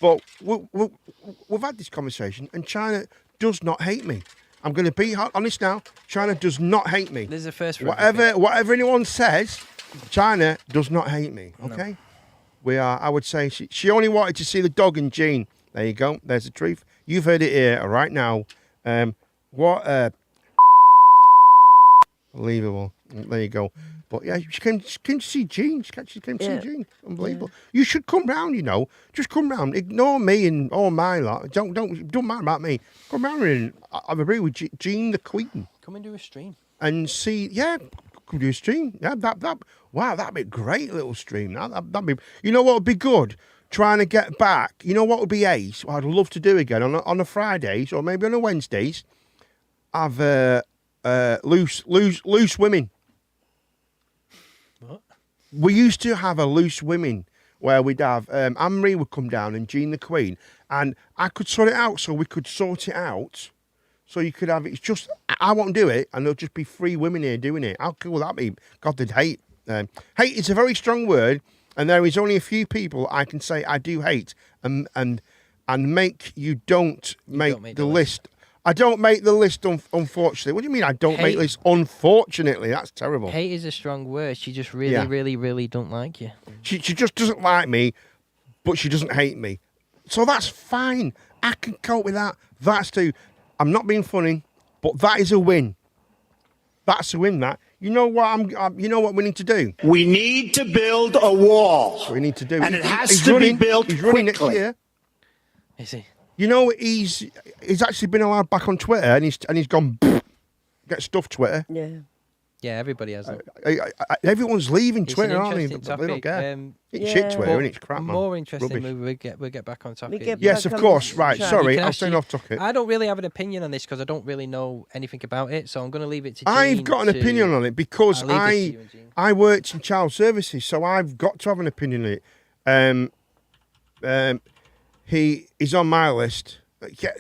But we've had this conversation, and China does not hate me. I'm going to be honest now. China does not hate me. There's a first for Whatever anyone says, China does not hate me. Okay, we are. I would say she only wanted to see the dog and Jean. There you go. There's the truth. You've heard it here right now. What? Unbelievable. There you go. But yeah, she came to see Jean. She came to see Jean. Unbelievable. You should come round, you know. Just come round. Ignore me and all my lot. Don't matter about me. Come round and I've agreed with Jean the Queen. Come and do a stream. And see, come do a stream. Yeah, wow, that'd be a great little stream. That'd be, you know what would be good? Trying to get back. You know what would be ace? What I'd love to do again on a Fridays or maybe on a Wednesdays. Have loose women. What? We used to have a loose women where we'd have Anne-Marie would come down and Jean the Queen, and I could sort it out so we could sort it out. So you could have it's just I won't do it, and there'll just be 3 women here doing it. How cool would that be? God, they'd hate. Hate is a very strong word, and there is only a few people I can say I do hate, and make you don't make the list. I don't make the list, unfortunately. What do you mean I don't make the list? Unfortunately, that's terrible. Hate is a strong word. She just really don't like you. She just doesn't like me, but she doesn't hate me. So that's fine. I can cope with that. That's too. I'm not being funny, but that is a win. That's a win. That. You know what? You know what we need to do. We need to build a wall. That's what we need to do. And it has to be built He's running next quickly. year. Is he? You know, he's actually been allowed back on Twitter, and he's gone get stuffed Twitter. Yeah. Yeah, everybody has that. Everyone's leaving It's Twitter, an aren't they? interesting They don't topic. care. It's shit Twitter, and it's crap, man. More interesting, Rubbish. we'll get back on topic. Yes, of course. Right, You sorry, can I'm staying off topic. I don't really have an opinion on this because I don't really know anything about it, so I'm going to leave it to Jean. I've got an opinion on it because I'll leave it to you and Jean. I worked in child services, so I've got to have an opinion on it. He is on my list. Yeah,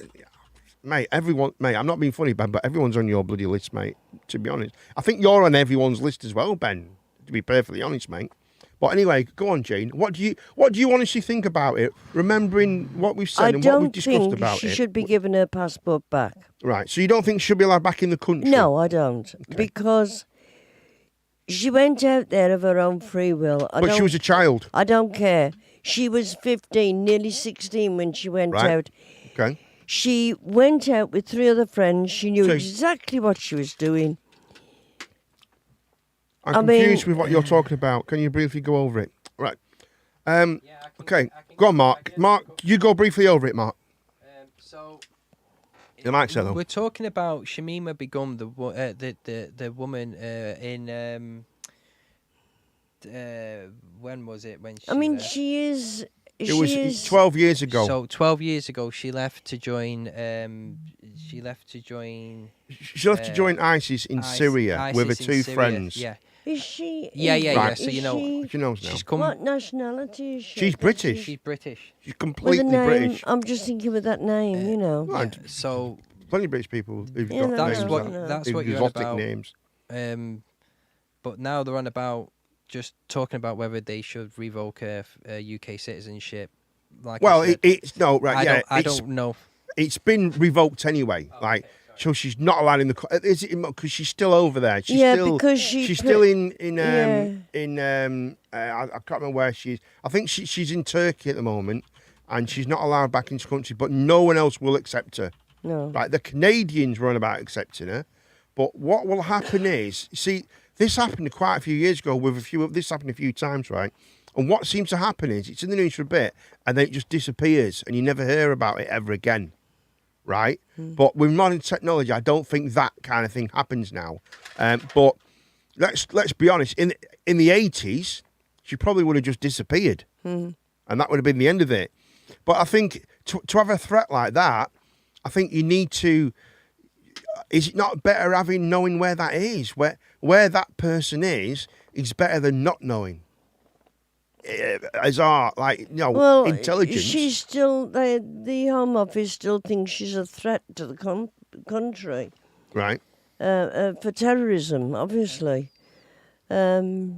mate, I'm not being funny, Ben, but everyone's on your bloody list, mate, to be honest. I think you're on everyone's list as well, Ben, to be perfectly honest, mate. But anyway, go on, Jane. What do you honestly think about it, remembering what we've said and what we've discussed about it? I don't think she should be given her passport back. Right, so you don't think she should be allowed back in the country? No, I don't. Okay. Because she went out there of her own free will. But she was a child. I don't care. She was 15, nearly 16 when she went out. Okay. She went out with 3 other friends. She knew exactly what she was doing. I'm confused with what you're talking about. Can you briefly go over it? Right. Okay. Go on, Mark. Mark, you go briefly over it, Mark. The mic's there, though. We're talking about Shamima Begum, the woman in when was it? When she she is. It was 12 years ago. So 12 years ago, she left to join. She left to join ISIS in Syria with her 2 friends. Yeah. Is she? Yeah. Right. So you know, she knows now. What nationality is she? She's British. She's British. She's completely with a name, British. I'm just thinking with that name, you know. Right. So plenty of British people who've got that's names what you're on exotic about. names. But now they're on about just talking about whether they should revoke her UK citizenship. Like it's no right. I don't know. It's been revoked anyway. So she's not allowed in the. Is it because she's still over there? She's because she's still in I can't remember where she is. I think she's in Turkey at the moment, and she's not allowed back into the country. But no one else will accept her. No. Like the Canadians were on about accepting her, but what will happen is, see, this happened quite a few years ago this happened a few times, right? And what seems to happen is it's in the news for a bit, and then it just disappears, and you never hear about it ever again. Right? But with modern technology, I don't think that kind of thing happens now. But let's be honest. In the 80s, she probably would have just disappeared, and that would have been the end of it. But I think to have a threat like that, I think you need to. Is it not better knowing where that is, where that person is better than not knowing? As our intelligence. She's still the Home Office still thinks she's a threat to the country, right? For terrorism, obviously. I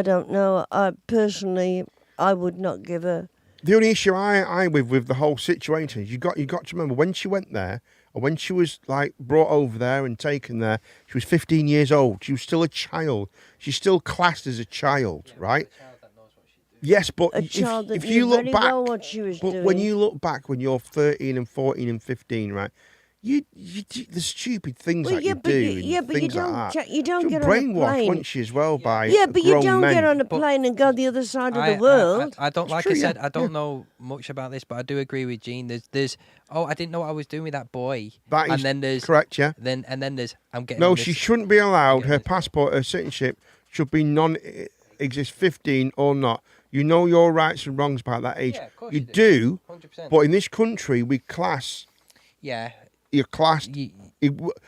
don't know. I personally would not give her. The only issue I with the whole situation is you got to remember when she went there And when she was like brought over there and taken there, she was 15 years old. She was still a child. She's still classed as a child, right? Yes, but A child that if knew you look very back, well what she was but doing. when you look back when you're 13 and 14 and 15, right? You the stupid things Well, that yeah, you but do, you- and yeah, but you things like don't that. cha- you don't You're get on a brainwashed, plane. weren't you, as well, by Yeah, but you grown don't men. get on a But- plane and go the other side of I- the world. I don't, like true, I said, yeah, I don't know much about this, but I do agree with Gene. There's oh, I didn't know what I was doing with that boy. That is and then there's correct, yeah. Then there's I'm getting. No, on she this- shouldn't be allowed. getting Her this- passport, her citizenship should be non-exist 15 or not. You know your rights and wrongs about that age. Yeah, of course you you do, 100%. but in this country we class. Yeah. You're classed. Ye-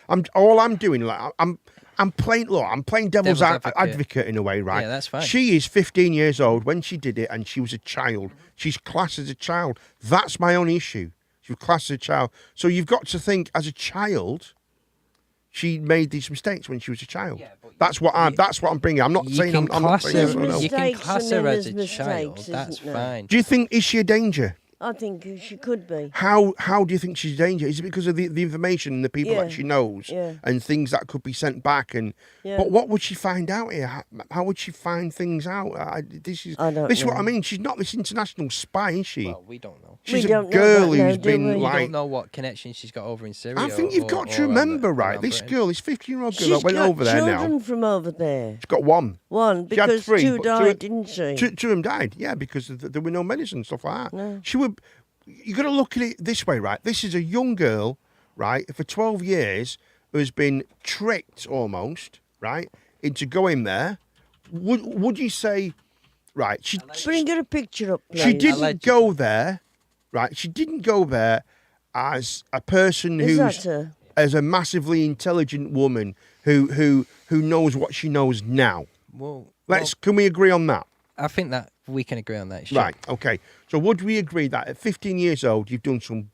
I'm doing. Like I'm playing. Look, I'm playing devil's Devil's advocate in a way, right? Yeah, that's fine. She is 15 years old when she did it, and she was a child. She's classed as a child. That's my only issue. She was classed as a child. So you've got to think, as a child, she made these mistakes when she was a child. Yeah, but that's what I'm bringing. I'm not You saying can I'm not class saying her. someone else. You can Mistakes class and then her as a there's child. mistakes, That's isn't there? fine. Do you think is she a danger? I think she could be. How do you think she's a danger? Is it because of the information and the people Yeah, that she knows yeah. and things that could be sent back? And Yeah. but what would she find out here? How would she find things out? This is I don't this is what I know. mean. She's not this international spy, is she? Well, we don't know. She's We a don't know girl that now, who's do been we? We like. don't know what connection she's got over in Syria. I think you've got to or around remember, right? around This Britain. girl, this 15-year-old girl She's that went got over there children now. from over there. She's got one. One, She had because three, two but died, didn't she? Two of them died, yeah, because there were no medicine and stuff like that. No. She would. You got to look at it this way, right? This is a young girl, right, for 12 years who has been tricked almost, right, into going there. Would you say, right? Bring her a picture up, please. She didn't Allegedly. go there, right? She didn't go there as a person Is that who's her? as a massively intelligent woman who knows what she knows now. Well, Can we agree on that? I think that we can agree on that. Sure. Right, okay. So would we agree that at 15 years old, you've done some...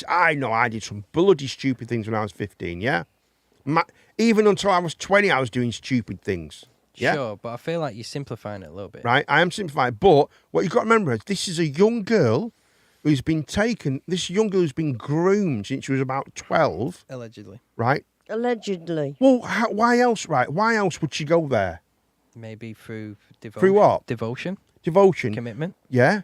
I know I did some bloody stupid things when I was 15, yeah? Even until I was 20, I was doing stupid things. Yeah? Sure, but I feel like you're simplifying it a little bit. Right, I am simplifying. But what you've got to remember is this is a young girl who's been taken... This young girl who's been groomed since she was about 12, Allegedly. right? Allegedly. Well, why else, right? Why else would she go there? Maybe through devotion. Through what? Devotion. Devotion. Commitment. Yeah?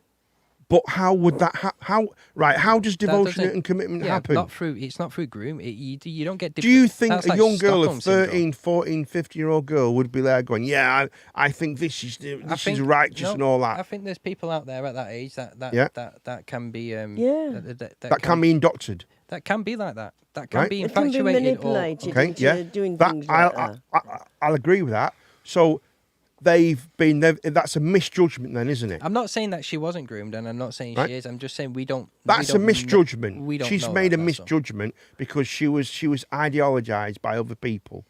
But how would that... How does devotion doesn't- and commitment Yeah, happen? not through. It's not through groom. You don't get. Do you think that's a like young girl, Stockholm a syndrome. 13, 14, 15-year-old girl would be there going, yeah, I think this is righteous no, and all that. I think there's people out there at that age that Yeah. that can be Yeah. That can be indoctored. that can be like that. That can Right. be It can be infatuated manipulated or Okay, into yeah. doing That, things like that. I'll agree with that. So that's a misjudgment then, isn't it? I'm not saying that she wasn't groomed, and I'm not saying Right. she is. I'm just saying we don't. That's a misjudgment. We don't. She's know made that, a that's all. misjudgment because she was ideologized by other people.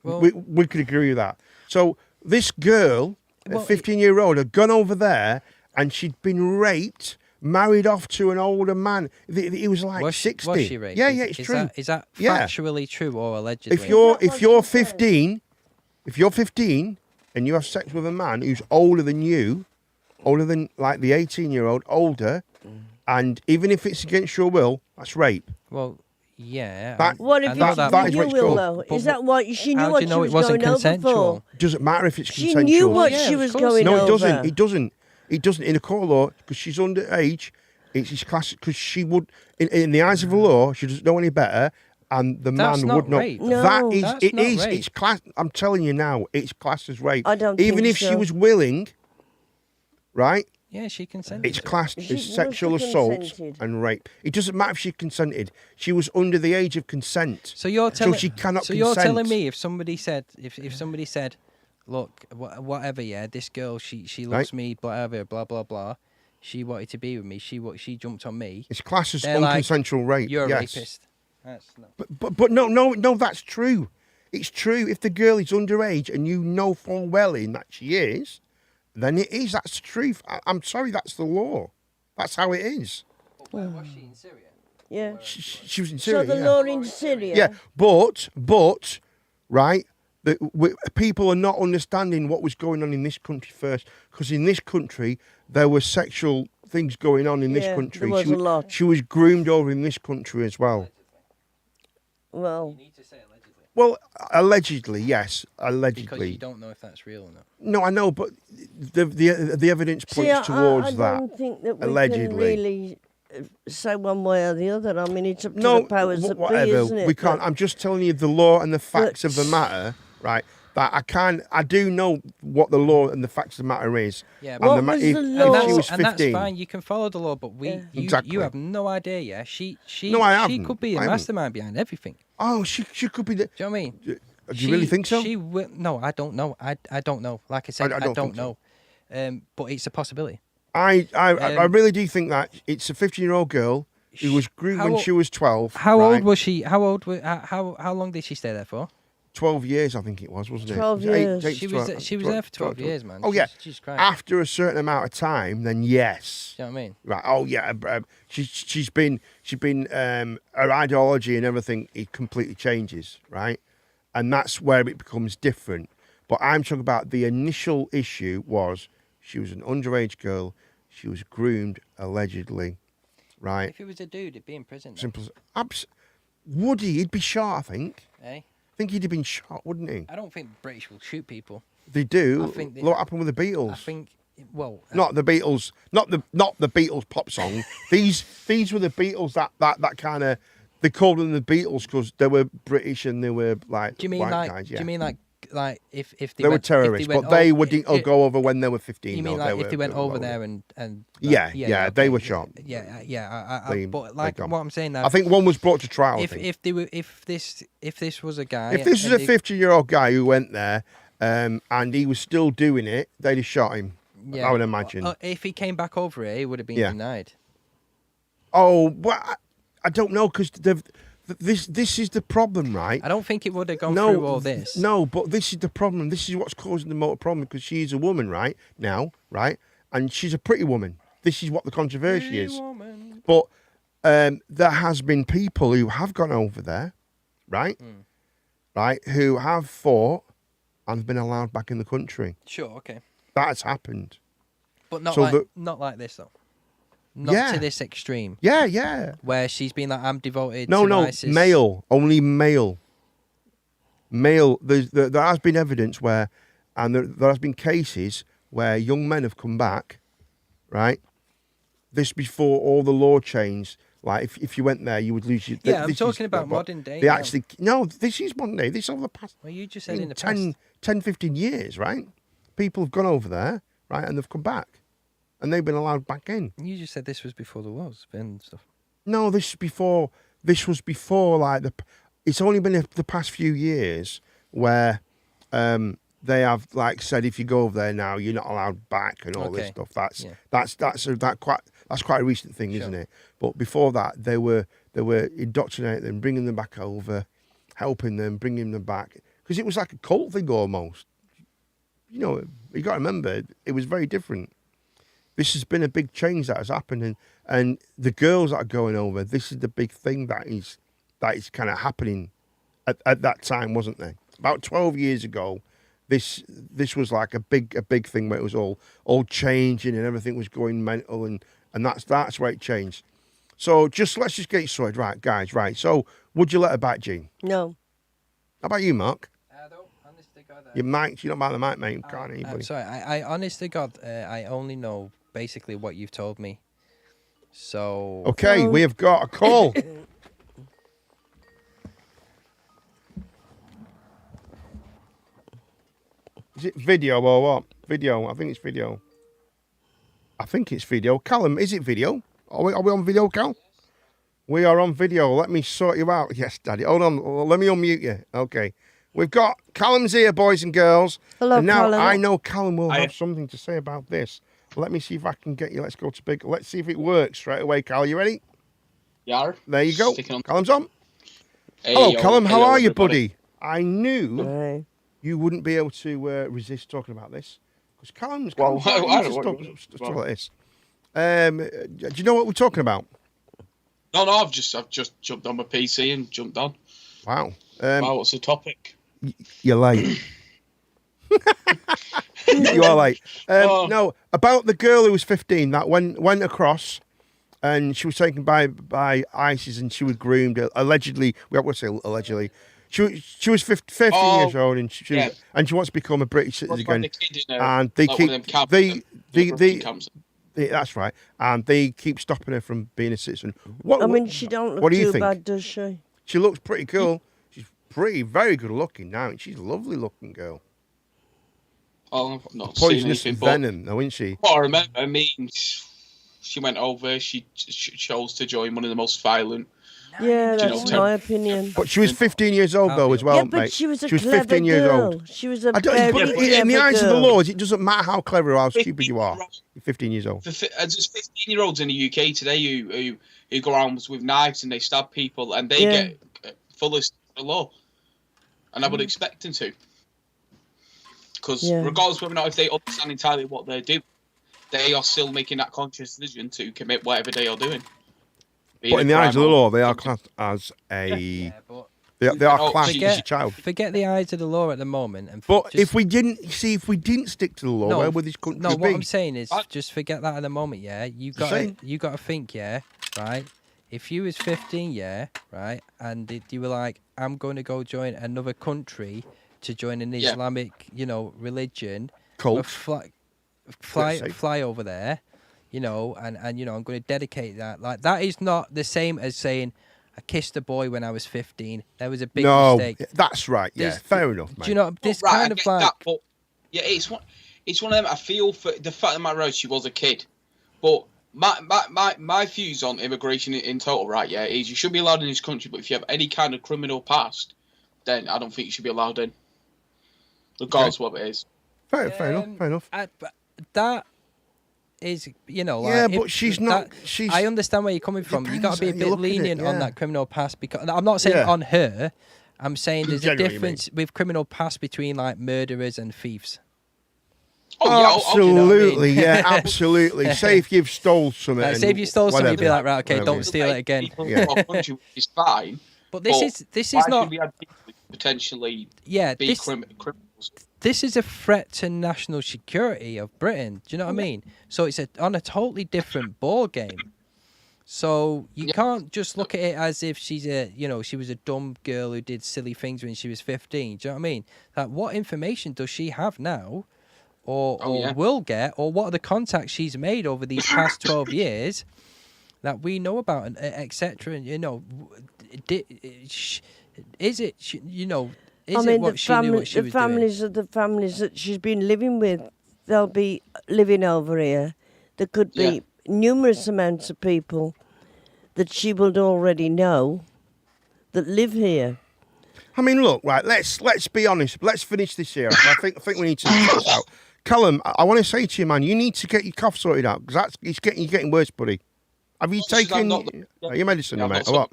Well, We could agree with that. So this girl, a Well, 15-year-old, had gone over there and she'd been raped, married off to an older man. He was like was 60. Was she raped? Yeah, Is- yeah, it's is true. Is that Yeah. factually true or allegedly? If you're Is that if you're what she said? 15, if you're 15 and you have sex with a man who's older than you, older than like the 18-year-old, older, and even if it's against your will, that's rape. Well, yeah. That- What I if know it's that, that with is your what it's will, called. though? But Is that what she knew how what do you she know was it wasn't going over consensual? for? Doesn't matter if it's She consensual. knew what Yeah, she of was course. going No, over. it doesn't. It doesn't. It doesn't in a court of law because she's underage. It's class because she would, in the eyes of the law, she doesn't know any better, and the That's man not would not. rape. No. That is, That's it not is. rape. It's class. I'm telling you now, it's classed as rape. I don't Even think if she so. was willing, right? Yeah, she consented. It's to it. classed She as must sexual have assault consented. and rape. It doesn't matter if she consented. She was under the age of consent. So you're telling. she cannot So you're consent. telling me if somebody said if somebody said, look, whatever, yeah, this girl, she loves Right. me, whatever, blah blah blah. She wanted to be with me. She jumped on me. It's classed as They're like, unconsensual rape. You're a yes. rapist. That's not. But no, that's true. It's true. If the girl is underage and you know full well in that she is, then it is. That's the truth. I'm sorry, that's the law. That's how it is. Where was she in Syria? Yeah. She was in So Syria. the yeah. law in Syria. Yeah, but right, people are not understanding what was going on in this country first, because in this country there were sexual things going on in this Yeah, country. there was a lot. She was groomed over in this country as well. Well, You need to say allegedly. Well, allegedly, yes, Because allegedly. you don't know if that's real or not. No, I know, but the evidence see, points towards I that. don't think that we allegedly. can really say one way or the other. I mean, it's up to No, the powers that be, whatever. isn't it? We can't. But- I'm just telling you the law and the facts of the but- matter, right? That I do know what the law and the facts of the matter is. Yeah, And but- What was the if law? she was and that's 15, fine. You can follow the law, but Yeah. Exactly. you have no idea. Yeah, she No, I she haven't. could be I a haven't. mastermind behind everything. oh, she could be the. Do you know what I mean? Do you really think so? She will. No, I don't know. I don't know. Like I said, I I don't don't, think so. know. But it's a possibility. I Um, really do think that it's a 15-year-old girl who was groomed How when old- she was 12. How right? old was she? How old? How long did she stay there for? 12 years, I think it was, wasn't it? 12 It was years. eight She to was 12 she was there for 12 years, man. Oh, yeah. Jesus Christ. After a certain amount of time, then yes. Do you know what I mean? Right. Oh yeah. She's been her ideology and everything. It completely changes, right? And that's where it becomes different. But I'm talking about the initial issue was she was an underage girl. She was groomed allegedly, right? If it was a dude, it'd be in prison. Then. Simple. Would he? He'd be shot. I think. Eh? I think he'd have been shot, wouldn't he? I don't think British will shoot people. They do. I think they- Look what happened with the Beatles. I think. Well, Not the Beatles, not the Beatles pop song. these were the Beatles that kind of they called them the Beatles because they were British and they were like do you mean white like? guys. Yeah. Do you mean like if they were went, terrorists, if they went but they o- wouldn't i- go over when they were 15. You mean no, like if they went over lower. there and Yeah, they okay, were shot. Yeah. They- but they like gone. what I'm saying now. I think one was brought to trial. I if think. if this was a guy, If this was and a 50-year-old guy who went there and he was still doing it, they'd have shot him. I would imagine. if he came back over here, he would have been Yeah. denied. Oh, well, I don't know because this is the problem, right? I don't think it would have gone through all this. No, but this is the problem. This is what's causing the motor problem because she's a woman, right? Now, right? And she's a pretty woman. This is what the controversy is. Woman. But there has been people who have gone over there, right? Right? Who have fought and been allowed back in the country. Sure, okay, That has happened. but not So like the- not like this though. Not Yeah. to this extreme Yeah, yeah. where she's been like, I'm devoted. No, to no, ISIS. male, only male. Male. There has been evidence where, and there has been cases where young men have come back, right? This before all the law changed. Like if you went there, you would lose your. Yeah, I'm this talking is- about but modern day They now. actually no. This is modern day. This is over the past Well, you just said in the 10, past. 10, 15 years, right? People have gone over there, right, and they've come back, and they've been allowed back in. You just said this was before the wars and stuff. No, this is before. This was before like the. It's only been the past few years where they have like said if you go over there now you're not allowed back and all this Okay. stuff. That's Yeah. that's quite a recent thing, Sure. isn't it? But before that they were indoctrinating them, bringing them back over, helping them, bringing them back because it was like a cult thing almost. You know, you got to remember it was very different. This has been a big change that has happened, and the girls that are going over. This is the big thing that is kind of happening at that time, wasn't there? About 12 years ago, this was like a big thing where it was all changing and everything was going mental, and that's where it changed. So let's just get it sorted, right, guys? Right. So would you let her back, Gene? No. How about you, Mark? I don't, honest to God. Your mic, you're not by the mic, mate. Can't hear you, I'm buddy. sorry. I honest to God, I only know basically what you've told me. So Okay, we have got a call. Is it video or what? Video. I think it's video. Callum, is it video? Are we on video, Cal? We are on video. Let me sort you out. Yes, Daddy. Hold on. Let me unmute you. Okay. We've got Callum's here, boys and girls. Hello, and now Callum. I know Callum will have something to say about this. Let me see if I can get you. Let's go to big. Let's see if it works straight away, Cal. You ready? Yeah. There you go. Sticking on. Callum's on. Hey, Hello, yo, Callum. How hello, are you, everybody. buddy? I knew Aye. you wouldn't be able to resist talking about this because Callum's Well, quite I used to don't- stuff like this. Do you know what we're talking about? No, I've just jumped on my PC and jumped on. Wow. Wow, what's the topic? You're late. You are late. Oh. No, about the girl who was 15 that went across and she was taken by ISIS, and she was groomed. Allegedly, we have to say allegedly. She was 15 years old, and she wants to become a British citizen again. And they that's right, and they keep stopping her from being a citizen. She don't look too bad, does she? She looks pretty cool. She's very good looking now, and she's a lovely looking girl. Oh, I've not Poisonous seen anything, venom, though, isn't she? What I remember, she went over. She chose to join one of the most violent. Yeah, that's my opinion. But she was 15 years old, though, as well, yeah, but mate. she was a 15 years old. She was a but very in the eyes girl. of the laws, it doesn't matter how clever or how stupid you are. You're 15 years old. There's 15-year-olds in the UK today who go around with knives and they stab people, and they get full of the law. And I would expect them to. Because regardless whether or not if they understand entirely what they're doing, they are still making that conscious decision to commit whatever they are doing. But in the eyes of the law, they are classed as a... They are classed as a child. Forget the eyes of the law at the moment. But if we didn't stick to the law, where would this country be? No, what I'm saying is, just forget that at the moment, yeah? You got to think, yeah, right? If you was 15, yeah, right, and you were like, I'm going to go join another country to join an Islamic, religion. Cult. Fly over there, and I'm going to dedicate that. Like, that is not the same as saying, I kissed a boy when I was 15. That was a big mistake. That's right. Yeah, fair enough, mate. Do you know this kind of like? That, but, yeah, it's one of them. I feel for the fact that Matt she was a kid, but my views on immigration in total, right? Yeah, is you should be allowed in this country, but if you have any kind of criminal past, then I don't think you should be allowed in, regardless of what it is. Fair enough. That is, but she's not. I understand where you're coming from. You got to be a bit lenient on that criminal past, because I'm not saying on her. I'm saying there's a difference with criminal past between like murderers and thieves. Absolutely, yeah, absolutely. Say if you've stole something. Say if you stole something, you'd be like, right, okay, don't steal it again. It's fine. But this is not potentially. Yeah, criminals. This is a threat to national security of Britain. Do you know what I mean? So it's on a totally different ball game. So you can't just look at it as if she was a dumb girl who did silly things when she was 15. Do you know what I mean? Like, what information does she have now, or will get, or what are the contacts she's made over these past 12 years that we know about, and etc. And is it the families that she's been living with, they'll be living over here. There could be numerous amounts of people that she would already know that live here. I mean, look, right, let's be honest. Let's finish this here. I think we need to sort this out. Callum, I want to say to you, man, you need to get your cough sorted out, because you're getting worse, buddy. Have you taken your medicine, mate, or what?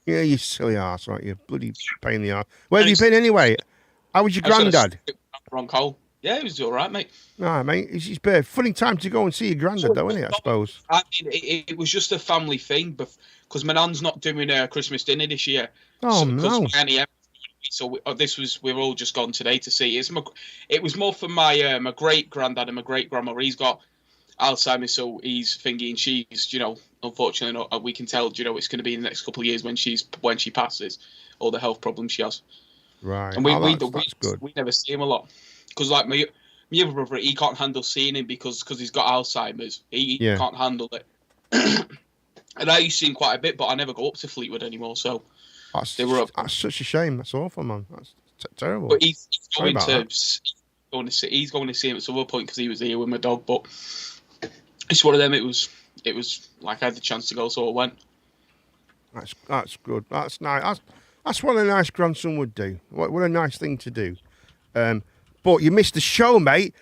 Yeah, you silly arse, aren't you? Bloody pain in the arse. Where have you been anyway? How was your granddad? Wrong hole. Yeah, it was all right, mate. All right, mate. It's a funny time to go and see your granddad, though, isn't it, I suppose? I mean, it was just a family thing, because my nan's not doing a Christmas dinner this year. Oh, no. So we've all just gone today to see. It was more for my great granddad and my great grandma. He's got Alzheimer's, so he's thinking she's, unfortunately, we can tell, it's going to be in the next couple of years when she passes, all the health problems she has. Right. And that's good. We never see him a lot, because like my other brother, he can't handle seeing him because he's got Alzheimer's. He can't handle it. And I used to see him quite a bit, but I never go up to Fleetwood anymore. So that's such a shame. That's awful, man. That's terrible. But he's going to see him at some other point because he was here with my dog. But it's one of them. It was like I had the chance to go, so I went. That's good. That's nice. That's what a nice grandson would do. What a nice thing to do. But you missed the show, mate.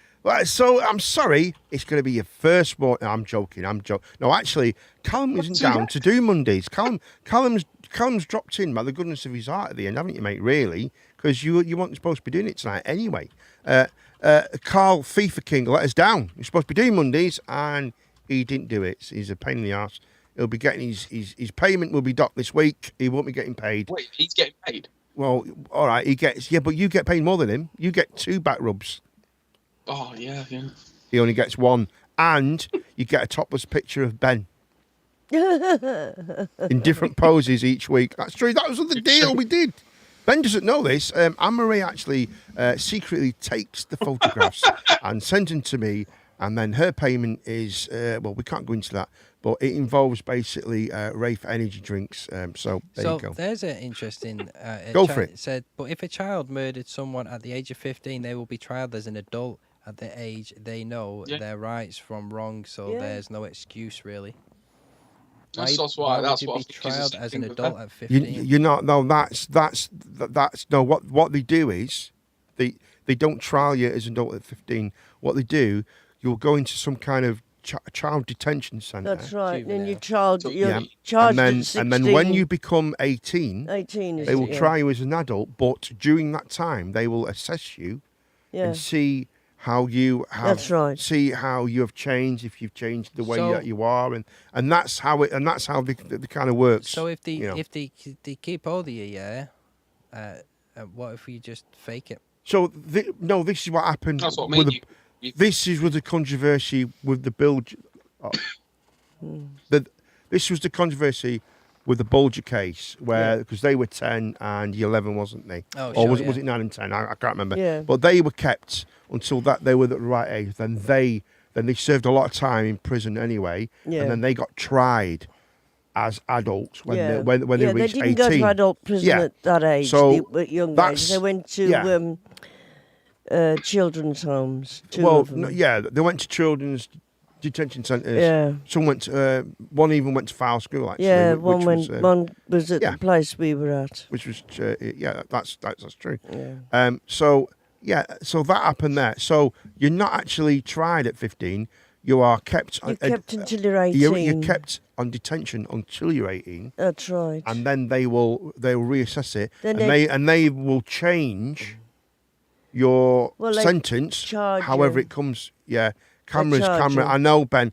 So I'm sorry. It's going to be your first one. No, I'm joking. No, actually, Callum isn't down to do Mondays. Callum's dropped in by the goodness of his heart at the end, haven't you, mate? Really? Because you weren't supposed to be doing it tonight anyway. Carl FIFA King let us down. He's supposed to be doing Mondays, and he didn't do it. He's a pain in the arse. He'll be getting his payment will be docked this week. He won't be getting paid. Wait, he's getting paid? Well, all right, he gets, but you get paid more than him. You get 2 back rubs. Oh, yeah. He only gets 1. And you get a topless picture of Ben. in different poses each week. That's true. That was the deal we did. Ben doesn't know this. Anne-Marie actually secretly takes the photographs and sends them to me, and then her payment is, well, we can't go into that, but it involves basically Rafe energy drinks. So there you go. There's an interesting... Go for it. It said, but if a child murdered someone at the age of 15, they will be tried as an adult at the age they know their rights from wrong, so there's no excuse, really. That's Why what would I you think be is trialed the as thing an with adult them. at 15? You're not. No, that's no. What they do is they don't trial you as an adult at 15. What they do, you'll go into some kind of child detention centre. That's right. And your So- you're charged at 16. and then when you become 18, 18 is they will it, try you as an adult. But during that time, they will assess you Yeah. and see how you have. That's right. See how you have changed, if you've changed the way So- that you are, and that's how it. And that's how the kind of works. So if they you know. they keep hold of you, what if you just fake it? So no, this is what happened. That's what I with mean. This is with the controversy with the Bulger. This was the controversy with the Bulger case, where because they were 10 and 11, wasn't they? Oh, or sure, was it 9 and 10? I can't remember. Yeah. But they were kept until that they were the right age. Then they served a lot of time in prison anyway, Yeah. and then they got tried as adults when Yeah. they when they Yeah, reached they didn't 18. go to adult prison Yeah. at that age. So they were young age. They went to children's homes. Two Well, of them. no, yeah, they went to children's detention centres. Yeah. Some went. One even went to foul school. Actually, Yeah, which one was at yeah. the place we were at. which was yeah, that's true. Yeah. So that happened there. So you're not actually tried at 15. You are kept. You're kept until you're 18. You're kept on detention until you're 18, That's right. and then they will reassess it, Then and they will change your Well, they sentence, charge however you. it comes. Yeah, cameras. charge you. I know Ben.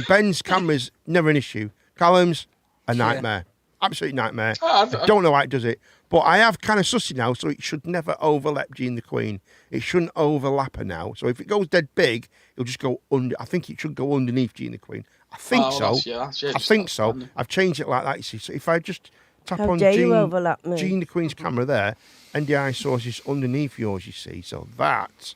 Ben's cameras never an issue. Callum's a nightmare. Absolute nightmare. Oh, I don't know how it does it, but I have kind of sussed it now, so it should never overlap Jean the Queen. It shouldn't overlap her now. So if it goes dead big, it'll just go under. I think it should go underneath Jean the Queen. I think Oh, so. that's I think so. I've changed it like that. You see, so if I just tap How on dare you overlap me? Jean the Queen's camera there, NDI source is underneath yours. You see, so that.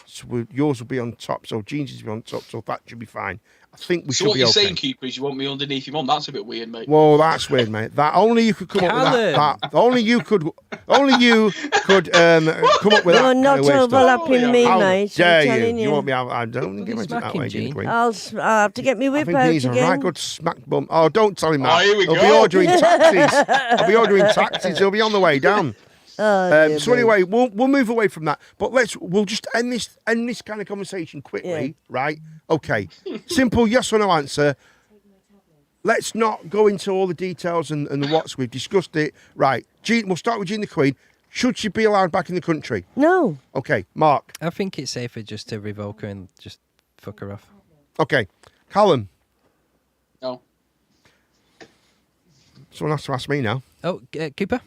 So yours will be on top, so Jean's will be on top, so that should be fine. I think we So should what be you're okay. saying, Cooper, is you want me underneath your mum? That's a bit weird, mate. Well, that's weird, mate. That only you could come up with that. Only you could come up with that. You're not kind of weird stuff. overlapping me, How mate. dare I'm you? telling you. You won't be able. I don't Look give at into that smacking, way, Jean the Jean. Queen. I'll have to get my I whip think out he's a again. right good smack bum. Oh, don't tell him that. Oh, here we He'll be go. ordering taxis. He'll be ordering taxis. He'll be on the way down. Oh, So anyway, we'll move away from that. But we'll just end this kind of conversation quickly, Yeah. right? Okay. Simple yes or no answer. Let's not go into all the details and the whats. We've discussed it. Right. Jean, we'll start with Jean the Queen. Should she be allowed back in the country? No. Okay. Mark. I think it's safer just to revoke her and just fuck her off. Okay. Callum. No. Someone has to ask me now. Oh, Cooper?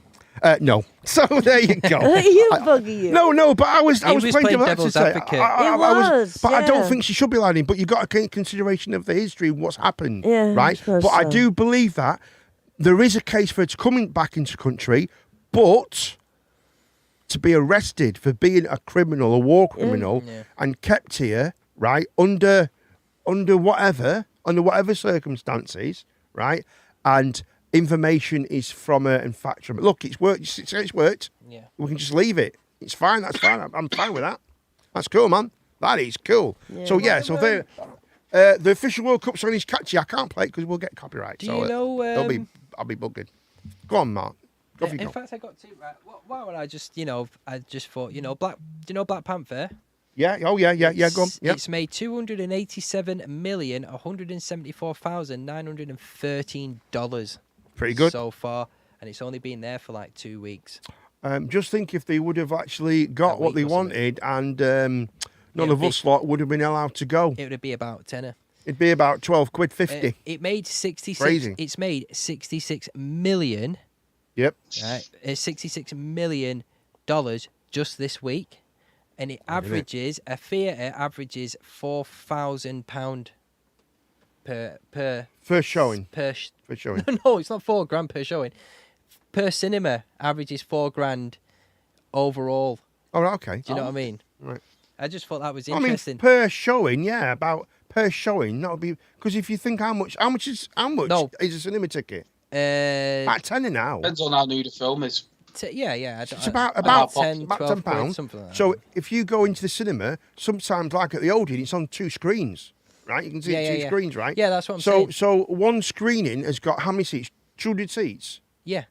No. So there you go. You bugger you. No, but I was He was playing playing devil's devil's advocate. advocate. I was, but I don't yeah. think she should be allowed in. But you've got to take consideration of the history of what's happened, Yeah, I right? suppose But I so. do believe that there is a case for her to coming back into the country, but to be arrested for being a criminal, a war criminal, Yeah. and kept here, right, under whatever circumstances, right, and information is from her and fact from it. Look, it's worked. It's worked. Yeah. We can just leave it. It's fine. That's fine. I'm fine with that. That's cool, man. That is cool. So the official World Cup song is catchy. I can't play it because we'll get copyright. Do you know? I'll be buggered. Go on, Mark. Go for In you. fact, I got two. Right. Why would I just thought, Black. Do you know Black Panther? Yeah. Oh, yeah. Go on. Yeah. It's made $287,174,913 Pretty good. so far, and it's only been there for like 2 weeks. Just think if they would have actually got A what week they or something. wanted, and none It'd of be- us lot would have been allowed to go. It would be about tenner. It'd be about 12 quid 50. It made 66. Crazy. It's made 66 million. Yep. Right, it's $66 million just this week, and it averages a theatre averages £4,000 per First showing. per First showing. no, it's not £4,000 per showing. Per cinema, average is £4,000 overall. Oh, right, okay. Do you know what I mean? Right. I just thought that was I mean, interesting. per showing, yeah, about per showing. That would be because if you think how much is a cinema ticket? About £10 now. Depends on how new the film is. Yeah. It's about £10, £10. quid, something like that. So if you go into the cinema, sometimes like at the Odeon, it's on 2 screens, right? You can see two screens, right? Yeah, that's what I'm saying. So one screening has got how many seats? 200 seats. Yeah.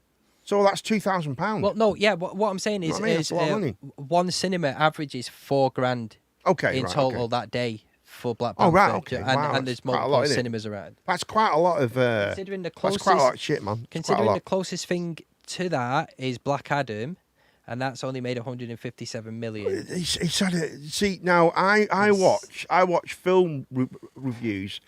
So that's £2,000. Well, no, yeah. What I'm saying is, That's a lot of money. one cinema averages £4,000 Okay, in right, total okay. that day for Black Oh, Panther. right, okay. And, Wow, and that's there's quite a multiple lot, isn't it? cinemas around. That's quite a lot of. Considering the closest, that's quite a lot of shit, man. It's quite a Considering lot. the closest thing to that is Black Adam, and that's only made 157 million. It's had a, see now. I watch film reviews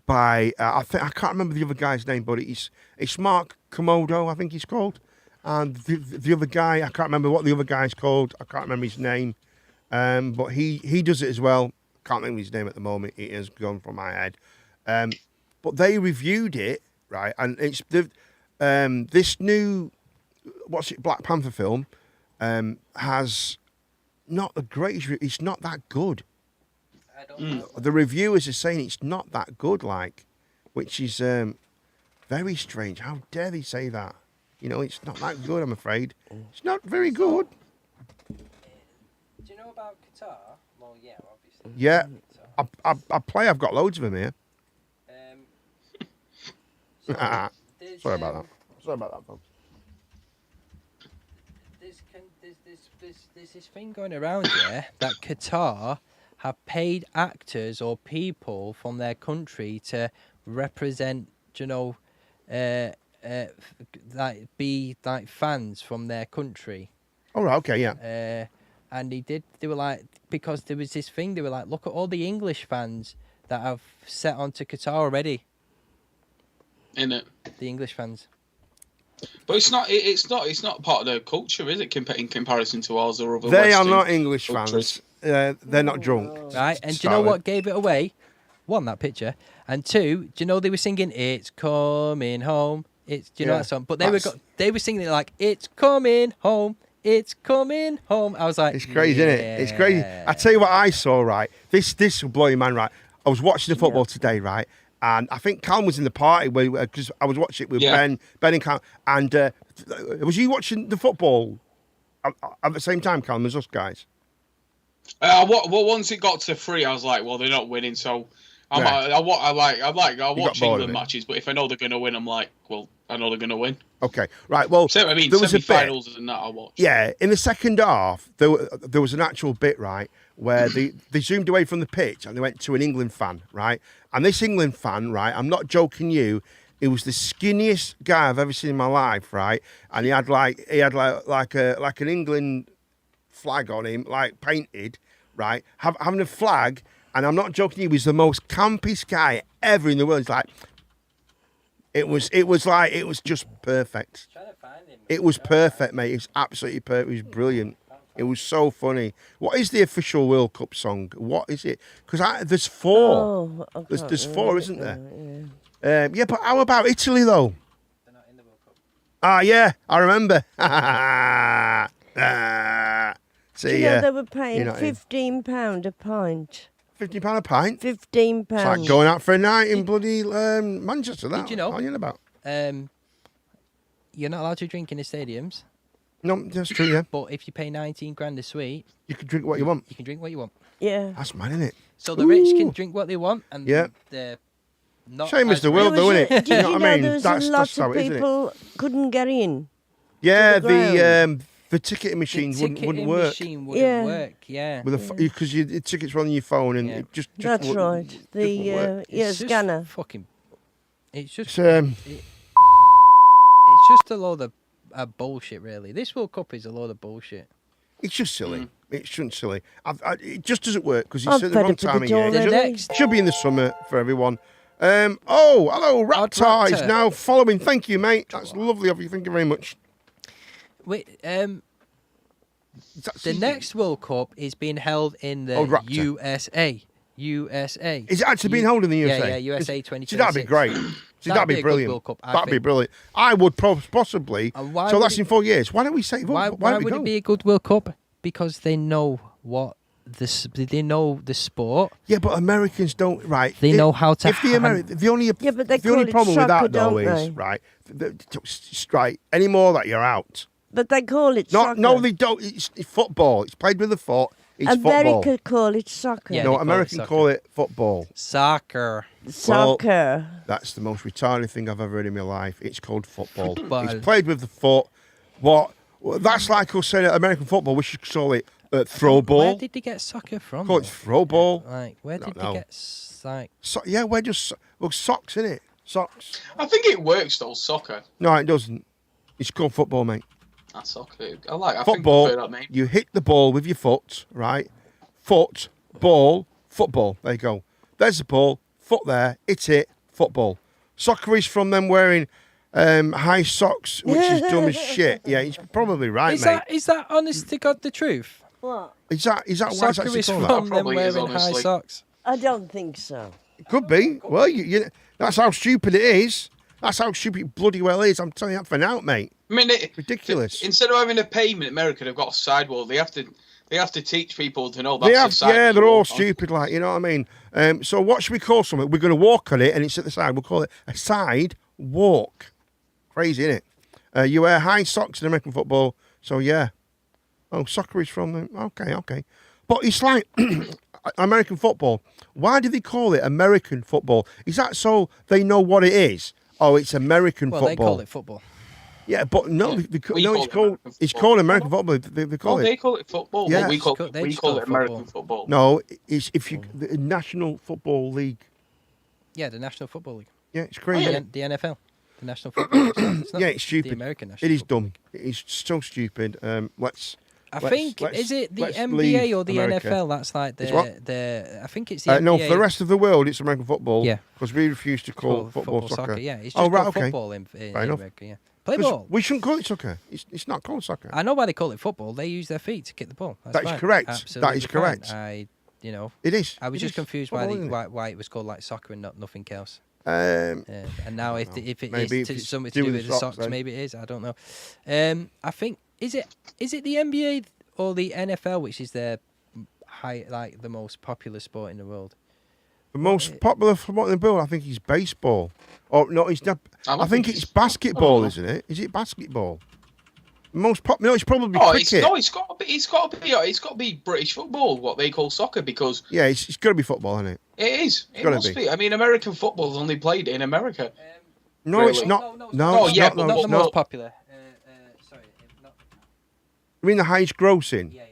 by I can't remember the other guy's name, but it's Mark Komodo, I think he's called, and the other guy, I can't remember what the other guy's called. I can't remember his name, but he does it as well. Can't remember his name at the moment. It has gone from my head, but they reviewed it right, and it's this new Black Panther film has not the greatest. It's not that good. I don't know. The reviewers are saying it's not that good, which is very strange. How dare they say that? You know, it's not that good, I'm afraid. It's not very good. Do you know about Qatar? Well, yeah, obviously. Yeah, I've got loads of them here. Sorry about that. Sorry about that, folks. There's this thing going around here that Qatar have paid actors or people from their country to represent, be like fans from their country. All right, okay, yeah. And they were like, because there was this thing, they were like, look at all the English fans that have set onto Qatar already. Innit? The English fans. But it's not part of their culture, is it? In comparison to ours or other. They Western are not English cultures. fans. They're not drunk. Right, and do you know what gave it away? One, that picture, and two, do you know they were singing "It's Coming Home"? Do you know that song? But they were singing it like "It's coming home, it's coming home." I was like, it's crazy, isn't it? It's crazy. I tell you what I saw, right? This will blow your mind, right? I was watching the football today, right? And I think Callum was in the party because I was watching it with Ben and Callum. And was you watching the football at the same time, Callum, as us guys? Well, once it got to 3, I was like, well, they're not winning, so I watch England matches. But if I know they're going to win, I'm like, well, I know they're going to win. Okay, right. Well, so I mean, there was a semi-finals bit, and that I watch. Yeah, in the second half, there was an actual bit, right, where they zoomed away from the pitch and they went to an England fan, right? And this England fan, right, I'm not joking you, he was the skinniest guy I've ever seen in my life, right? And he had like an England flag on him, like painted, right? Having a flag, and I'm not joking you, he was the most campiest guy ever in the world. It's like it was just perfect. It was perfect, mate. It was absolutely perfect. It was brilliant. It was so funny. What is the official World Cup song? What is it? Because there's 4. There's 4, isn't there? Yeah, but how about Italy, though? They're not in the World Cup. Yeah, I remember. See, they were paying £15 a pint. £15 a pint? £15. It's like going out for a night in bloody Manchester, that. Did you know? What are you on about? You're not allowed to drink in the stadiums. No, that's true, yeah. But if you pay 19 grand a suite, you can drink what you want. You can drink what you want. Yeah. That's mad, isn't it? So the rich can drink what they want, and the not same as the world, though, isn't it? Did you know I mean? there was a lot of people couldn't get in? Yeah, the ticketing machine wouldn't work. Machine wouldn't work, yeah. Because the tickets were on your phone and it just that's right. The scanner. It's just it's just a load of bullshit, really. This World Cup is a load of bullshit. It's just silly. It's just silly. It just doesn't work because it's at the wrong time of year. It should be in the summer for everyone. Hello, Raptor is now following. Thank you, mate. That's lovely of you. Thank you very much. Wait, the next World Cup is being held in the USA. USA. Is it actually being held in the USA? Yeah, USA 2026. See, that'd be great. See, that'd be a good brilliant. World Cup, I That'd be think. brilliant. I would possibly. why So would that's it- in 4 years. Why don't we say? Why don't we would go? it be a good World Cup? Because they know what they know the sport. Yeah, but Americans don't. Right. They know how to. If the only Yeah, but they the only call it problem with soccer, that though don't is they? right. Right. Any more that you're out. But they call it No, soccer. no, they don't. It's football. It's played with the foot. It's America football. call it soccer. Yeah, No, they call it American soccer. call it football. Soccer. Soccer. That's the most retarded thing I've ever heard in my life. It's called football. Football. It's played with the foot. What? Well, that's like us saying American football. We should call it throw Where ball. did they get soccer from? Call it though? throw ball. Like, where Don't did they know. get like? Yeah, we're just socks, innit? Socks. I think it works though. Soccer. No, it doesn't. It's called football, mate. That's soccer. I Football. think I prefer that name. You hit the ball with your foot, right? Foot, ball, football. There you go. There's the ball. Foot there. Hit it. Football. Soccer is from them wearing high socks, which is dumb as shit. Yeah, he's probably right, Is mate. that honest to God the truth? What? Is that why it's Soccer actually is called from that? them Probably is, wearing high honestly. socks. I don't think so. It could be. Well, that's how stupid it is. That's how stupid it bloody well is. I'm telling you that for now, mate. I mean, Ridiculous. Instead of having a pavement in America, they've got a sidewall. They have to teach people to know that's They the have, side. yeah, that they're you all walk on. stupid, like, you know what I mean? So what should we call something? We're going to walk on it, and it's at the side. We'll call it a side walk. Crazy, isn't it? You wear high socks in American football, so yeah. Oh, soccer is from them. Okay. But it's like American football. Why do they call it American football? Is that so they know what it is? Oh, it's American Well, football. they call it football. Yeah, but no, Yeah. We no, call it's it called American it's football. called American football. They call Oh, it. they call it football. Yeah. Well, we call They just call call it it American football. football. No, it's if you the National Football League. Yeah, the National Football League. Yeah, it's crazy. The NFL. The National Football League. It's not Yeah, it's stupid. The American National It is Football dumb. It is so stupid. Let's. I let's- think let's- is it the let's NBA leave or the America. NFL? That's like It's what? the. I think it's the NBA. No, for the rest of the world, it's American football. Yeah. because we refuse to call Called football soccer. Yeah, it's just Oh, right, called okay. football in Fair enough. America. Yeah, play 'Cause ball. We shouldn't call it soccer. It's not called soccer. I know why they call it football. They use their feet to kick the ball. That's That is fine. correct. That Absolutely is fine. correct. It is. I was It just is confused football, isn't it? why it was called like soccer and not nothing else. Um, And now if it Maybe is if it's something to do with the socks, then. maybe it is. I don't know. I think is it the NBA or the NFL which is the the most popular sport in the world? the most popular sport in the world, I think, is baseball. Or no, it's not. I don't I think think it's it's- basketball, I isn't it? Is it basketball? Most pop? No, it's probably Oh, cricket. it's got to be British football, what they call soccer, because Yeah, it's got to be football, isn't it? it is. It gotta must be. be. I mean, American football's only played in America. No, Really? it's not. No, Oh, it's yeah, not. but No, Not it's the not. most popular. Sorry, not. I mean, the highest grossing. Yeah.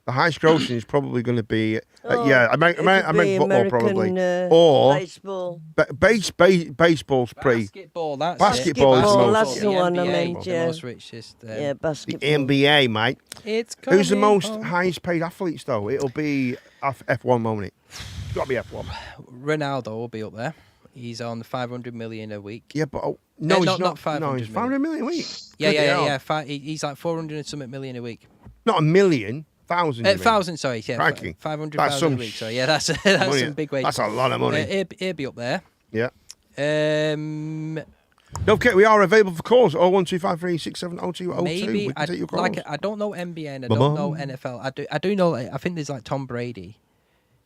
The highest grossing is probably going to be, Oh, American football probably, or baseball. baseball's pretty. Basketball. That's Basketball it. is the most- That's the one I NBA, meant, The yeah. most richest. Yeah, The basketball. NBA, mate. It's Who's the coming most home. highest paid athletes though? It'll be F1, won't it? It's got to be F1. Ronaldo will be up there. He's on 500 million a week. Yeah, but no, he's not not. 500 No, he's 500 million a week. Yeah, Bloody hell. He's like 400 and something million a week. Not a million, thousand. you mean. 1,000, sorry. Yeah, Crikey. 500,000 That's some a week. So yeah, that's some big wage. That's a lot of money. He'll be up there. Yeah. Okay, we are available for calls. 01253670202. maybe We can take your calls. I don't know NBA and I don't know NFL. I do know. I think there's like Tom Brady.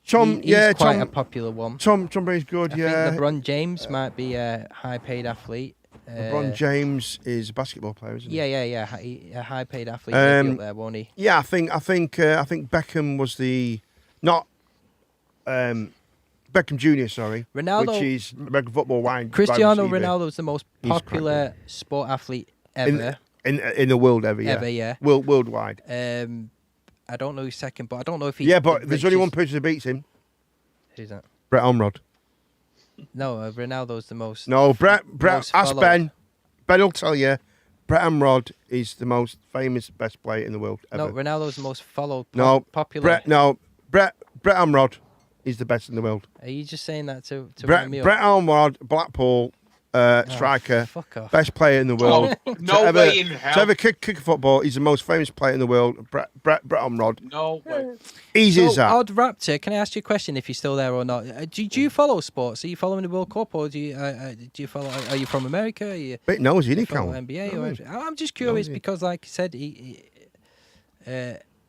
Tom, He's quite a popular one. Tom Brady's good. I yeah. think LeBron James might be a high-paid athlete. LeBron James is a basketball player, isn't he? Yeah. A high-paid athlete. He'll be up there, won't he? Yeah, I think Beckham was the not Beckham Jr. Sorry, Ronaldo- which is American football wide. Cristiano wide receiver Ronaldo is the most He's crap, popular sport athlete ever. in the world ever. Yeah. Ever, yeah. Worldwide. I don't know who's second, but I don't know if he's Yeah, but the there's only one richest- person who beats him. Who's that? Brett Omrod. No, Ronaldo's the most. No, Brett. most Ask followed. Ben. Ben will tell you. Brett Omrod is the most famous, best player in the world ever. No, Ronaldo's the most followed. Brett Popular. Omrod is the best in the world. Are you just saying that to Brett wind me up? Omrod, Blackpool, striker, fuck off. best player in the world. No way in hell. To ever kick a football, he's the most famous player in the world, Brett Omrod. No way. Easy as that. Odd Raptor, can I ask you a question if you're still there or not? Do you follow sports? Are you following the World Cup or do you follow? Are you from America? Are you Bit nosy, isn't he, follow Callum? NBA? Or anything? I'm just curious because, like I said,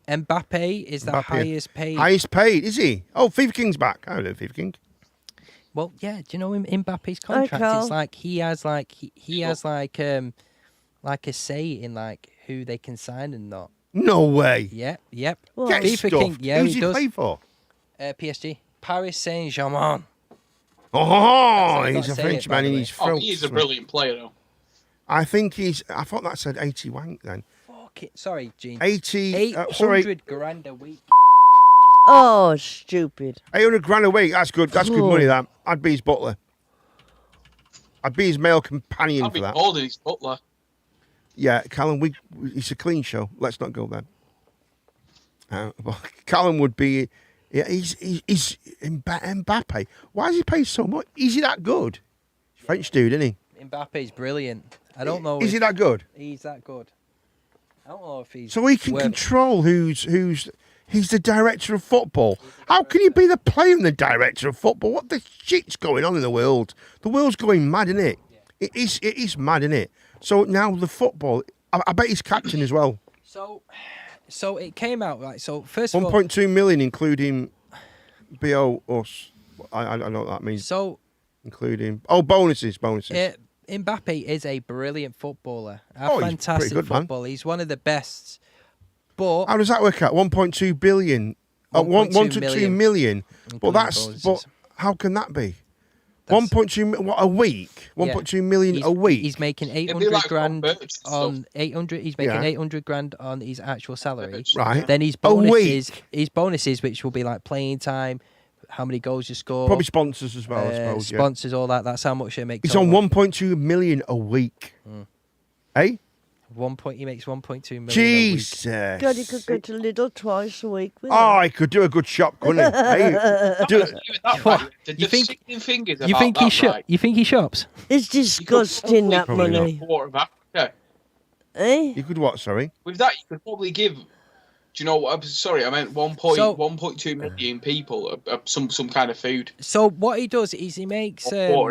Mbappe is the highest paid. Highest paid, is he? Oh, FIFA King's back. I don't know FIFA King. Well, yeah. Do you know Mbappe's contract? It's like he has like a say in like who they can sign and not. No way. Yep. Get FIFA stuffed. King. Yeah, Who's he he does. play for? PSG, Paris Saint-Germain. Oh, I've he's gotta a say it, by Frenchman the and way. he's from. He is a brilliant player, though. I think I thought that said 80 wank then. Fuck it. Sorry, Gene. 80. 800 grand a week. Oh, stupid. 800 grand a week. That's good. That's good money. That I'd be his butler. I'd be his male companion I'd for be that. bold in his butler. Yeah, Callum. It's a clean show. Let's not go there. Well, Callum would be. Yeah, he's Mbappe. Why does he pay so much? Is he that good? French dude, isn't he? Mbappe's brilliant. I don't know. Is he that good? He's that good. I don't know if he's. So he can control who's. He's the director of football. How can you be the player and the director of football? What the shit's going on in the world? The world's going mad, isn't it? It is mad, isn't it? So now the football. I bet he's captain as well. So it came out like so. First of all, 1.2 million, including BO us. I don't know what that means. So including bonuses. Mbappe is a brilliant footballer. He's Fantastic pretty good, footballer. man. He's one of the best. But how does that work out? 1.2 billion. 1 to 2 million. But but how can that be? 1.2 what a week? 1.2 million a week. He's making 800 grand on 800. He's making 800 grand on his actual salary. Right. Then his bonuses, which will be like playing time, how many goals you score, probably sponsors as well. I suppose. Sponsors, all that. That's how much they make. He's on 1.2 million a week. Eh? He makes 1.2 million. Jesus. A week. God, he could go to Lidl twice a week. Oh, he could do a good shop, couldn't he? You think he shops? You think he shops? It's disgusting, that money. Eh? You could what? Sorry. With that, you could probably give. Do you know what? Sorry, I meant 1.2 million people some kind of food. So what he does is he makes. So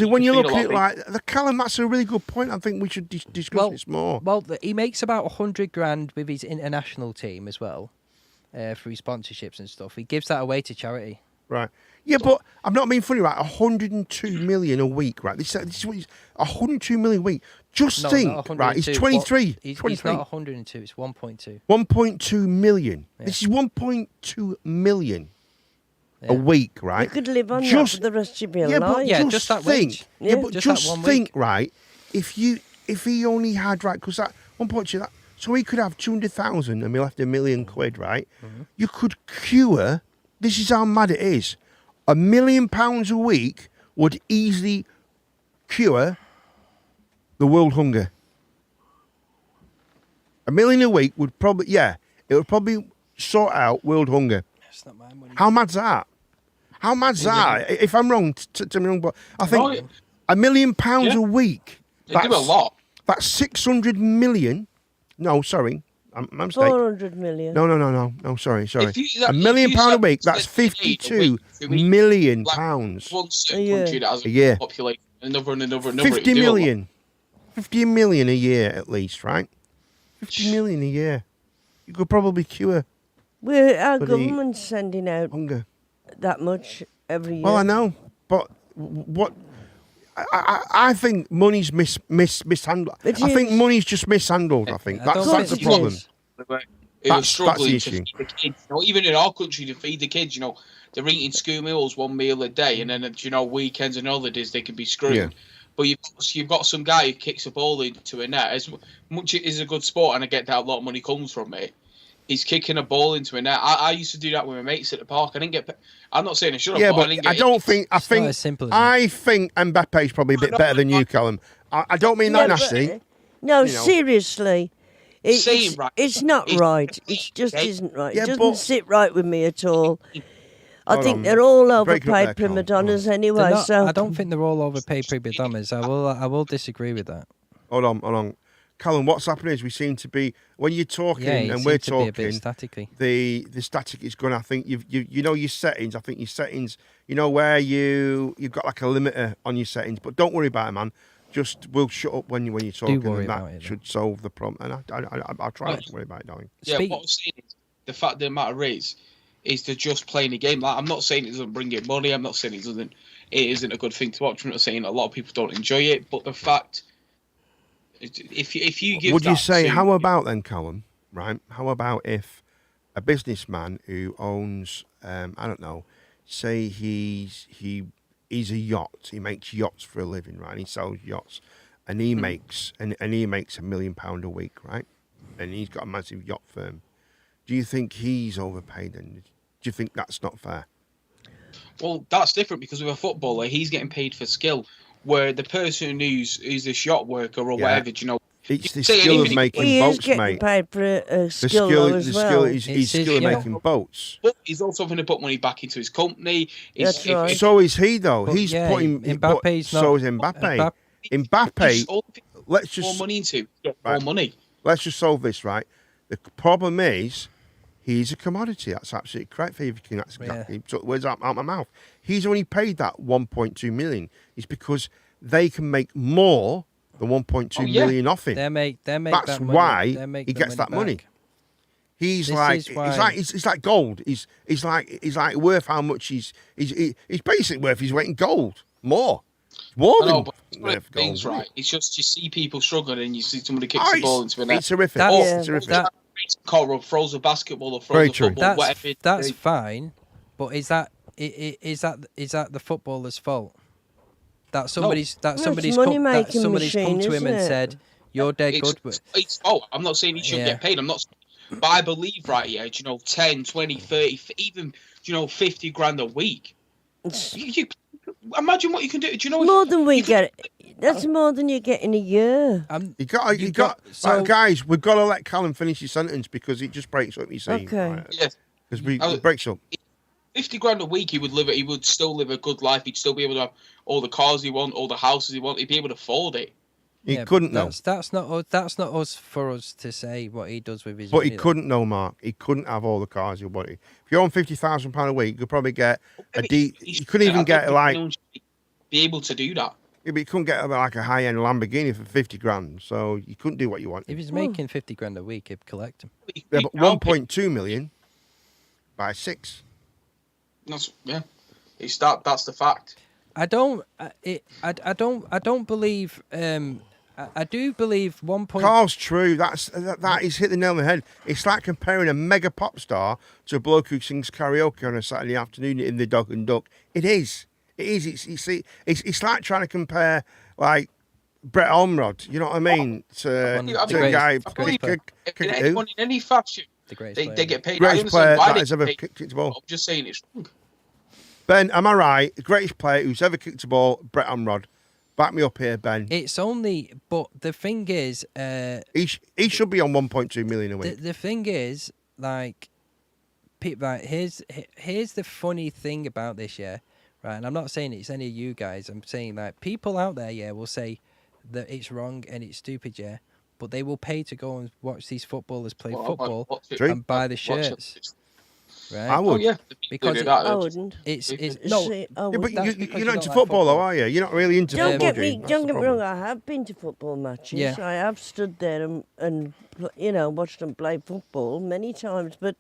when you look at it like the Callum, that's a really good point. I think we should discuss this more. Well, he makes about 100 grand with his international team as well, for his sponsorships and stuff. He gives that away to charity. Right. Yeah, but I'm not being funny, right? 102 million a week, right? This is what he's 102 million a week. Just think, right? He's 23. He's 23. not 102. It's 1.2. 1.2 million. Yeah. This is 1.2 million a week, right? You could live on that for the rest of your life. But just that think. wage. Yeah, but just that 1 think, week. right? If he only had because that 1.2 so he could have 200,000 and we left £1 million quid, right? Mm-hmm. You could cure. This is how mad it is. £1 million a week would easily cure the world hunger. $1 million a week would probably, it would probably sort out world hunger. That's not my money. How mad's that? How mad's that? If I'm wrong, tell me wrong, but I think £1 million a week. They do a lot. That's 600 million. No, sorry. I'm mistaken. 400 million. No, sorry. £1 million a week, that's 52 million pounds. One country that has a population, another. 50 million. 50 million a year at least, right? 50 million a year. You could probably cure. Our government's sending out hunger that much every year. Well, I know, but what? I think money's mishandled. I think money's just mishandled. I think that's the problem. That's struggling to feed the kids. Even in our country, to feed the kids, they're eating school meals 1 meal a day, and then weekends and holidays they can be screwed. Yeah. But you've got some guy who kicks a ball into a net. As much as it is a good sport, and I get that a lot of money comes from it. He's kicking a ball into a net. I used to do that with my mates at the park. I didn't get. I'm not saying I should have. Yeah, but I don't think. I think Mbappe's probably a bit better than you, Callum. I don't mean that nasty. No, seriously. It's right. not right. It just isn't right. It doesn't sit right with me at all. I Hold think on. they're all Break it up overpaid there, prima Colin. donnas They're anyway. not- So I don't think they're all overpaid prima donnas. I will disagree with that. Hold on. Callum, what's happening is we seem to be, when you're talking Yeah, you and seem we're to be a bit talking, statically. the static is gone. I think you know your settings. I think your settings, you know where you've got like a limiter on your settings, but don't worry about it, man. Just we'll shut up when you're talking, worry and that about it, then. should solve the problem. And I'll try not to worry about it, darling. Yeah, Speak- what I'm saying is, the fact of the matter is they're just playing a game. Like, I'm not saying it doesn't bring in money. I'm not saying it isn't a good thing to watch. I'm not saying a lot of people don't enjoy it. But the fact, if you give, Would you that say, to- how about then, Callum? Right? How about if a businessman who owns, I don't know, say he's a yacht. He makes yachts for a living, right? He sells yachts, and he makes £1 million a week, right? And he's got a massive yacht firm. Do you think he's overpaid? And do you think that's not fair? Well, that's different because with a footballer, he's getting paid for skill, where the person who's this yacht worker or Yeah. whatever, you know, It's the say skill of anything- making he is boats, getting mate. paid for a The skill, skill, though, as the well. skill is It's skill his of skill. making boats. but he's also having to put money back into his company. He's- That's right. So is he though. But He's yeah, putting. Mbappe's so not- is Mbappe. Mbappe- Mbappe. all Let's more just money into get Right. more money. let's just solve this, right? The problem is he's a commodity. That's absolutely correct for you, King. That's Yeah. exactly took the words out of my mouth. He's only paid that 1.2 million. It's because they can make more than 1.2 million off him. They make That's that money. why they make he the gets that money. back. He's This like is he's why- like he's like gold. He's like worth how much he's basically worth his weight in gold. More I than know, but it's one of worth the things, gold. right? It's just you see people struggling and you see somebody kicks Oh, the ball into the net. it's horrific. That's- It's horrific. that- Or throws a basketball or Very throws a true. football, whatever. That's fine, but is that the footballer's fault? That somebody's it's somebody's money-making come machine, to him and isn't it? said, "You're dead good." It's I'm not saying he shouldn't Yeah. get paid. I'm not. But I believe, right, yeah, 10, 20, 30, even, 50 grand a week. You imagine what you can do. Do you know what? More than we get. That's more than you get in a year. You got so- guys. We've got to let Callum finish his sentence because it just breaks up. You see, Okay. Yes. Because I was- it breaks up. 50 grand a week, he would still live a good life. He'd still be able to have all the cars he want, all the houses he want. He'd be able to afford it. He Yeah, couldn't but know. That's not us. That's not us for us to say what he does with his. But he money, though. couldn't know, Mark. He couldn't have all the cars he wanted. If you're on £50,000 a week, you could probably get a D. You couldn't even get like. Be able to do that. Yeah, but you couldn't get like a high-end Lamborghini for 50 grand. So you couldn't do what you want. If he's making 50 grand a week, he'd collect them. Yeah, but 1.2 million by 6. It's that's the fact. I don't. I don't believe. I do believe 1. Carl's true. That is hit the nail on the head. It's like comparing a mega pop star to a bloke who sings karaoke on a Saturday afternoon in the Dog and Duck. It is. It is. It's like trying to compare like Brett Ormrod. You know what I mean? To a guy. Anyone in any fashion, The greatest they player. get paid. I Greatest understand player why that they has get ever paid. kicked the ball. I'm just saying it's wrong. Ben, am I right? The greatest player who's ever kicked a ball, Brett Ormrod. Back me up here, Ben. It's only, but the thing is, He should be on 1.2 million a week. the thing is, like, here's the funny thing about this, yeah, right. And I'm not saying it's any of you guys. I'm saying like people out there, yeah, will say that it's wrong and it's stupid, yeah, but they will pay to go and watch these footballers play football and buy the shirts. Right? I would. Oh yeah, Because I wouldn't. it's no. See, I Yeah, but wouldn't. That's because you're not you into don't like football, though, football. are you? You're not really into Don't football, get me Gene. That's don't the get me wrong. problem. I have been to football matches. Yeah. I have stood there and watched them play football many times, but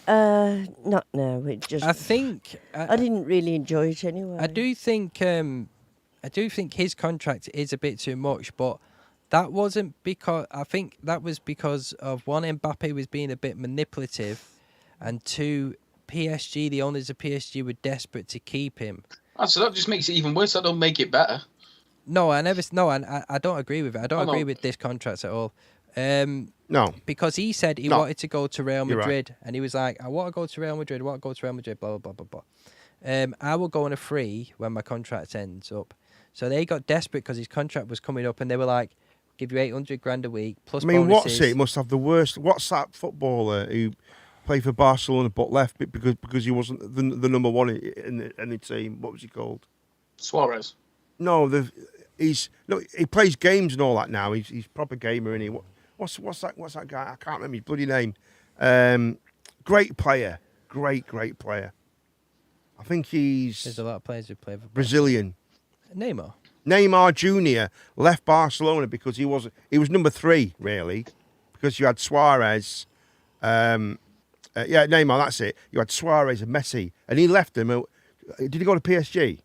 not now. It just I think I didn't really enjoy it anyway. I do think his contract is a bit too much, but that wasn't because I think that was because of one, Mbappe was being a bit manipulative, and two, PSG, the owners of PSG were desperate to keep him. Oh, so that just makes it even worse. That don't make it better. No, I don't agree with it. I don't agree with this contract at all. No. Because he said he No. wanted to go to Real You're right. Madrid, and he was like, I want to go to Real Madrid, blah, blah, blah, blah, blah. I will go on a free when my contract ends up. So they got desperate because his contract was coming up, and they were like, give you 800 grand a week, plus I mean, bonuses. what's it? He must have the worst. What's that footballer who played for Barcelona but left because he wasn't the number one in the team. What was he called? Suarez. No, he plays games and all that now. He's proper gamer, isn't he? What's that guy? I can't remember his bloody name. Great player, great player. I think There's a lot of players who play for Brazilian. Neymar Jr. left Barcelona because he was number 3 really, because you had Suarez. Neymar, that's it. You had Suarez and Messi, and he left them. Did he go to PSG?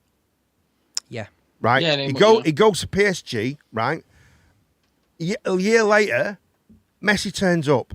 Yeah. Right. Yeah, he goes to PSG. Right. A year later, Messi turns up.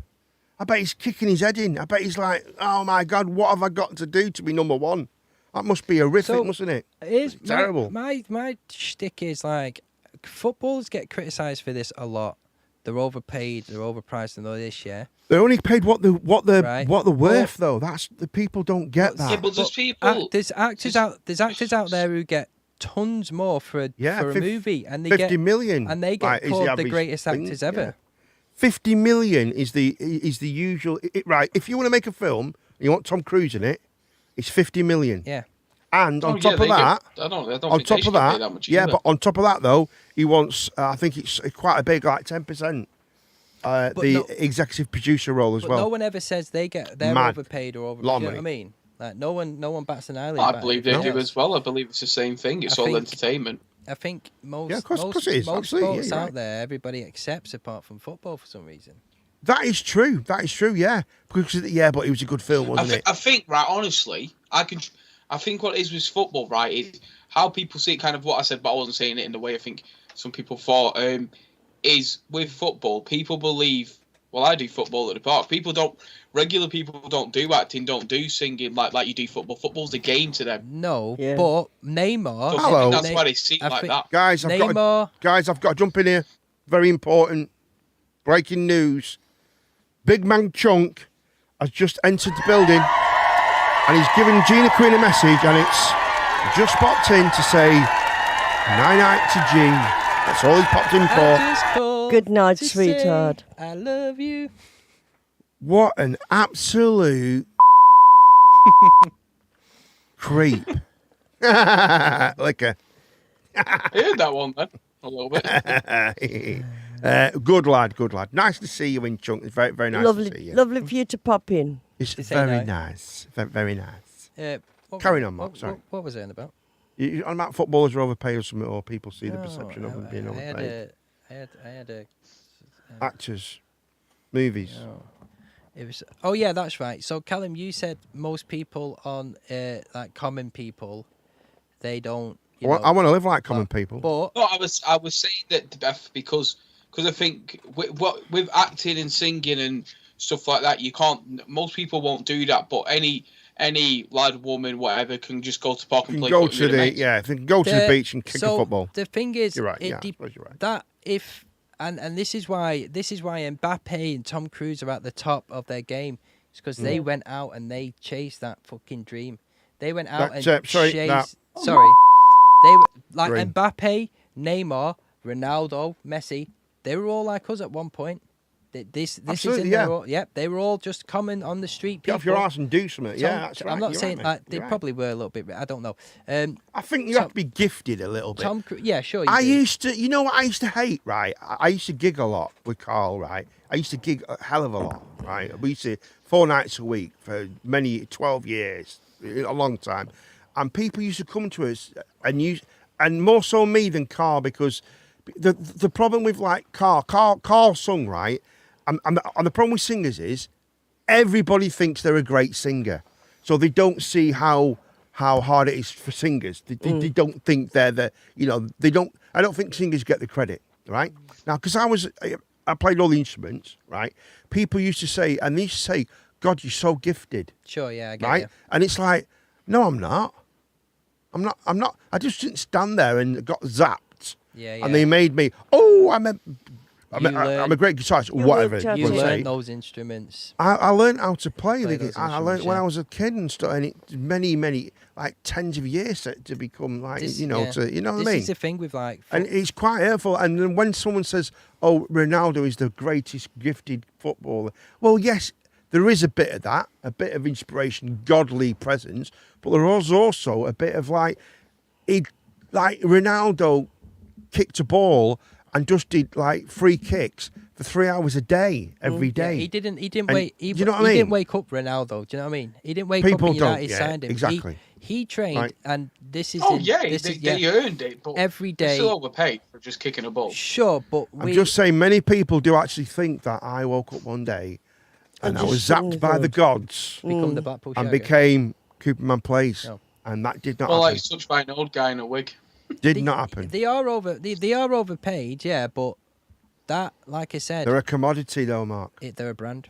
I bet he's kicking his head in. I bet he's like, "Oh my God, what have I got to do to be number one?" That must be horrific, mustn't it? It is terrible. My shtick is like, footballers get criticised for this a lot. They're overpaid, they're overpriced, and all this. Yeah. They're only paid what they're Right. worth, though. That's the people don't get that. Yeah, but there's people. There's actors out there who get tons more for a movie, and they 50 get million. and they get Right, is called the average greatest thing, actors ever. yeah. 50 million is the usual. Right, if you want to make a film, and you want Tom Cruise in it, it's 50 million. Yeah. And on top of that, I don't on think top they of should that, pay that much yeah, either. but on top of that though, he wants. I think it's quite a big, like 10%. Executive producer role as But well. no one ever says they're Mad. overpaid or overpaid. Lot of You know what I money. mean? Like no one bats an eyelid. I about believe they anything do else. as well. I believe it's the same thing. It's I all think- entertainment. I think most Yeah, of course it is. most Absolutely, sports yeah, you're out right. there, everybody accepts apart from football for some reason. That is true. Yeah, because but it was a good film, wasn't it? I think, right, honestly, I think what it is with football, right, is how people see it, kind of what I said, but I wasn't saying it in the way I think some people thought, is with football, people believe, well, I do football at the park. Regular people don't do acting, don't do singing like you do football. Football's the game to them. No, Yeah. but Neymar. So I Hello. think that's why they see it like that. Guys, I've Neymar. got to jump in here. Very important. Breaking news. Big Man Chunk has just entered the building and he's giving Gina Queen a message, and it's just popped in to say night to G. That's all he popped in for. Good night, sweetheart. I love you. What an absolute creep. Like a I heard that one then, a little bit. good lad. Nice to see you in Chunk. It's very, very nice to see you. Lovely for you to pop in. It's To say very night. nice. Very nice. What- Carry on, Mark, sorry. What was it about? You on about footballers are overpaid or something, or people see the perception of them being overpaid? I had a. Actors, movies. It was. Oh yeah, that's right. So Callum, you said most people on like common people, they don't. You know, I want to live like common people. But No, I was saying that, Beth, because I think with acting and singing and stuff like that, you can't. Most people won't do that, but any lad, woman, whatever, can just go to park and You play can go footy to with their the mates. if they can go to the beach and kick a football. The thing is, You're right. it Yeah, I de- suppose you're right. that if and this is why Mbappe and Tom Cruise are at the top of their game. It's because they went out and they chased that fucking dream. They went out That- and sorry, chased. that- Sorry, they were like Dream. Mbappe, Neymar, Ronaldo, Messi. They were all like us at one point. This is Absolutely, in yeah. their yep. They were all just common on the street Get people. off your arse and do something. So, Yeah, that's right. I'm not You're saying right, like mate. they You're right. probably were a little bit. I don't know. I think you have to be gifted a little bit. Tom Cruise. Yeah, sure. I do. used to, you know what I used to hate, right? I used to gig a lot with Carl, right? I used to gig a hell of a lot, right? We used to 4 nights a week for 12 years, a long time. And people used to come to us and more so me than Carl, because the problem with like Carl sung, right? And the problem with singers is everybody thinks they're a great singer. So they don't see how hard it is for singers. They don't think they're they don't. I don't think singers get the credit, right? Now, because I played all the instruments, right? People used to say, and they used to say, "God, you're so gifted," Sure, yeah, I get right? you. And it's like, no, I'm not. I'm not. I just didn't stand there and got zapped. Yeah, yeah. And they made me. Oh, I'm a learn- great guitarist. You Whatever. worked out You we'll Yeah. say. learn those instruments. I learned how to play Play the those guitar. I learned instruments, when yeah. I was a kid and stuff, and it many like tens of years to become like This- to yeah. what I This mean. is the thing with like. And it's quite hurtful. And then when someone says, "Oh, Ronaldo is the greatest gifted footballer," well, yes, there is a bit of that, a bit of inspiration, godly presence, but there was also a bit of like Ronaldo kicked a ball and just did like free kicks for 3 hours a day, every day. He didn't And wait. do you know what I He mean? didn't wake up Ronaldo. Do you know what I mean? He didn't wake People up and United don't, signed him. exactly. He trained, Right. and this is. Oh the- yeah, this they, is, yeah. they earned it, but Every they're day. still overpaid for just kicking a ball. Sure, but I'm just saying, many people do actually think that I woke up one day and I just was sitting zapped by the there. gods become the Blackpool and Shagger. became Cooperman Place, No. and that did not Well, happen. like touched by an old guy in a wig. Did not happen. They are overpaid, yeah, but that, like I said, They're a commodity, though, Mark. they're a brand.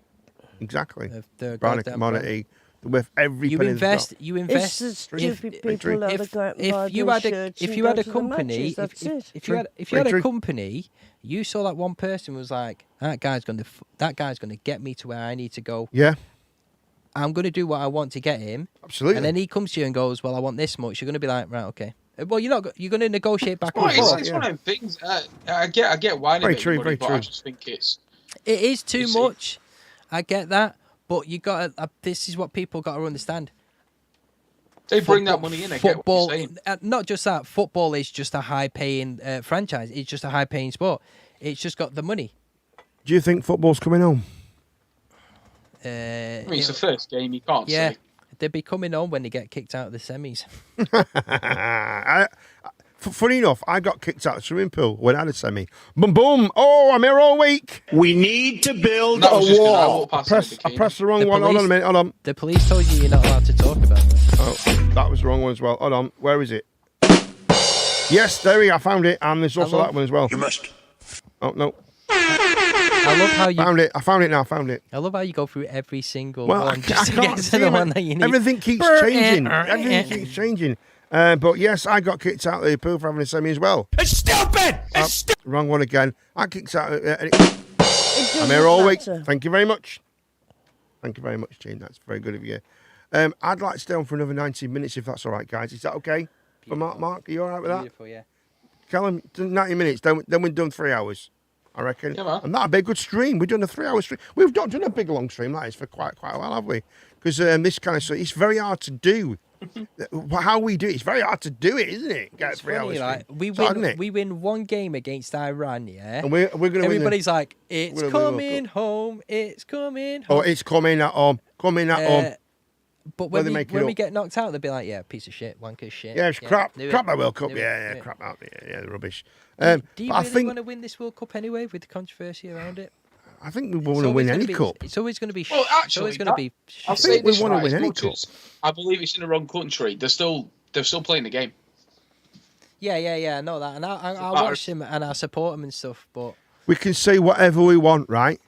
Exactly. They're a Brand of goddamn commodity. They're worth every You penny they've invest. got. You It's invest. the if- stupid Drink, people that if, are going to if buy you those had a shirts if and you go had a to the company matches, that's it. if you had a True. company, you saw that one person was like, that guy's going to get me to where I need to go. Yeah, I'm going to do what I want to get him. absolutely. And then he comes to you and goes, well, I want this much. You're going to be like, right, okay. Well, you're going to negotiate back and Well, forth. it's one of them things. I get why they Very make true, money, very but true. I just think it's. It is too You see. much. I get that, but you got to. This is what people got to understand. They bring that money in. I get what Football, you're saying. not just that. Football is just a high-paying franchise. It's just a high-paying sport. It's just got the money. Do you think football's coming home? Uh, I mean, it's the first game. You can't yeah, say. they'll be coming on when they get kicked out of the semis. Funny enough, I got kicked out of the swimming pool when I had a semi. Boom, boom. Oh, I'm here all week. We need to build That was a just 'cause I wall. walked past in a I bikini. pressed the wrong The one. Hold on a police- minute. Hold on. The police told you you're not allowed to talk about that. Oh, that was the wrong one as well. Hold on. Where is it? Yes, there we are. I found it. And there's also love- that one as well. You must. Oh, no. I love how you. Found it. I found it now. Found it. I love how you go through every single Well, I one just to get can't to see the it. one that you need. Everything keeps changing. Everything keeps changing. But yes, I got kicked out of the pool for having a semi as well. It's stupid! Wrong one again. I kicked out. It I'm here doesn't all week. matter. Thank you very much. Thank you very much, Gene. That's very good of you. I'd like to stay on for another 19 minutes if that's all right, guys. Is that okay? For Mark, are you all right with that? Beautiful, yeah. Callum, 90 minutes. Then we're done 3 hours, I reckon. Yeah, man. And that'd be a good stream. We've done a 3 hour stream. We've not done a big long stream like this for quite a while, have we? Because this kind of it's very hard to do. How we do it, it's very hard to do it, isn't it? Get It's 3 hours. funny, like, stream. we It's hard, win. isn't it? We win one game against Iran, yeah. And we're going to win. Everybody's like, it's we're gonna win the coming home. It's coming Oh, home. it's coming at home. Coming at home. But where when they we make it when we up. get knocked out, they'll be like, yeah, piece of shit, wanker shit. Yeah, it's crap. do it, Crap, that World Cup. do it, Yeah, do it. crap out. Yeah, the rubbish. Do you but really I think want to win this World Cup anyway, with the controversy around it? we want It's to always win gonna any be- cup. It's always going to be. Well, it's always actually, going to be. I'll shit. say we this wanna right, win as any much cup. as I believe it's in the wrong country. They're still playing the game. Yeah, I know that, and I matter. watch them and I support them and stuff. But We can say whatever we want, right?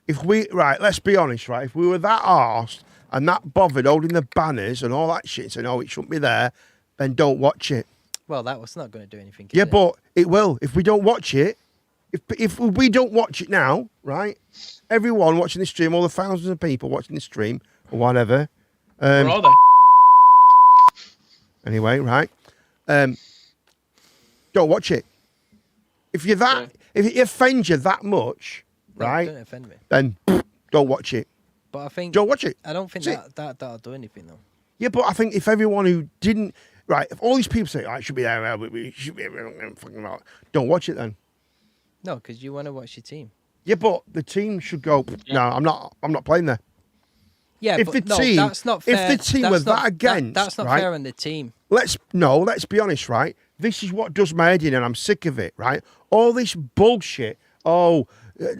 Let's be honest, right? If we were that arsed and that bothered holding the banners and all that shit, saying, "Oh, it shouldn't be there," then don't watch it. well, that was not going to do anything. Yeah, is it? but it will. If we don't watch it, if we don't watch it now, right? Everyone watching the stream, all the thousands of people watching the stream or whatever. Where are they? Anyway, right? Don't watch it. If you're that, if it offends you that much, No, right? Don't offend me. Then don't watch it. But I think Don't watch it. I don't think That's that'll do anything though. Yeah, but I think if everyone who didn't, right, if all these people say, "I should be there," we should be fucking about, don't watch it then. No, because you want to watch your team. Yeah, but the team should go. No, I'm not playing there. Yeah, If but the no, team- that's not if fair. the team That's were not- that against, that's not right? fair on the team. Let's be honest, right? This is what does my head in, and I'm sick of it, right? All this bullshit. Oh,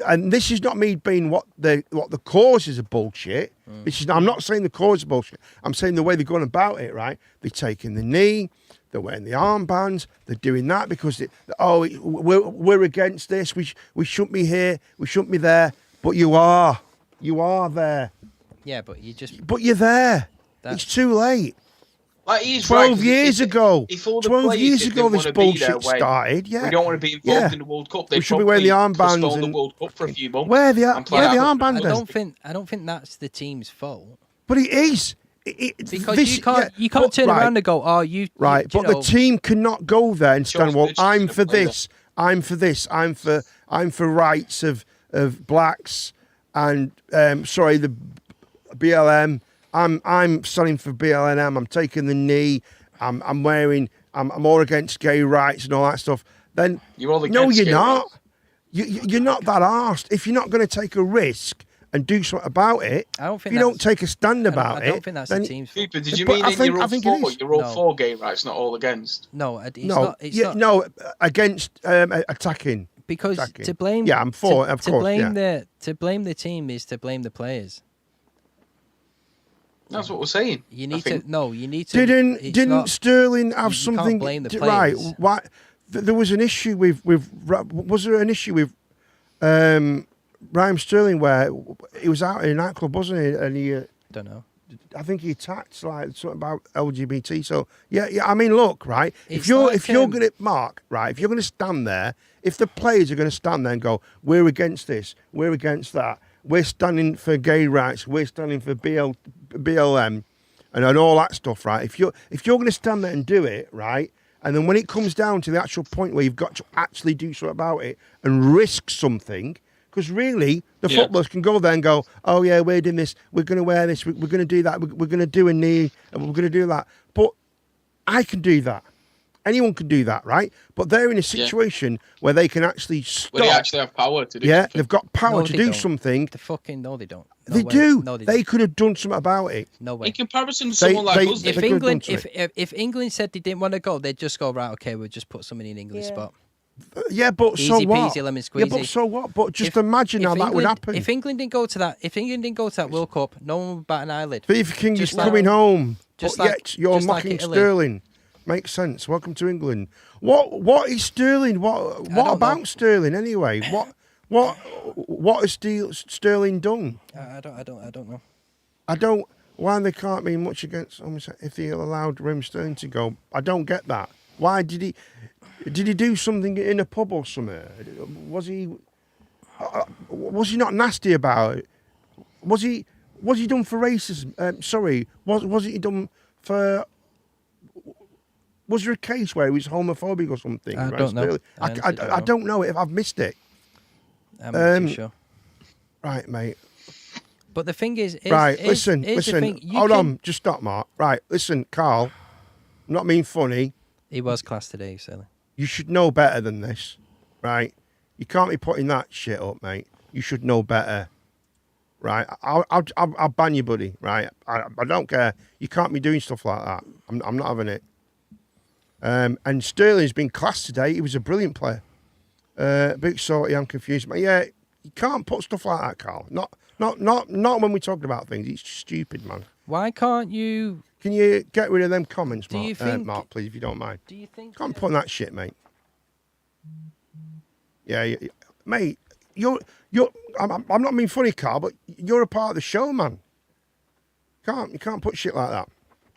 and this is not me being what the cause is of bullshit. This is, I'm not saying the cause is bullshit. I'm saying the way they're going about it, right? They're taking the knee, they're wearing the armbands, they're doing that because we're against this. We shouldn't be here. We shouldn't be there. But you are there. Yeah, but you just But you're there. That's- It's too late. Like, he's 12 right, 'cause years ago. If all the 12 players years didn't ago this wanna be there bullshit when started, yeah. We don't want to be involved Yeah. in the World Cup. We They should be wearing the armbands postpone the and- World Cup for a few months. Where the and play armband I then? don't think that's the team's fault. But it is. Because This- you can't yeah, you can't but- turn right, around and go, oh, you Right, you but know, the team cannot go there and stand, Shows well, bitches I'm in for the play this, I'm for this, I'm for rights of blacks and, BLM. I'm standing for BLM. I'm taking the knee. I'm all against gay rights and all that stuff. Then You're all no, against you're gay not. rights. You're not that arsed. If you're not going to take a risk and do something about it, I don't think if you don't that's- take a stand about I don't it, think that's then the team's fault. But did you But mean I that think- you're I all think it for? is. You're all No. for gay rights, not all against. No, it's no, not. It's yeah, not no, against attacking. because attacking. to blame. Yeah, I'm for. to, of to course, blame yeah. the team is to blame the players. That's what we're saying. You I need think. to no. You need to. it's Didn't not- Sterling have you can't something blame the right? players. Why? There was an issue with was there an issue with Raheem Sterling where he was out in a nightclub, wasn't he? And he Don't know. I think he attacked like something about LGBT. So yeah. I mean, look, right. It's if you're like, going to Mark, right, if you're going to stand there, if the players are going to stand there and go, we're against this, we're against that, we're standing for gay rights, we're standing for BLM, and all that stuff, right? If you're going to stand there and do it, right, and then when it comes down to the actual point where you've got to actually do something about it and risk something. Because really, the footballers can go there and go, oh, yeah, we're doing this, we're going to wear this, we're going to do that, we're going to do a knee, and we're going to do that. But I can do that. Anyone can do that, right? But they're in a situation where they can actually stop. Well, they actually have power to do. Yeah, something. they've got power No, to they do don't. something. The fucking no, they don't. No They way. do. No, they They don't. could have done something about it. No way. In comparison to someone like us, they If could have England, done if England said they didn't want to go, they'd just go right. Okay, we'll just put somebody in England's Yeah. spot. Yeah, but so Easy what? peasy, lemon Yeah, but squeezy. so what? But just If- imagine if how that would England- happen. If England didn't go to that, World Cup, no one would bat an eyelid. Steve King is just like- coming home. just But like- yet you're just like mocking Italy. Sterling. Makes sense. Welcome to England. What is Sterling? What don't about know. Sterling anyway? What has Sterling done? I don't know. I don't. Why they can't be much against if they allowed Raheem Sterling to go? I don't get that. Why did he? Did he do something in a pub or something? Was he not nasty about it? Was he done for racism? Sorry, was he done for? Was there a case where he was homophobic or something? I Raheem don't know. Sterling? I honestly don't I know. don't know if I've missed it. I'm not too sure. Right, mate. But the thing is, Listen. The thing. You Hold can- on, just stop, Mark. Right, listen, Carl. I'm not being funny. He was class today, silly. You should know better than this, right? You can't be putting that shit up, mate. You should know better, right? I'll ban you, buddy, right? I don't care. You can't be doing stuff like that. I'm not having it. And Sterling's been classed today. He was a brilliant player. Bit salty, I'm confused. But yeah, you can't put stuff like that, Carl. Not when we're talking about things. It's stupid, man. Why can't you? Can you get rid of them comments, Do Mark? you think- Mark, please, if you don't mind. Do you think? Can't put on that shit, mate. Yeah, mate. You're. I'm not being funny, Carl, but you're a part of the show, man. You can't put shit like that.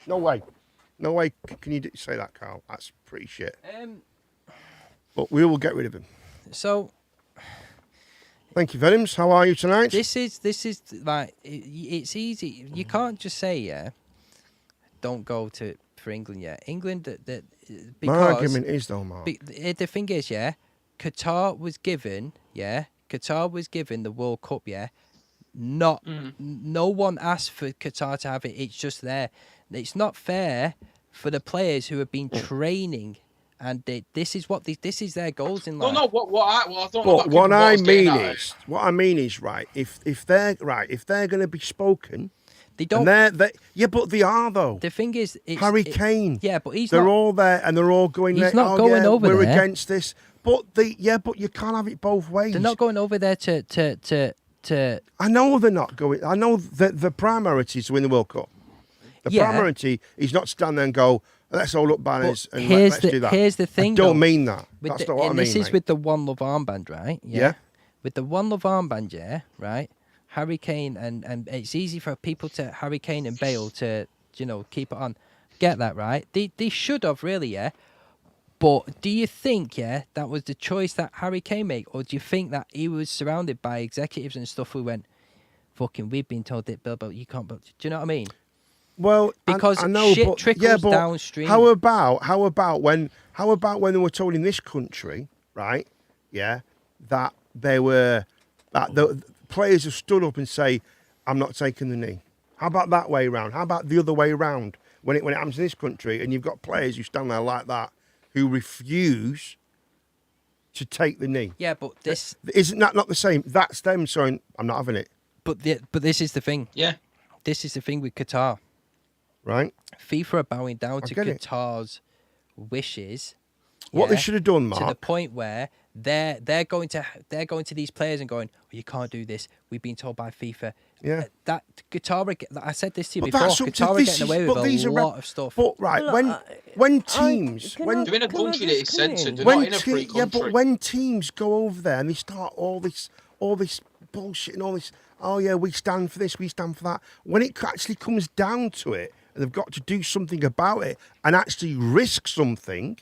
No way. No way. Can you say that, Carl? That's pretty shit. But we will get rid of him. So Thank you, Venims. How are you tonight? this is like it's easy. You can't just say don't go for England yet. England that My because argument is though, Mark. the thing is, Qatar was given the World Cup, no one asked for Qatar to have it. It's just there. It's not fair for the players who have been training, and this is their goals in life. Well, no. I don't know. But about what I was getting mean at is, right. If they're going to be spoken, They don't. and but they are though. The thing is, Harry Kane. Yeah, but he's They're not. all there, and they're all going. He's there, not going over we're there. against this. But but you can't have it both ways. They're not going over there to. I know they're not going. I know that the priority is to win the World Cup. The Yeah. priority is not to stand there and go, let's hold up banners But and here's let's the- do that. here's the thing, I don't though. mean that. With That's the, not what I and mean. this is mate. with the One Love armband, right? Yeah. With the One Love armband, right? Harry Kane and it's easy for people to Harry Kane and Bale to keep it on. Get that right? They should have really, But do you think, that was the choice that Harry Kane made, or do you think that he was surrounded by executives and stuff who went, "Fucking, we've been told that Bill, you can't." Do you know what I mean? Well, Because I know, shit but, trickles but downstream. How about when they were told in this country, right? Yeah, that the players have stood up and say, "I'm not taking the knee. How about that way round? How about the other way round? When it happens in this country and you've got players who stand there like that who refuse to take the knee. Yeah, but this isn't that not the same? That's them saying, I'm not having it. But this is the thing. Yeah. This is the thing with Qatar. Right. FIFA are bowing down to get it. Qatar's wishes. What they should have done, to the Mark. point where they're going to these players and going, oh, you can't do this. We've been told by FIFA. Yeah. That Qatar, I said this to you But before. that's up to Qatar are this getting is- away but with a these are lot of stuff. But right, when teams when They're in a country that is censored. They're when not in a free yeah, country. but when teams go over there and they start all this bullshit and all this, oh yeah, we stand for this, we stand for that. When it actually comes down to it, and they've got to do something about it and actually risk something,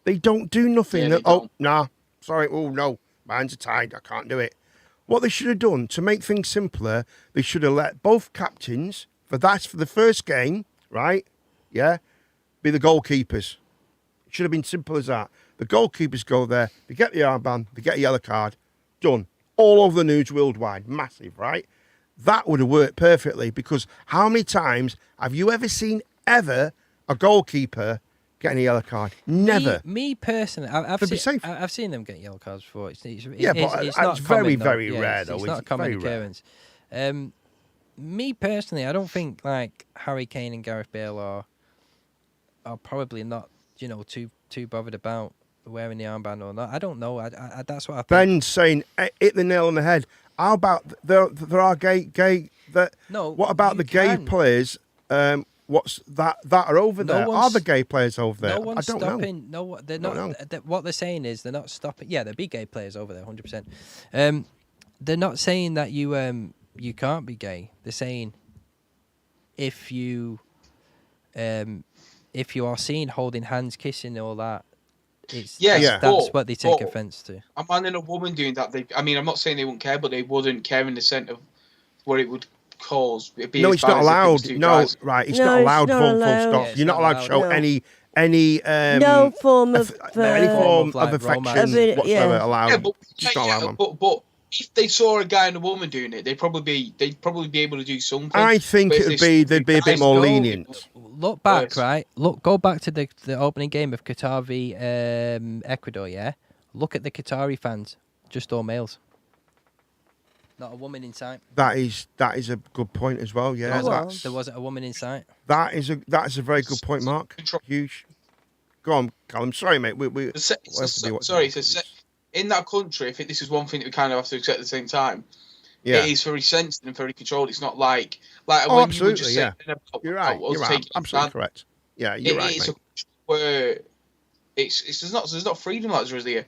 they don't do nothing. Yeah, they Oh, don't. nah, sorry, oh no, my hands are tied, I can't do it. What they should have done to make things simpler, they should have let both captains for the first game, right? Yeah, be the goalkeepers. It should have been simple as that. The goalkeepers go there, they get the armband, they get a yellow card, done. All over the news worldwide, massive, right? That would have worked perfectly because how many times have you ever seen a goalkeeper getting a yellow card? Never. Me personally, I've seen them get yellow cards before. It's but it's not it's very, common, though. very Yeah, rare, It's though. not a It's common very rare. occurrence. Me personally, I don't think like Harry Kane and Gareth Bale are probably not too bothered about wearing the armband or not. I don't know. I that's what I think. Ben's saying hit the nail on the head. How about there are gay that? No, What about you the gay can. players? What's that are over No there? Are one's- the gay players over there? No one's I don't know. stopping. No, they're Don't not. know. What they're saying is they're not stopping. Yeah, there'll be gay players over there, 100%. They're not saying that you can't be gay. They're saying if you are seen holding hands, kissing, all that, that's what they take offence to. A man and a woman doing that, I'm not saying they wouldn't care, but they wouldn't care in the sense of what it would cause. It'd be No, as it's bad not as if it was allowed. two No, guys. right, it's No, not it's allowed. not Full allowed. stop. Yeah, it's You're not not allowed to show allowed. any no form of any form of like affection romance. whatsoever Yeah. allowed. Yeah, but, Just not allowed, man. but if they saw a guy and a woman doing it, they'd probably be able to do something. I think But if they'd be a bit guys more go, lenient. Look back, Yes. right? Go back to the opening game of Qatar v Ecuador. Yeah, look at the Qatari fans, just all males. Not a woman in sight. That is a good point as well. Yeah, There wasn't a woman in sight. that is a very good point, Mark. Huge. Go on, Callum. Sorry, mate. We have to be what- In that country, I think this is one thing that we kind of have to accept at the same time. Yeah. It is very sensitive and very controlled. It's not like Oh, when you were absolutely, just yeah. saying about You're right. us You're right. taking Absolutely advantage. correct. Yeah, you're right, It's mate. a country where there's not freedom like there is here.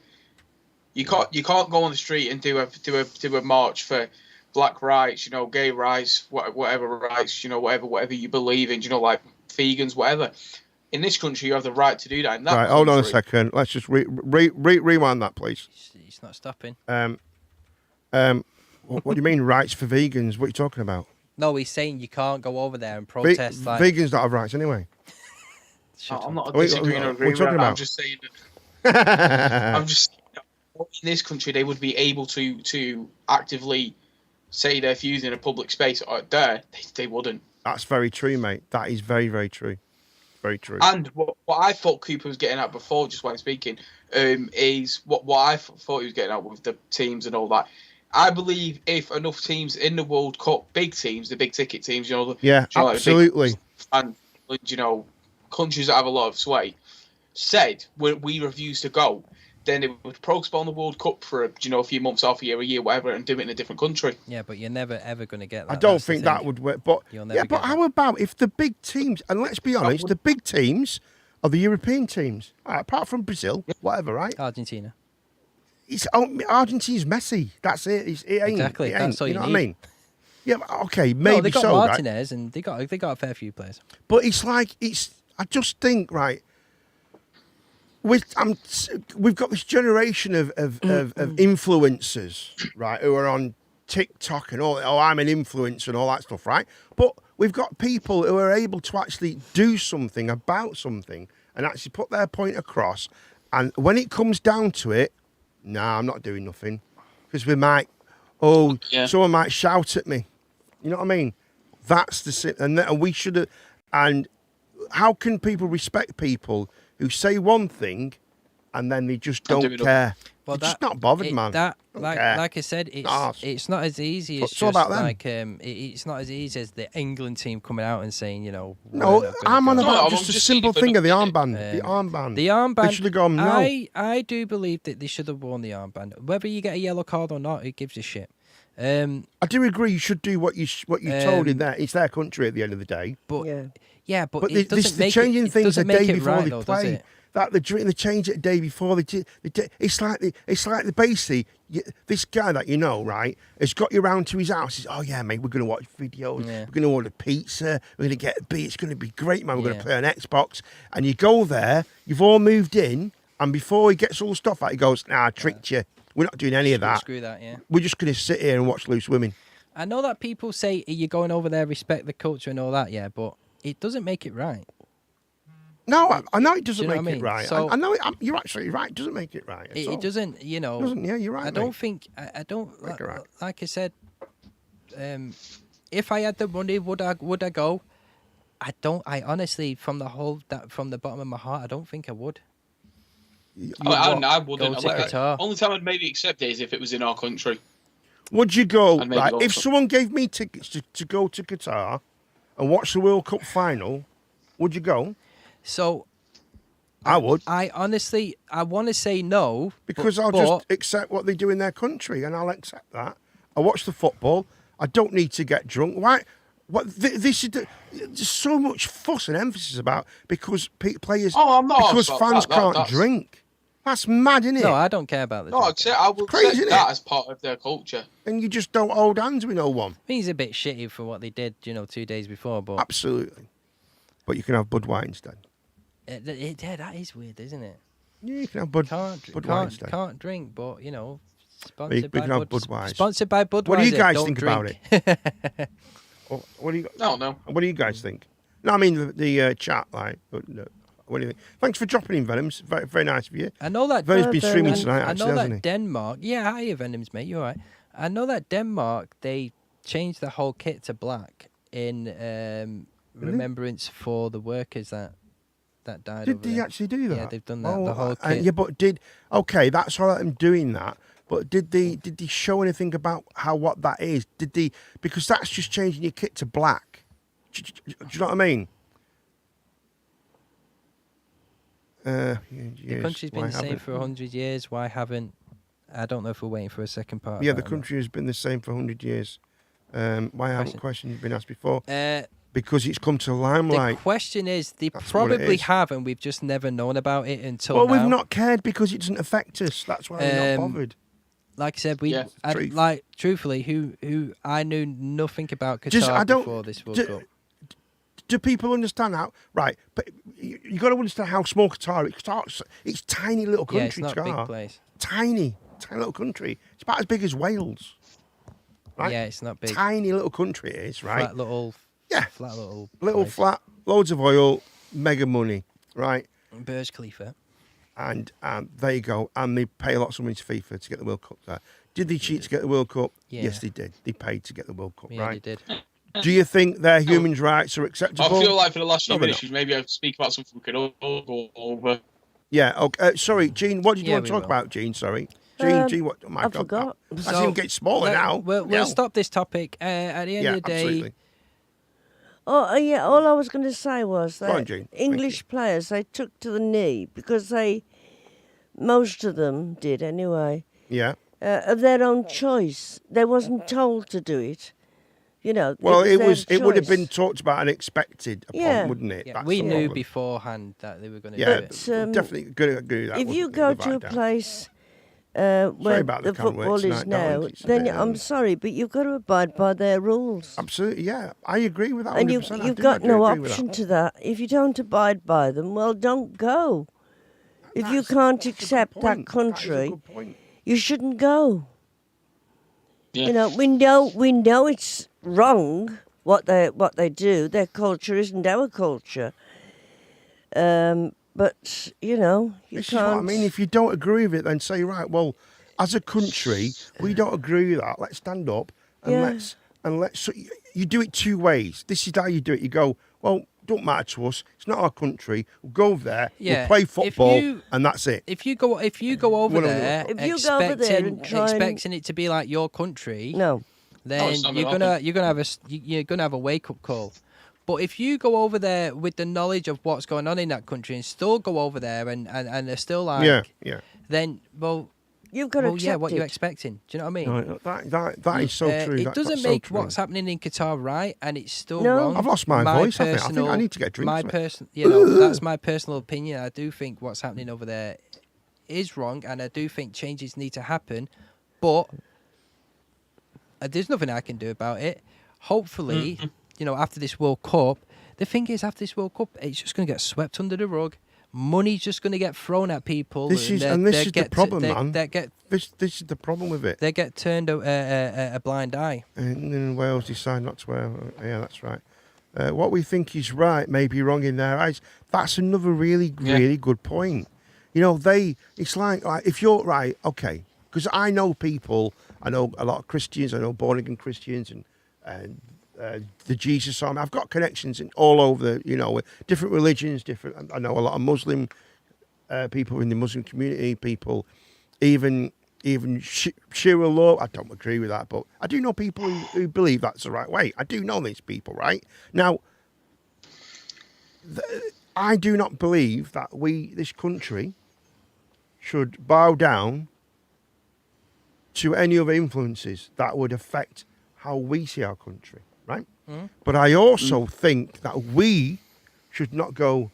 You can't go on the street and do a march for black rights, gay rights, whatever rights, whatever you believe in, like vegans, whatever. In this country, you have the right to do that. In that Right, hold on a country- second. Let's just rewind that, please. It's not stopping. What do you mean rights for vegans? What are you talking about? No, he's saying you can't go over there and protest. like, Vegans don't have rights anyway. I'm not Wait, disagreeing or what are agreeing you with talking that. I'm about? just saying that. I'm just saying that in this country they would be able to actively say their views in a public space. There, they wouldn't. That's very true, mate. That is very, very true. Very true. And what I thought Cooper was getting at before, just while speaking, is what I thought he was getting at with the teams and all that. I believe if enough teams in the World Cup, big teams, the big ticket teams, yeah, like the big- absolutely. and countries that have a lot of sway, said we refuse to go, then they would postpone the World Cup for a few months, half a year, whatever, and do it in a different country. Yeah, but you're never ever going to get that. I don't That's the think that thing. would work. But You'll never yeah, but get how about if the big teams? And let's be honest, the big teams are the European teams, apart from Brazil, whatever, right? Argentina. It's Argentina's Messi. That's it. It ain't. Exactly, It ain't, that's all you you know need. what I mean? Yeah, but okay, maybe No, they got so, right? Martinez, and they got a fair few players. But it's like I just think right. We've got this generation of influencers, right, who are on TikTok and all. Oh, I'm an influencer and all that stuff, right? But we've got people who are able to actually do something about something and actually put their point across. And when it comes down to it, nah, I'm not doing nothing because we might. Oh, Yeah. someone might shout at me. You know what I mean? That's and we should have. And how can people respect people who say one thing and then they just don't care? Well, They're just not bothered, man. Like I said, it's not as easy as It's all about them. it's not as easy as the England team coming out and saying, No, I'm on about just a simple thing of the armband. The armband. The armband. They should have gone. No. I do believe that they should have worn the armband. Whether you get a yellow card or not, it gives a shit. I do agree. You should do what you told in there. It's their country at the end of the day. But But it doesn't they're make changing it, things a day before right, they though, play. That they change it a day before it's like the basically this guy that you know, right, has got you round to his house. He's, oh yeah, mate, we're gonna watch videos, we're gonna order pizza, we're gonna get a beer. It's gonna be great, man. We're gonna play on Xbox. And you go there, you've all moved in, and before he gets all the stuff out, he goes, "Nah, I tricked you. We're not doing any of that. Screw that, yeah. We're just gonna sit here and watch Loose Women." I know that people say you're going over there, respect the culture and all that, yeah, but it doesn't make it right. No, I know it doesn't make it right. So, I know you're absolutely right. It doesn't make it right. It doesn't, It doesn't, yeah, you're right. I don't think, I don't, like I said, if I had the money, would I go? I honestly, from the bottom of my heart, I don't think I would. I wouldn't. Go to Qatar. Only time I'd maybe accept it is if it was in our country. Would you go? And maybe Right, if also- someone gave me tickets to go to Qatar and watch the World Cup final, would you go? So, I would. I honestly, I want to say no. Because I'll just accept what they do in their country, and I'll accept that. I watch the football. I don't need to get drunk. Why? This is there's so much fuss and emphasis about because players. Oh, I'm not because about fans that. can't That's- drink. That's mad, isn't it? No, I don't care about the No, drinking. I will crazy, accept isn't that it? as part of their culture. And you just don't hold hands with no one. I think it's a bit shitty for what they did, 2 days before, but Absolutely. But you can have Budweiser instead. yeah, that is weird, isn't it? Yeah, you can have Budweiser instead. Can't drink, but We sponsored by can have Budweiser. Sponsored by Budweiser. What do you guys don't think drink. about it? What do you? No. What do you guys think? No, I mean the chat, like. But, no. What do you think? Thanks for dropping in, Venoms. Very, very nice of you. I know that Venom's been streaming tonight, I actually, know hasn't that he? Denmark. Yeah, hiya, Venoms, mate. You're right. I know that Denmark, they changed the whole kit to black in remembrance for the workers that died. Did over they there. actually do that? Yeah, they've done that. The whole kit. Yeah, but okay, that's all right, them doing that. But did they show anything about what that is? Because that's just changing your kit to black. Do you know what I mean? The country's been the same for 100 years. Why haven't? I don't know if we're waiting for a second part. Yeah, the country has been the same for 100 years. Why haven't questions been asked before? Because it's come to the limelight. The question is, they That's what it probably is. have, and we've just never known about it until Well, now. we've not cared because it doesn't affect us. That's why we're not bothered. Like I said, Truth. like truthfully, who I knew nothing about Qatar before this World Cup. Do people understand how? Right, but you got to understand how small Qatar is. Qatar, it's a tiny little country. Yeah, it's not a big Qatar. place. Tiny little country. It's about as big as Wales. Right? Yeah, it's not big. Tiny little country it is, right? Flat little. Yeah. Flat little. Little place. flat, loads of oil, mega money, right? Burj Khalifa. And there you go. And they pay lots of money to FIFA to get the World Cup there. Did they cheat to get the World Cup? Yeah. Yes, they did. They paid to get the World Cup, Yeah, right? they did. Do you think their human rights are acceptable? I feel like for the last few No, they're minutes, maybe I have to speak about something we could all go over. Yeah. Okay. Sorry, Gene. What did you Yeah, want to we talk will. about, Gene? Sorry, Gene. What? Oh my I God. forgot. That's even getting smaller now. We'll Yeah. stop this topic. At the end of the day, absolutely. Oh, yeah, all I was going to say was Go on, that Jane. Thank English players, they took to the knee because most of them did anyway, Yeah. of their own choice. They wasn't told to do it. Well, it their would have choice. been talked about and expected upon, Yeah. wouldn't it? yeah, That's we the knew problem. beforehand that they were going to Yeah, do it. definitely going to agree with that. If you wouldn't go we, to a without doubt. place where about the the can't work football is tonight, now, darling. It's a then bit I'm early. sorry, but you've got to abide by their rules. Absolutely, yeah. I agree with that. And 100%. I you've do, got I do no agree with option that. to that. If you don't abide by them, well, don't go. If you can't That's a good accept that point. That is a country, good point. you shouldn't go. Yeah. We know it's wrong what they do. Their culture isn't our culture. But you This is can't. what I mean. If you don't agree with it, then say, right, well, as a country, we don't agree with that. Let's stand up and Yeah. let's and you do it two ways. This is how you do it. You go, well, don't matter to us. It's not our country. We'll go over there. Yeah. We'll play football, and that's it. If you go over there, If you go over there and try and- expecting it to be like your country, No. then it's not you're gonna gonna have a wake up call. But if you go over there with the knowledge of what's going on in that country and still go over there and they're still like, Yeah. then You've got to well, accept yeah, what it. you're expecting. Do you know what I mean? No, that is so true. It That's doesn't so make true. what's happening in Qatar right, and it's still No. wrong. I've lost my voice. I think I need to get a drink. My or something. person, you know, that's my personal opinion. I do think what's happening over there is wrong, and I do think changes need to happen. But there's nothing I can do about it. Hopefully, you know, after this World Cup, the thing is, after this World Cup, it's just going to get swept under the rug. Money's just going to get thrown at people. This is the problem, man. This is the problem with it. They get turned a blind eye. And in Wales decide not to wear. Yeah, that's right. What we think is right may be wrong in their eyes. That's another really good point. You know, it's like if you're right, okay, because I know people. I know a lot of Christians. I know born again Christians and the Jesus Army. I've got connections all over, with different religions, I know a lot of Muslim people in the Muslim community, people, even Sharia law. I don't agree with that, but I do know people who believe that's the right way. I do know these people, right? Now, I do not believe that this country, should bow down to any other influences that would affect how we see our country. Right? But I also think that we should not go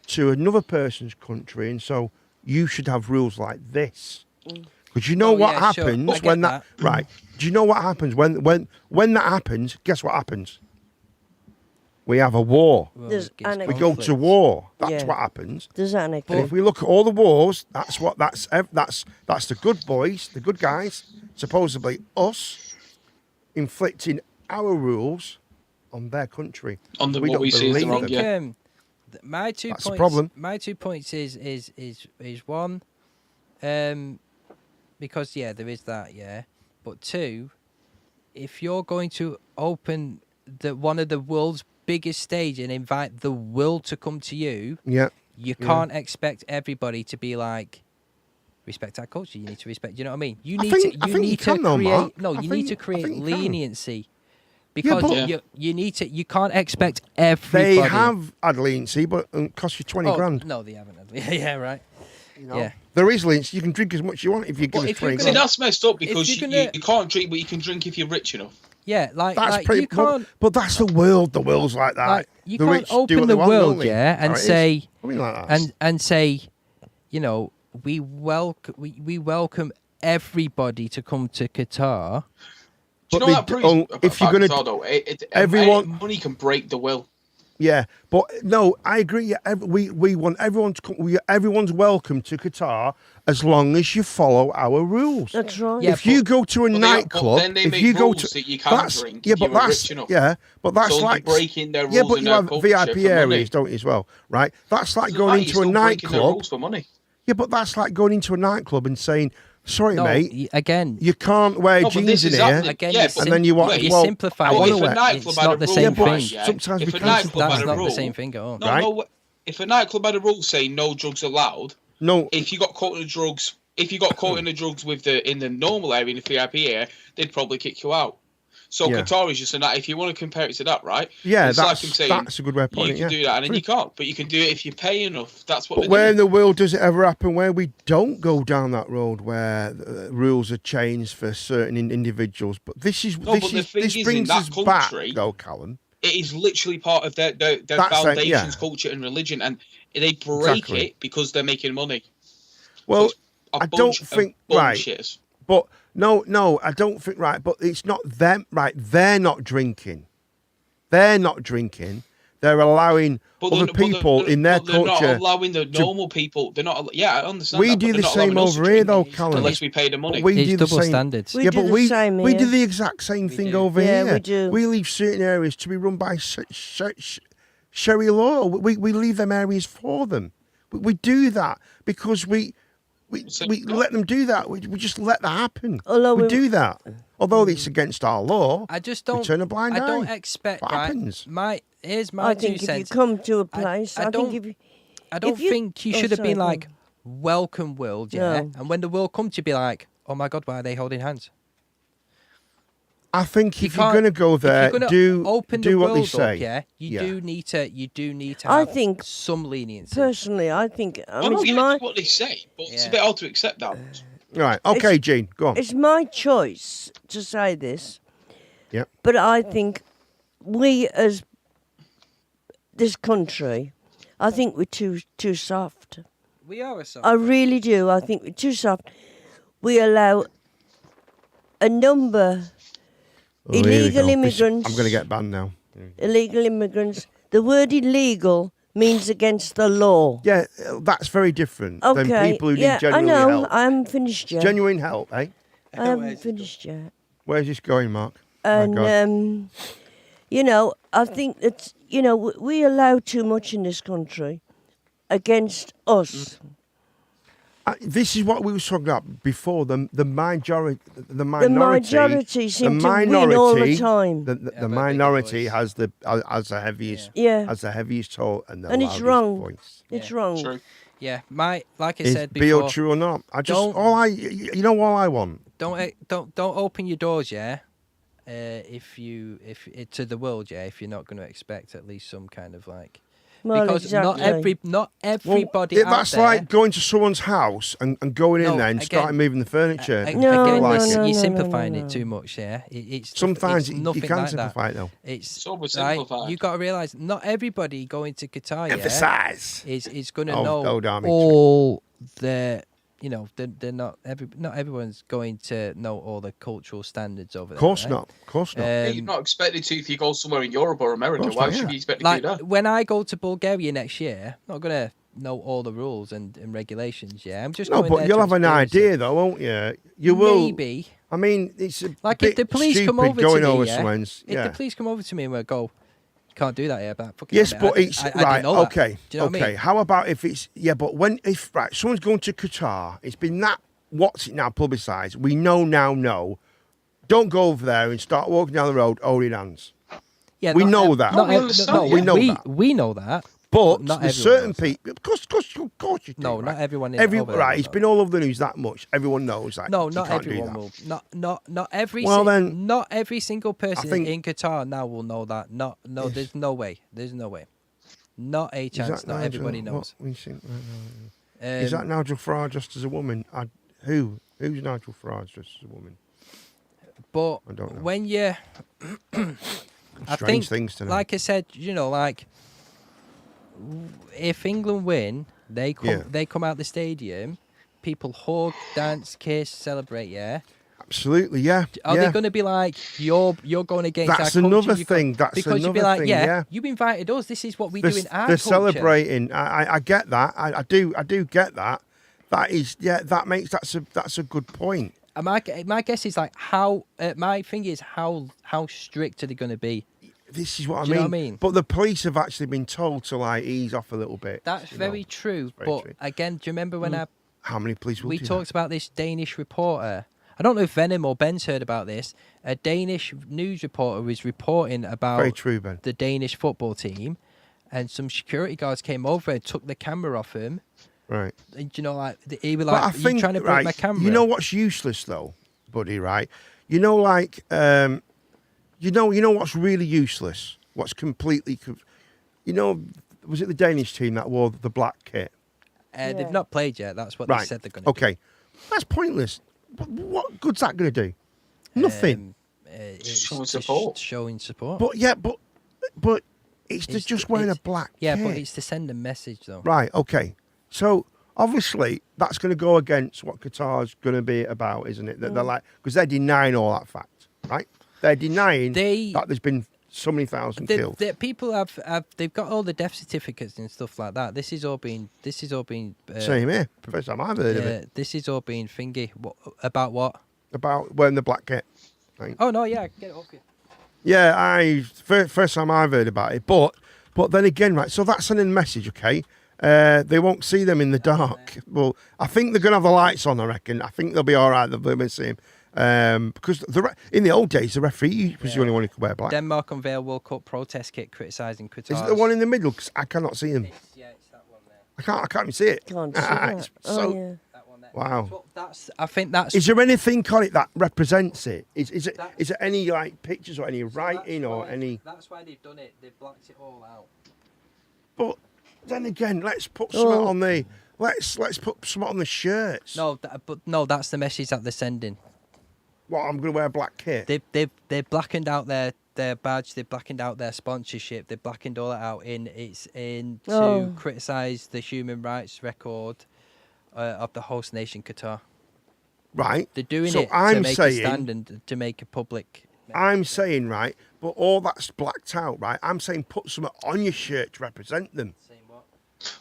to another person's country and so you should have rules like this. Because you know what happens when that. Right. Do you know what happens when that happens? Guess what happens? We have a war. We go to war. That's what happens. There's anarchy. And if we look at all the wars, that's the good boys, the good guys, supposedly us, inflicting our rules on their country. On what we see as the wrong, yeah. My 2 That's points. the problem. My 2 points is one, because there is that, but two, if you're going to open one of the world's biggest stage and invite the world to come to you, you can't expect everybody to be like, respect our culture. You need to respect. You know what I mean? You need to create leniency. Because you can't expect everybody. They have had leniency, but it costs you 20 grand. No, they haven't. Yeah, right. Yeah. There is leniency. You can drink as much as you want if you give it 20 grand. See, that's messed up because you can't drink, but you can drink if you're rich enough. Yeah, that's pretty. You can't, but that's the world. The world's like that. Like, you the can't rich open do what the they want, world, don't they? and say, like that. and say, we welcome everybody to come to Qatar. Do you know that proves if you're going to, everyone, money can break the will. Yeah, but no, I agree. Yeah, we want everyone to come. Everyone's welcome to Qatar as long as you follow our rules. That's right. If you go to a nightclub, then they if make you go rules to that you can't drink, yeah, if but you were that's rich enough. but that's so like you're breaking their rules. Yeah, but and you their have culture VIP for areas, money. don't you, as well? Right? That's like So going you're into a still breaking their nightclub. rules for money. Yeah, but that's like going into a nightclub and saying, "Sorry, No, mate, again, you can't wear jeans in here." Again, and then you want, you well, simplify I it. want to If a wear. nightclub It's had not a the rule, same right, thing. yeah, Sometimes if we a can't nightclub That's had a not rule, the same thing at all. No, Right? no. If a nightclub had a rule saying no drugs allowed, No, if you got caught in the drugs, in the normal area, in the VIP area, they'd probably kick you out. So Yeah. Qatar is just if you want to compare it to that, right? yeah, it's that's like I'm saying, that's a good way of you putting can it. do that, and then you can't. But you can do it if you pay enough. That's what. But where in the world does it ever happen where we don't go down that road where rules are changed for certain individuals? But this brings us back, though, Callum. It is literally part of their foundations, culture, and religion, and they break it because they're making money. Well, So I don't think right. Bullshitters. But no, I don't think right. But it's not them, right? They're not drinking. They're allowing other people in their they're culture. They're not allowing the normal people. They're not. Yeah, I understand. We that, do but the they're not same allowing us over to here, drink though, Callum. unless we pay the money. We It's do the double same. standards. We do the same we do here. the exact same thing do. over Yeah, here. we do. We leave certain areas to be run by Sharia law. We leave them areas for them. We do that because we let them do that. We just let that happen. Although we we- do that. Although it's against our law, I just we don't. turn a blind eye. I don't expect. What right, happens? Here's my I 2 think if cents. you come to a place, I I, don't- think if you, I don't you- think you oh, should have sorry, been go on. like, welcome world, yeah. No. And when the world come to you, be like, oh my god, why are they holding hands? I think You if you're can't- going to go If you're there, gonna do open do the what they world say. up, yeah. You do need to. You do need to. I Have think some leniency. personally, I think I don't it's get what they say, but it's a Yeah. bit hard to accept that. Right. Okay, Gene, go on. it's my choice to say this. Yep. But I think we, as this country, I think we're too soft. We are a soft. I really do. I think we're too soft. We allow a number Oh, here we illegal go. immigrants. I'm going to get banned now. Illegal immigrants. The word illegal means against the law. Yeah, that's very different than Okay. people who yeah, need genuine I know. help. I haven't finished yet. Genuine help, eh? I haven't finished yet. Where's this going, Mark? And My God. you know, I think that we allow too much in this country against us. This is what we were talking about before. The majority, The majority seem to win all the time. The minority has the heaviest Yeah. has the heaviest toll and the And it's loudest wrong. voice. It's wrong. True. Yeah, like I Is said Bill before, true or not? I just don't- all I want. don't open your doors, yeah. If to the world, yeah, if you're not going to expect at least some kind of like, Well, because exactly. not Well, everybody out that's there. like going to someone's house and going in No, there and again- starting moving the furniture. No, again, like no, it. no, you're no, simplifying no, it no. too much, yeah. It's Sometimes it's you nothing can like simplify that. it though. It's It's right. oversimplified. You got to realize not everybody going to Qatar, yeah, Emphasize. is going to Oh, know oh, damn it. all the. They're not everyone's going to know all the cultural standards over there. Of course right? not. Of course not. Yeah, you're not expected to if you go somewhere in Europe or America. Course Why not, should yeah. you expect to Like do that? when I go to Bulgaria next year, I'm not gonna know all the rules and regulations. Yeah, I'm just No, going but there you'll to have an experience idea it. though, won't you? You will. Maybe. I mean, it's a Like bit if the police stupid come over going to me, over yeah, someone's. if Yeah. the police come over to me and we go, you can't do that here, but fucking Yes, hell, but mate, it's I right. didn't know that. Okay, Do you know what I okay. mean? How about if it's but when if someone's going to Qatar, it's been that what's it now publicised. We know now. No, don't go over there and start walking down the road holding hands. Yeah, we not know ev- that. not We ev- understand, no, yeah. We know that. We know that. But not there's everyone certain knows that. people, of course you do. No, right? not everyone in over there right, will it's know been all over the news that much. Everyone knows that. No, you not can't do everyone that. will. Not every. Well, then, not every single person think- in Qatar now will know that. No, Yes. there's no way. There's no way. Not a Is chance. that Not Nigel? everybody What knows. we think right now? Is that Um, Nigel Farage just as a woman? Who's Nigel Farage just as a woman? But I don't know. when you, I Strange think, things to know. like I said, like if England win, they come out the stadium, people hug, dance, kiss, celebrate. Yeah. Absolutely, yeah. Are yeah. they going to be like you're going against That's our culture? another You're go- thing, that's because you'd be another like, thing, yeah, yeah. you've invited us. This is what we They're, do in our they're culture. celebrating. I get that. I do get that. That is that's a good point. And my guess is like how my thing is how strict are they going to be? This is what Do I you mean. know what I mean? But the police have actually been told to like ease off a little bit. That's you very know. true. very But true. again, do you remember when How many police will we do talked about this Danish reporter? I don't know if Venom or Ben's heard about this. A Danish news reporter was reporting that? about Very true, Ben. the Danish football team, and some security guards came over and took the camera off him. Right. And he was But like, I "You think trying to break right, my camera?" you know what's useless though, buddy, right? You know, like you know what's really useless? What's completely was it the Danish team that wore the black kit? They've not played yet. That's what they Right. said they're going to Okay. That's pointless. What good's that going to do? Nothing. Showing support. Showing support. But it's just wearing a black Yeah, kit. but it's to send a message though. Right, okay. So obviously that's going to go against what Qatar's going to be about, isn't it? That they're like, because they're denying all that fact, right? They're denying that there's been so many thousand killed. The people have they've got all the death certificates and stuff like that. This is all being Same here. First time I've heard of it. This is all being thingy. About what? About wearing the black kit. Right? Oh no, yeah, get it off you. Yeah, first time I've heard about it. But then again, right, so that's sending a message, okay? They won't see them in the dark. Well, I think they're going to have the lights on, I reckon. I think they'll be all right. They'll be seeing. Because in the old days, the referee was the only one who could wear black. Denmark unveil World Cup protest kit criticising Qatar. Is it the one in the middle? Because I cannot see them. It's that one there. I can't even see it. Can't see that. It's Oh, yeah. That one there. Wow. But I think that's. Is there anything on it that represents it? Is it any like pictures or any writing or any? That's why they've done it. They've blacked it all out. But then again, let's put something on the. Let's put something on the shirts. No, no, that's the message that they're sending. What, I'm going to wear a black kit? They've blackened out their badge. They've blackened out their sponsorship. They've blackened all that out to criticise the human rights record of the host nation, Qatar. Right. They're doing so it I'm to make saying, a stand and to make a public. I'm saying, right, but all that's blacked out, right? I'm saying put something on your shirt to represent them.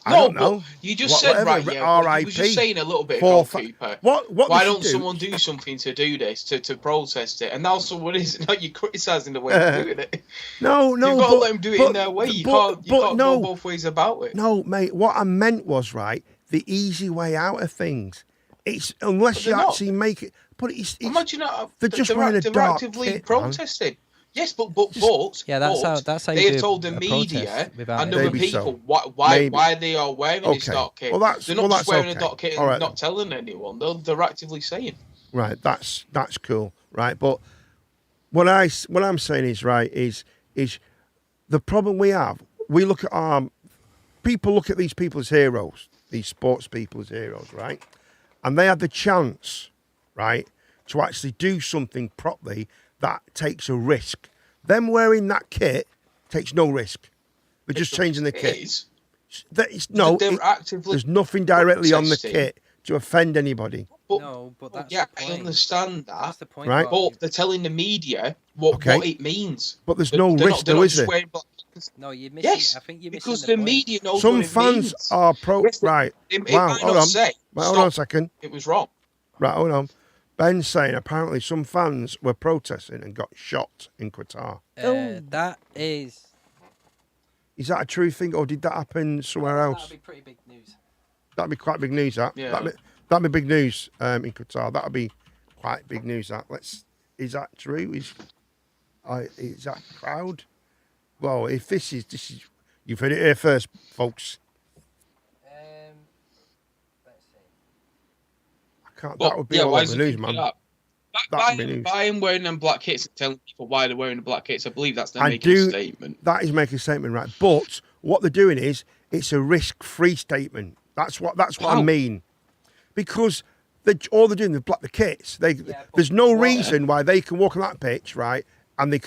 I don't know. But you just said whatever, right, yeah. RIP. You were just saying a little bit For of goalkeeper. What Why don't someone do something to do this, to protest it? And now someone is. Now you're criticising the way they're doing it. No. You've got to let them do it in their way. You can't go both ways about it. No, mate. What I meant was, right, the easy way out of things. It's unless you actually make it. But it's imagine that they're just wearing a dark actively kit, protesting. Man. Yes, but Yeah, that's how they you have do told the a media protest without and it. other Maybe people so. why they are wearing this Okay. dark kit. Well, that's- they're not well, just that's wearing okay. a dark kit All and right. not telling anyone. They're actively saying. Right, that's cool, right? But what I'm saying is right is the problem we have. We look at people look at these people as heroes, these sports people as heroes, right? And they had the chance, right, to actually do something properly that takes a risk. Them wearing that kit takes no risk. They're just changing the kit. They're actively there's nothing directly on the protesting. kit to offend anybody. But that's yeah, the point. I understand that. That's the point. Right. But they're telling the media what it means. But there's no They're risk, they're though, not is just there? wearing black- No, you're missing. Yes, I think you're missing because the the point. media knows Some what it fans means. are pro. Yes, Right. It Wow. might Hold not on. say. Right, hold on a Stop. second. It was wrong. Right, hold on. Ben's saying apparently some fans were protesting and got shot in Qatar. That is. Is that a true thing, or did that happen somewhere else? That'd be pretty big news. That'd be quite big news. That. Yeah. That'd be big news in Qatar. That'd be quite big news. That. Is that true? Is that crowd? Well, if this is you've heard it here first, folks. Let's see. I can't. But, that would be yeah, all why over is the it news, people man. like that? That'd be news. By him wearing them black kits and telling people why they're wearing the black kits, I believe that's them I making do. a statement. That is making a statement, right? But what they're doing is it's a risk-free statement. That's what I How? mean. Because all they're doing is black the kits. There's no reason why they can walk on that pitch, right? And they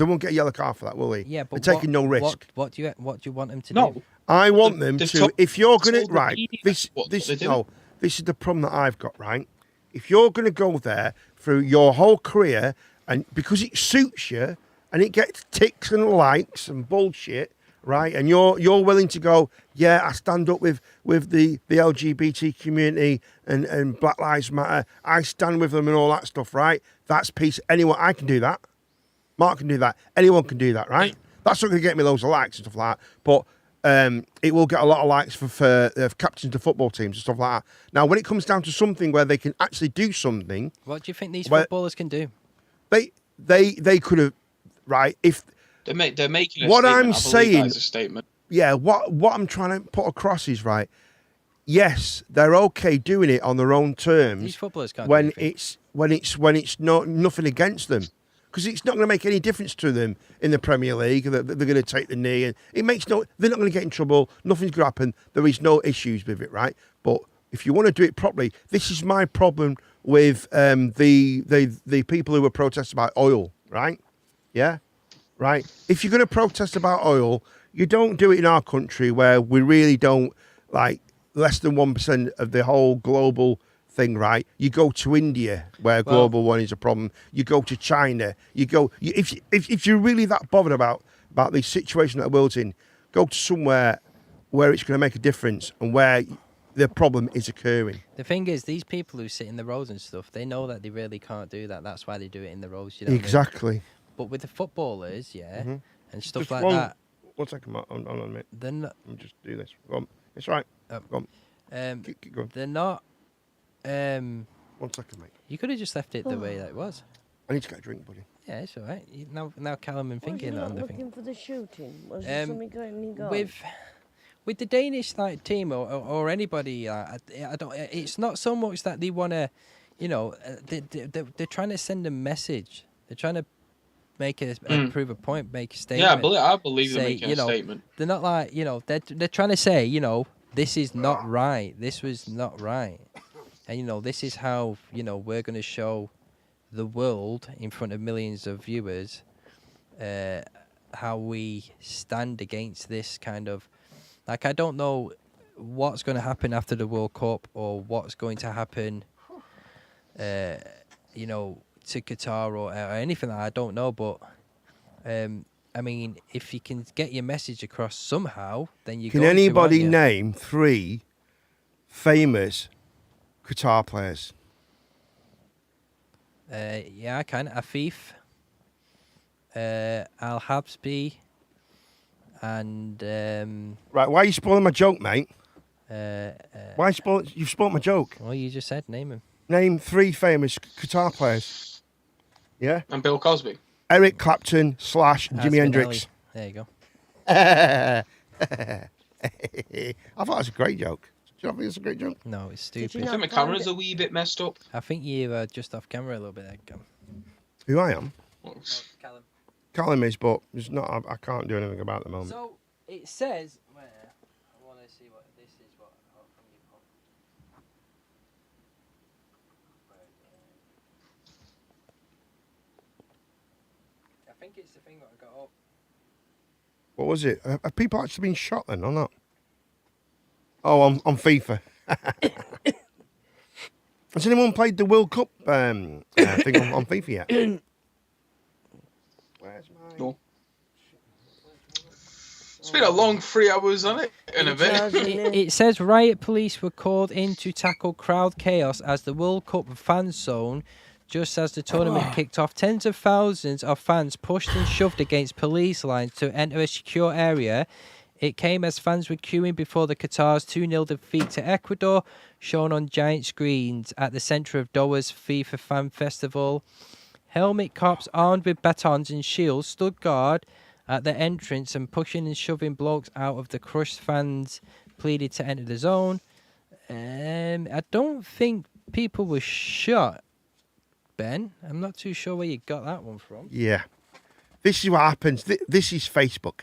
won't get a yellow card for that, will they? Yeah, but they're taking no risk. What do you want them to No. do? I want them They've to. told- If you're going told to the right, media this what this they're doing. no, this is the problem that I've got. Right, if you're going to go there through your whole career and because it suits you and it gets ticks and likes and bullshit, right, and you're willing to go, yeah, I stand up with the LGBT community and Black Lives Matter. I stand with them and all that stuff, right? That's peace. Anyone, I can do that. Mark can do that. Anyone can do that, right? That's not going to get me loads of likes and stuff like that. But it will get a lot of likes for captains of football teams and stuff like that. Now, when it comes down to something where they can actually do something, What do you think these Well- footballers can do? they could have, right? If They're making a What statement. I'm I believe saying- that is a statement. yeah, what I'm trying to put across is right. Yes, they're okay doing it on their own terms. These footballers can't. when do anything. it's not nothing against them, because it's not going to make any difference to them in the Premier League. They're going to take the knee, and it makes no. They're not going to get in trouble. Nothing's going to happen. There is no issues with it, right? But if you want to do it properly, this is my problem with the people who were protesting about oil, right? Yeah, right. If you're going to protest about oil, you don't do it in our country where we really don't like less than 1% of the whole global thing, right? You go to India where global one is a problem. You go to China. If you're really that bothered about the situation that the world's in, go to somewhere where it's going to make a difference and where the problem is occurring. The thing is, these people who sit in the roads and stuff, they know that they really can't do that. That's why they do it in the roads. You know what I mean? Exactly. But with the footballers, and stuff Just like one- that, 1 second, Mark. Hold on a minute. they're not. Let me just do this. Go on. It's right. Go on. Keep going. They're not. 1 second, mate. You could have just left it the way that it was. I need to get a drink, buddy. Yeah, it's all right. Now Callum and thinking You're on not the looking thing. for the shooting? Was there something going on? With the Danish like team or anybody, I don't. It's not so much that they want to, they're trying to send a message. They're trying to make prove a point, make a statement. Yeah, I believe they're making a statement. They're not like they're trying to say this is not right. This was not right, and this is how we're going to show the world in front of millions of viewers how we stand against this kind of. Like, I don't know what's going to happen after the World Cup or what's going to happen, to Qatar or anything like that. I don't know. But, I mean, if you can get your message across somehow, then you can anybody name 3 famous Qatar players? Yeah, I can. Afif, Al Habsbi. And right, why are you spoiling my joke, mate? Why you've spoiled my joke? Well, you just said name him. Name 3 famous Qatar players. Yeah. And Bill Cosby. Eric Clapton / Jimi Hendrix. There you go. I thought that was a great joke. Do you not think it's a great joke? No, it's stupid. I think my camera's a wee bit messed up. I think you're just off camera a little bit there, Cam. Who I am? Callum. Callum is, but it's not. I can't do anything about it at the moment. So it says where I want to see what this is. What from you put. I think it's the thing that I got up. What was it? Have people actually been shot then or not? Oh, on FIFA. Has anyone played the World Cup thing on FIFA yet? Where's my... No. It's been a long 3 hours on it in a bit. It says riot police were called in to tackle crowd chaos as the World Cup fan zone. Just as the tournament kicked off, tens of thousands of fans pushed and shoved against police lines to enter a secure area. It came as fans were queuing before the Qatar's 2-0 defeat to Ecuador, shown on giant screens at the centre of Doha's FIFA Fan Festival. Helmet cops armed with batons and shields stood guard at the entrance and pushing and shoving blokes out of the crushed fans pleaded to enter the zone. I don't think people were shot, Ben. I'm not too sure where you got that one from. Yeah. This is what happens. This is Facebook.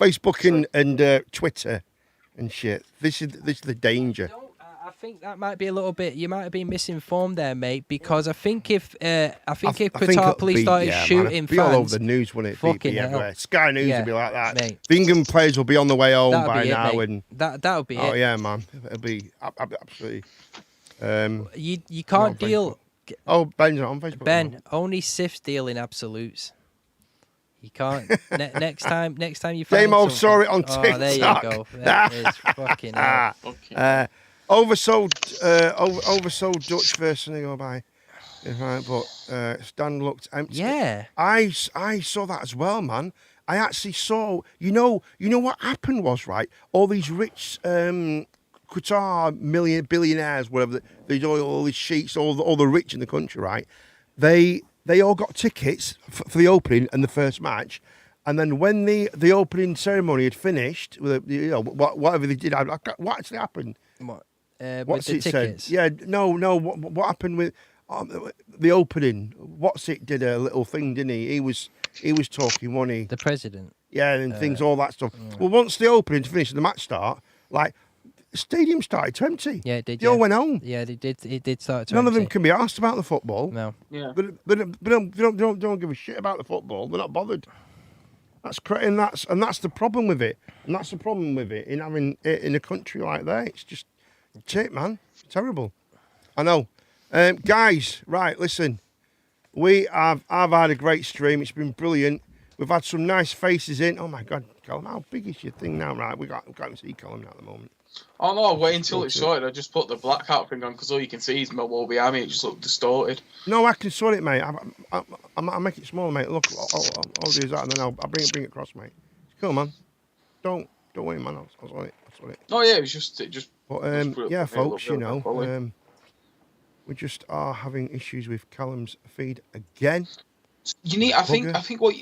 Facebook and Twitter and shit. This is the danger. I think that might be a little bit. You might have been misinformed there, mate. Because I think if Qatar police started shooting man, it'd be fans, all over the news, wouldn't it? Fucking be hell. everywhere. Sky News would be like that. Mate. The England players will be on the way home That'll by be it, now, mate. and that would be it. oh yeah, man, it'll be absolutely. You can't deal. Oh, Ben's not on Facebook. Ben, only Sifs deal in absolutes. You can't. Next time you find Damo something. saw it on TikTok. Oh, there you go. That is fucking hell. Oversold Dutch first thing they go by. Right, but stand looked empty. Yeah. I saw that as well, man. I actually saw. You know what happened was, right? All these rich Qatar billionaires, whatever. These all these sheiks, all the rich in the country, right? They all got tickets for the opening and the first match, and then when the opening ceremony had finished, with whatever they did, what actually happened? What? What's with the it tickets? said? Yeah, no. What happened with the opening? What's it did a little thing, didn't he? He was talking, wasn't he? The president. Yeah, and things, all that stuff. Well, once the opening's finished and the match start, like the stadium started to empty. Yeah, it did. They all went home. Yeah, they did. It did start to. None of them empty. can be asked about the football. No. Yeah. But they don't give a shit about the football. They're not bothered. That's and that's the problem with it. And that's the problem with it in having it in a country like that. It's just shit, man. It's terrible. I know. Guys, right, listen. I've had a great stream. It's been brilliant. We've had some nice faces in. Oh my God, Colin, how big is your thing now? Right, we can't see Colin at the moment. Oh no, wait until it's sorted. I just put the blackout thing on because all you can see is Millwall behind me. It just looked distorted. No, I can sort it, mate. I'll make it smaller, mate. Look, I'll do that, and then I'll bring it across, mate. Cool, man. Don't worry, man. I'll sort it. Oh yeah, it just. But yeah, folks, you know, We just are having issues with Callum's feed again. You need. I think what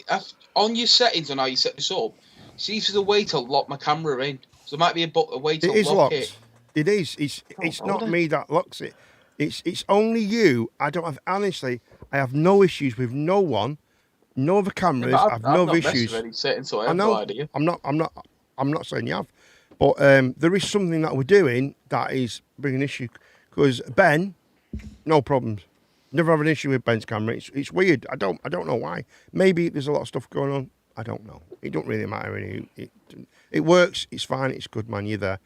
on your settings on how you set this up. See if there's a way to lock my camera in. So there might be a way to It is lock locked. it. It is. It's not me that locks it. It's only you. I don't have honestly. I have no issues with no one. No other cameras. I have no issues. Any settings, so I I have know. no idea. I'm not saying you have, but there is something that we're doing that is bringing an issue. Because Ben, no problems. Never have an issue with Ben's camera. It's weird. I don't know why. Maybe there's a lot of stuff going on. I don't know. It don't really matter. It works. It's fine. It's good, man. You're there.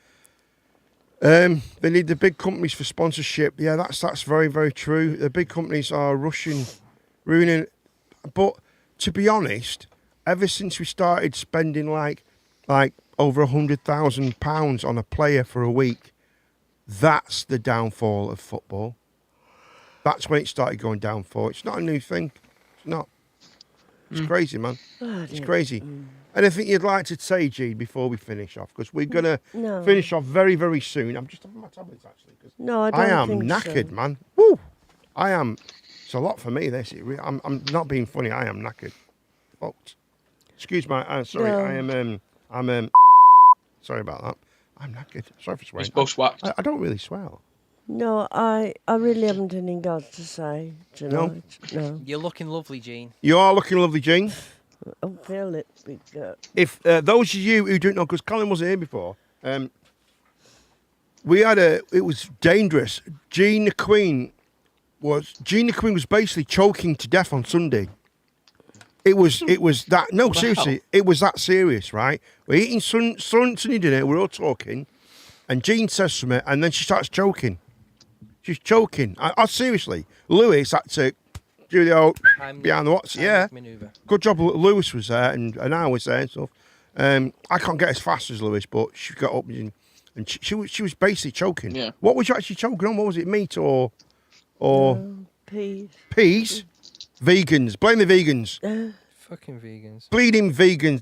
They need the big companies for sponsorship. Yeah, that's very, very true. The big companies are ruining. But to be honest, ever since we started spending like over £100,000 on a player for a week, that's the downfall of football. That's when it started going down for. It's not a new thing. It's not. It's crazy, man. It's crazy. Anything you'd like to say, Gene, before we finish off? Because we're going to finish off very, very soon. I'm just having my tablets, actually. No, I don't am think knackered, so. man. Woo! I am. It's a lot for me, this. I'm not being funny. I am knackered. Folks. Excuse my... sorry, No. I'm sorry about that. I'm knackered. Sorry for swearing. It's bushwhacked. I don't really swear. No, I really haven't anything else to say tonight. No. You're looking lovely, Gene. You are looking lovely, Gene. I feel it. If those of you who don't know, because Colin wasn't here before, it was dangerous. Gene the Queen was basically choking to death on Sunday. It was that, no, seriously, it was that serious, right? We're eating Sunday dinner, we're all talking, and Gene says something, and then she starts choking. She's choking. Seriously, Lewis had to do the old behind the what's, yeah. Maneuver. Good job Lewis was there, and I was there and stuff. I can't get as fast as Lewis, but she got up and she was basically choking. Yeah. What was you actually choking on? What was it, meat or Peas. peas? Vegans. Blame the vegans. Fucking vegans. Bleeding vegans.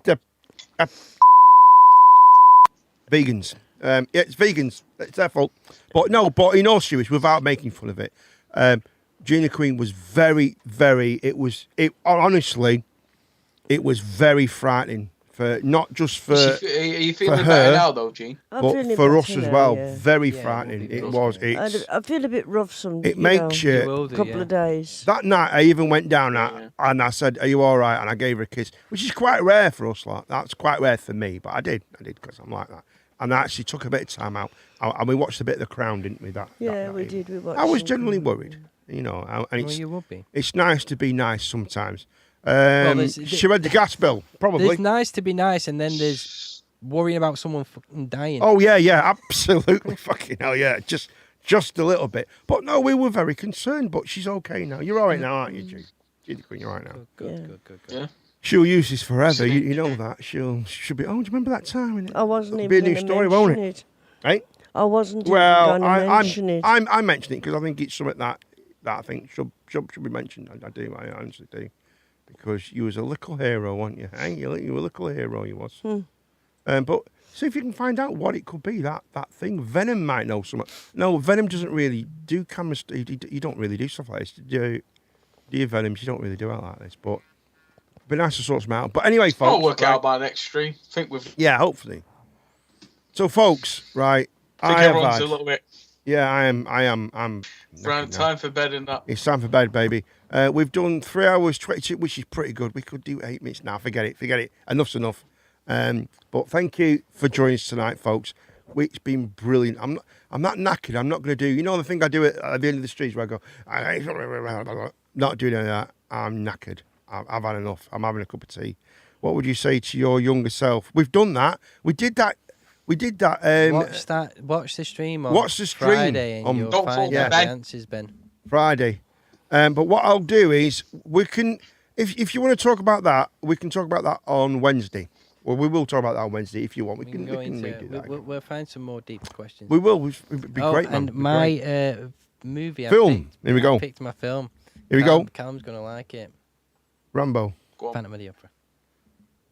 Vegans. Yeah, it's vegans. It's their fault. But in all seriousness, without making fun of it, Gina Queen was very, very. Honestly, it was very frightening. Not just for Are you feeling for better her, now, though, Gene? but for us as well. Yeah. Very Yeah, frightening. it It will was. be. I feel a bit rough some. It makes You you. will do, couple yeah. of days. That night, I even went down and I said, "Are you all right?" And I gave her a kiss, which is quite rare for us. Like that's quite rare for me, but I did because I'm like that. And I actually took a bit of time out, and we watched a bit of The Crown, didn't we? That We night. did. We watched. I was some genuinely Crown. worried, and it's You would be. it's nice to be nice sometimes. there's- She read the gas bill, probably. There's nice to be nice, and then there's worrying about someone fucking dying. Oh yeah, absolutely, fucking hell, yeah, just a little bit. But no, we were very concerned. But she's okay now. You're all right now, aren't you, Judy Queen? You're all right now. Good. Yeah. She'll use this forever. You know that. She'll be. Oh, do you remember that time? I wasn't It'll even be a new gonna story, mention won't it? Hey. I wasn't Well, even going to mention it. I mention it because I think it's something that I think should be mentioned. I do. I honestly do. Because you was a little hero, weren't you? Hey, you were a little hero, you was. But see if you can find out what it could be. That thing. Venom might know something. No, Venom doesn't really do cameras. You don't really do stuff like this. Do you, Venom? You don't really do it like this. But it'd be nice to sort some out. But anyway, folks. I'll work out by next stream. I think we've. Yeah, hopefully. So, folks, right. I think everyone's a little bit. Yeah, I am. I'm. Around time for bed and that. It's time for bed, baby. We've done 3 hours 22, which is pretty good. We could do 8 minutes now. Forget it. Enough's enough. But thank you for joining us tonight, folks. It's been brilliant. I'm not knackered. I'm not going to do. You know the thing I do at the end of the streets where I go. Not doing any of that. I'm knackered. I've had enough. I'm having a cup of tea. What would you say to your younger self? We've done that. We did that. Watch the stream on Watch the stream Friday, and on- you'll Don't find fall out back. the answers, Ben. Friday. But what I'll do is we can, if you want to talk about that, we can talk about that on Wednesday. Well, we will talk about that on Wednesday if you want. We can go redo into. that. We'll find some more deep questions. We will. It'd be great, man. And It'd be great. my movie. Film. Here we go. I picked my film. Here we go. Callum's gonna like it. Rambo, Go on. Phantom of the Opera.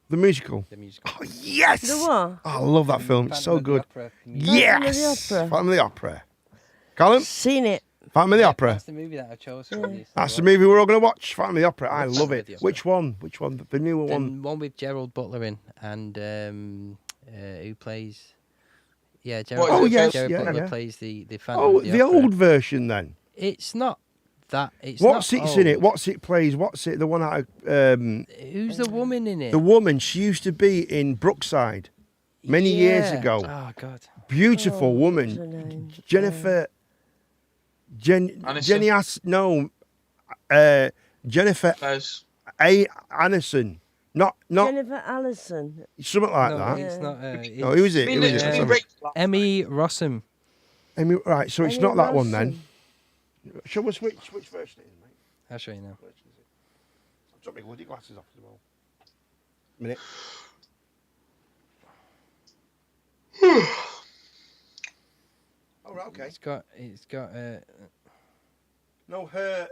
the musical. The musical. Oh yes! The what? Oh, I love that film. It's so Phantom of the good. Opera musical. Yes. Phantom of the Opera. Phantom of the Opera. Callum, Seen it. Phantom of the Opera. That's the movie that I chose for this. That's the movie we're all going to watch. Phantom of the Opera. I love it. with you. Which one? Which one? The newer one. One with Gerald Butler in, and who plays? Yeah, What is it? Gerald yeah, Butler yeah. plays the Phantom Oh, of the the Opera. old version then. It's not that. It's What's not it's in it? old. What's it plays? What's it? The one out of Who's the woman in it? the woman. She used to be in Brookside many years Yeah. ago. Oh God. Beautiful What's her woman. name? Jennifer. Aniston? Jennifer Fez. A. Aniston. Not Jennifer Allison. something like No, that. it's not. No, who is it? I Who mean, is it's it? been great. Emmy Rossum. Right, so it's Emmy not that one then. Rossum. Shall we switch version it is, mate? I'll show you now. I've got my bloody glasses off as well. Minute. Oh, right, okay. It's got. No, her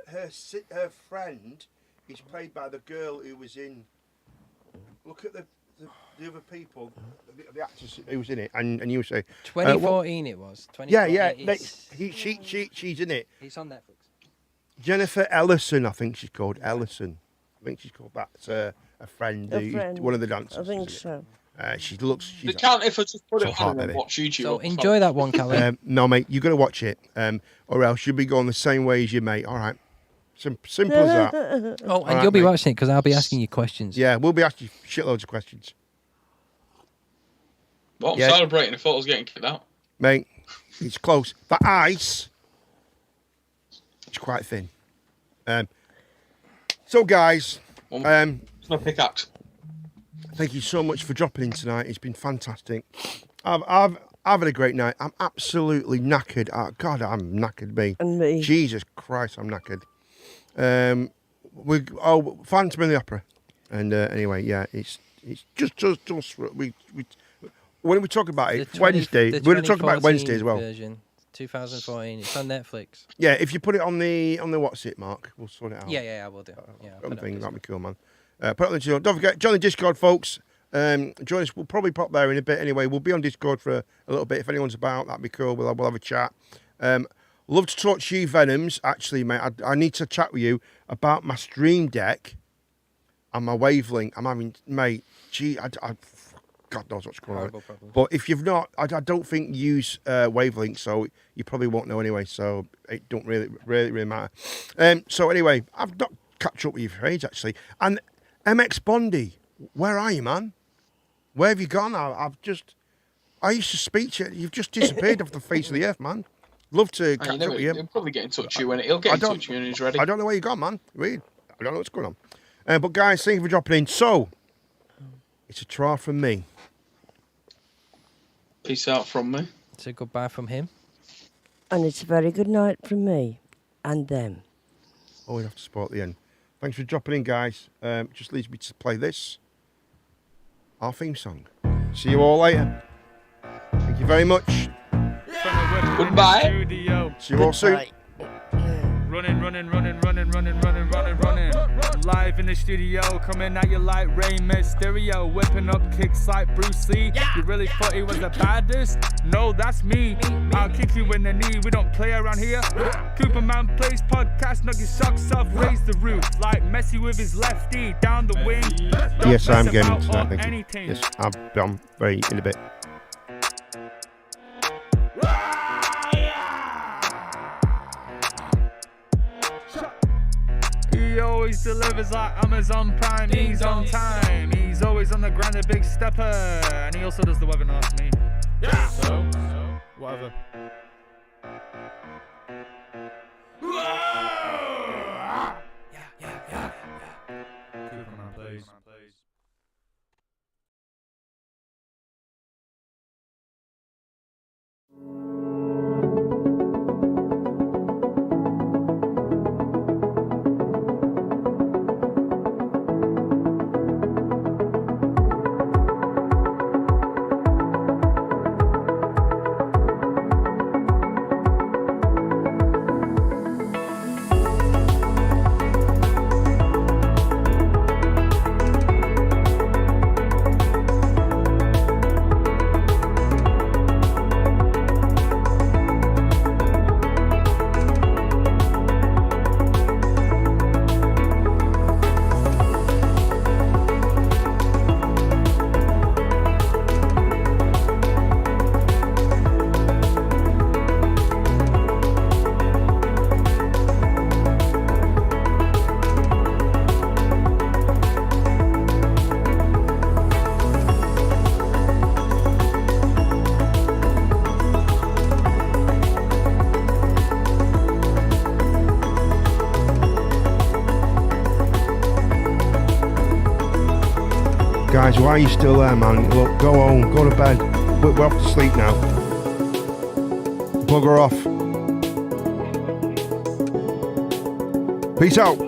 friend is played by the girl who was in. Look at the other people, the actors who was in it, and you say 2014 it was. 2014, yeah. It's, She's in it. it's on Netflix. Jennifer Ellison, I think she's called Ellison. I think she's called that. It's a friend, A friend. one of the dancers. I think isn't so. it? She looks. They She's can't if I just put so it hot, on and baby. watch YouTube. So enjoy that one, Callum. no, mate, you got to watch it, or else you'll be going the same way as your mate. All right, simple as that. Oh, and right, you'll be mate. watching it because I'll be asking you questions. Yeah, we'll be asking you shitloads of questions, Well, I'm Yeah. celebrating. I thought I was getting kicked out. mate. It's close. The ice, it's quite thin. So, guys, It's no pickaxe. thank you so much for dropping in tonight. It's been fantastic. I've had a great night. I'm absolutely knackered. Oh, God, I'm knackered, me. And me. Jesus Christ, I'm knackered. Phantom of the Opera, and anyway, yeah, it's just we when we talk about it Wednesday, we're going to talk about Wednesday as well. Version, 2014. It's on Netflix. Yeah, if you put it on the what's it, Mark, we'll sort it out. Yeah, I will do. Yeah, I'll put it on Something that'd be Discord. cool, man. Put it on the channel. Don't forget, join the Discord, folks. Join us. We'll probably pop there in a bit anyway. We'll be on Discord for a little bit. If anyone's about, that'd be cool. We'll have a chat. Love to talk to you, Venoms. Actually, mate, I need to chat with you about my Stream Deck and my Wavelength. I'm having, mate, God knows what's going on. Horrible problem. But if you've not, I don't think you use Wavelength, so you probably won't know anyway. So it don't really matter. So anyway, I've not catch up with you for age actually. And MX Bondy, where are you, man? Where have you gone? I used to speak to you. You've just disappeared off the face of the earth, man. Love to catch up with you. He'll probably get in touch with you when he'll get in touch with you when he's ready. I don't know where you gone, man. Really, I don't know what's going on. But guys, thank you for dropping in. So, it's a trial from me. Peace out from me. It's a goodbye from him. And it's a very good night from me and them. Always have to support the end. Thanks for dropping in, guys. Just leaves me to play this, our theme song. See you all later. Thank you very much. Goodbye. See you all soon. Running. Live in the studio, coming at you like Rey Mysterio, whipping up kicks like Bruce Lee. You really thought he was the baddest? No, that's me. I'll kick you in the knee. We don't play around here. Cooperman plays podcast, knock your socks off, raise the roof like Messi with his lefty down the wing. Don't Yes, I'm mess gaming about tonight. or Thank you. anything. Yes, I'm very in a bit. He always delivers like Amazon Prime. He's on time. He's always on the grind, a big stepper. And he also does the webinars to me. Yeah. So whatever. Cooperman plays. Guys, why are you still there, man? Look, go home, go to bed. We're off to sleep now. Bugger off. Peace out.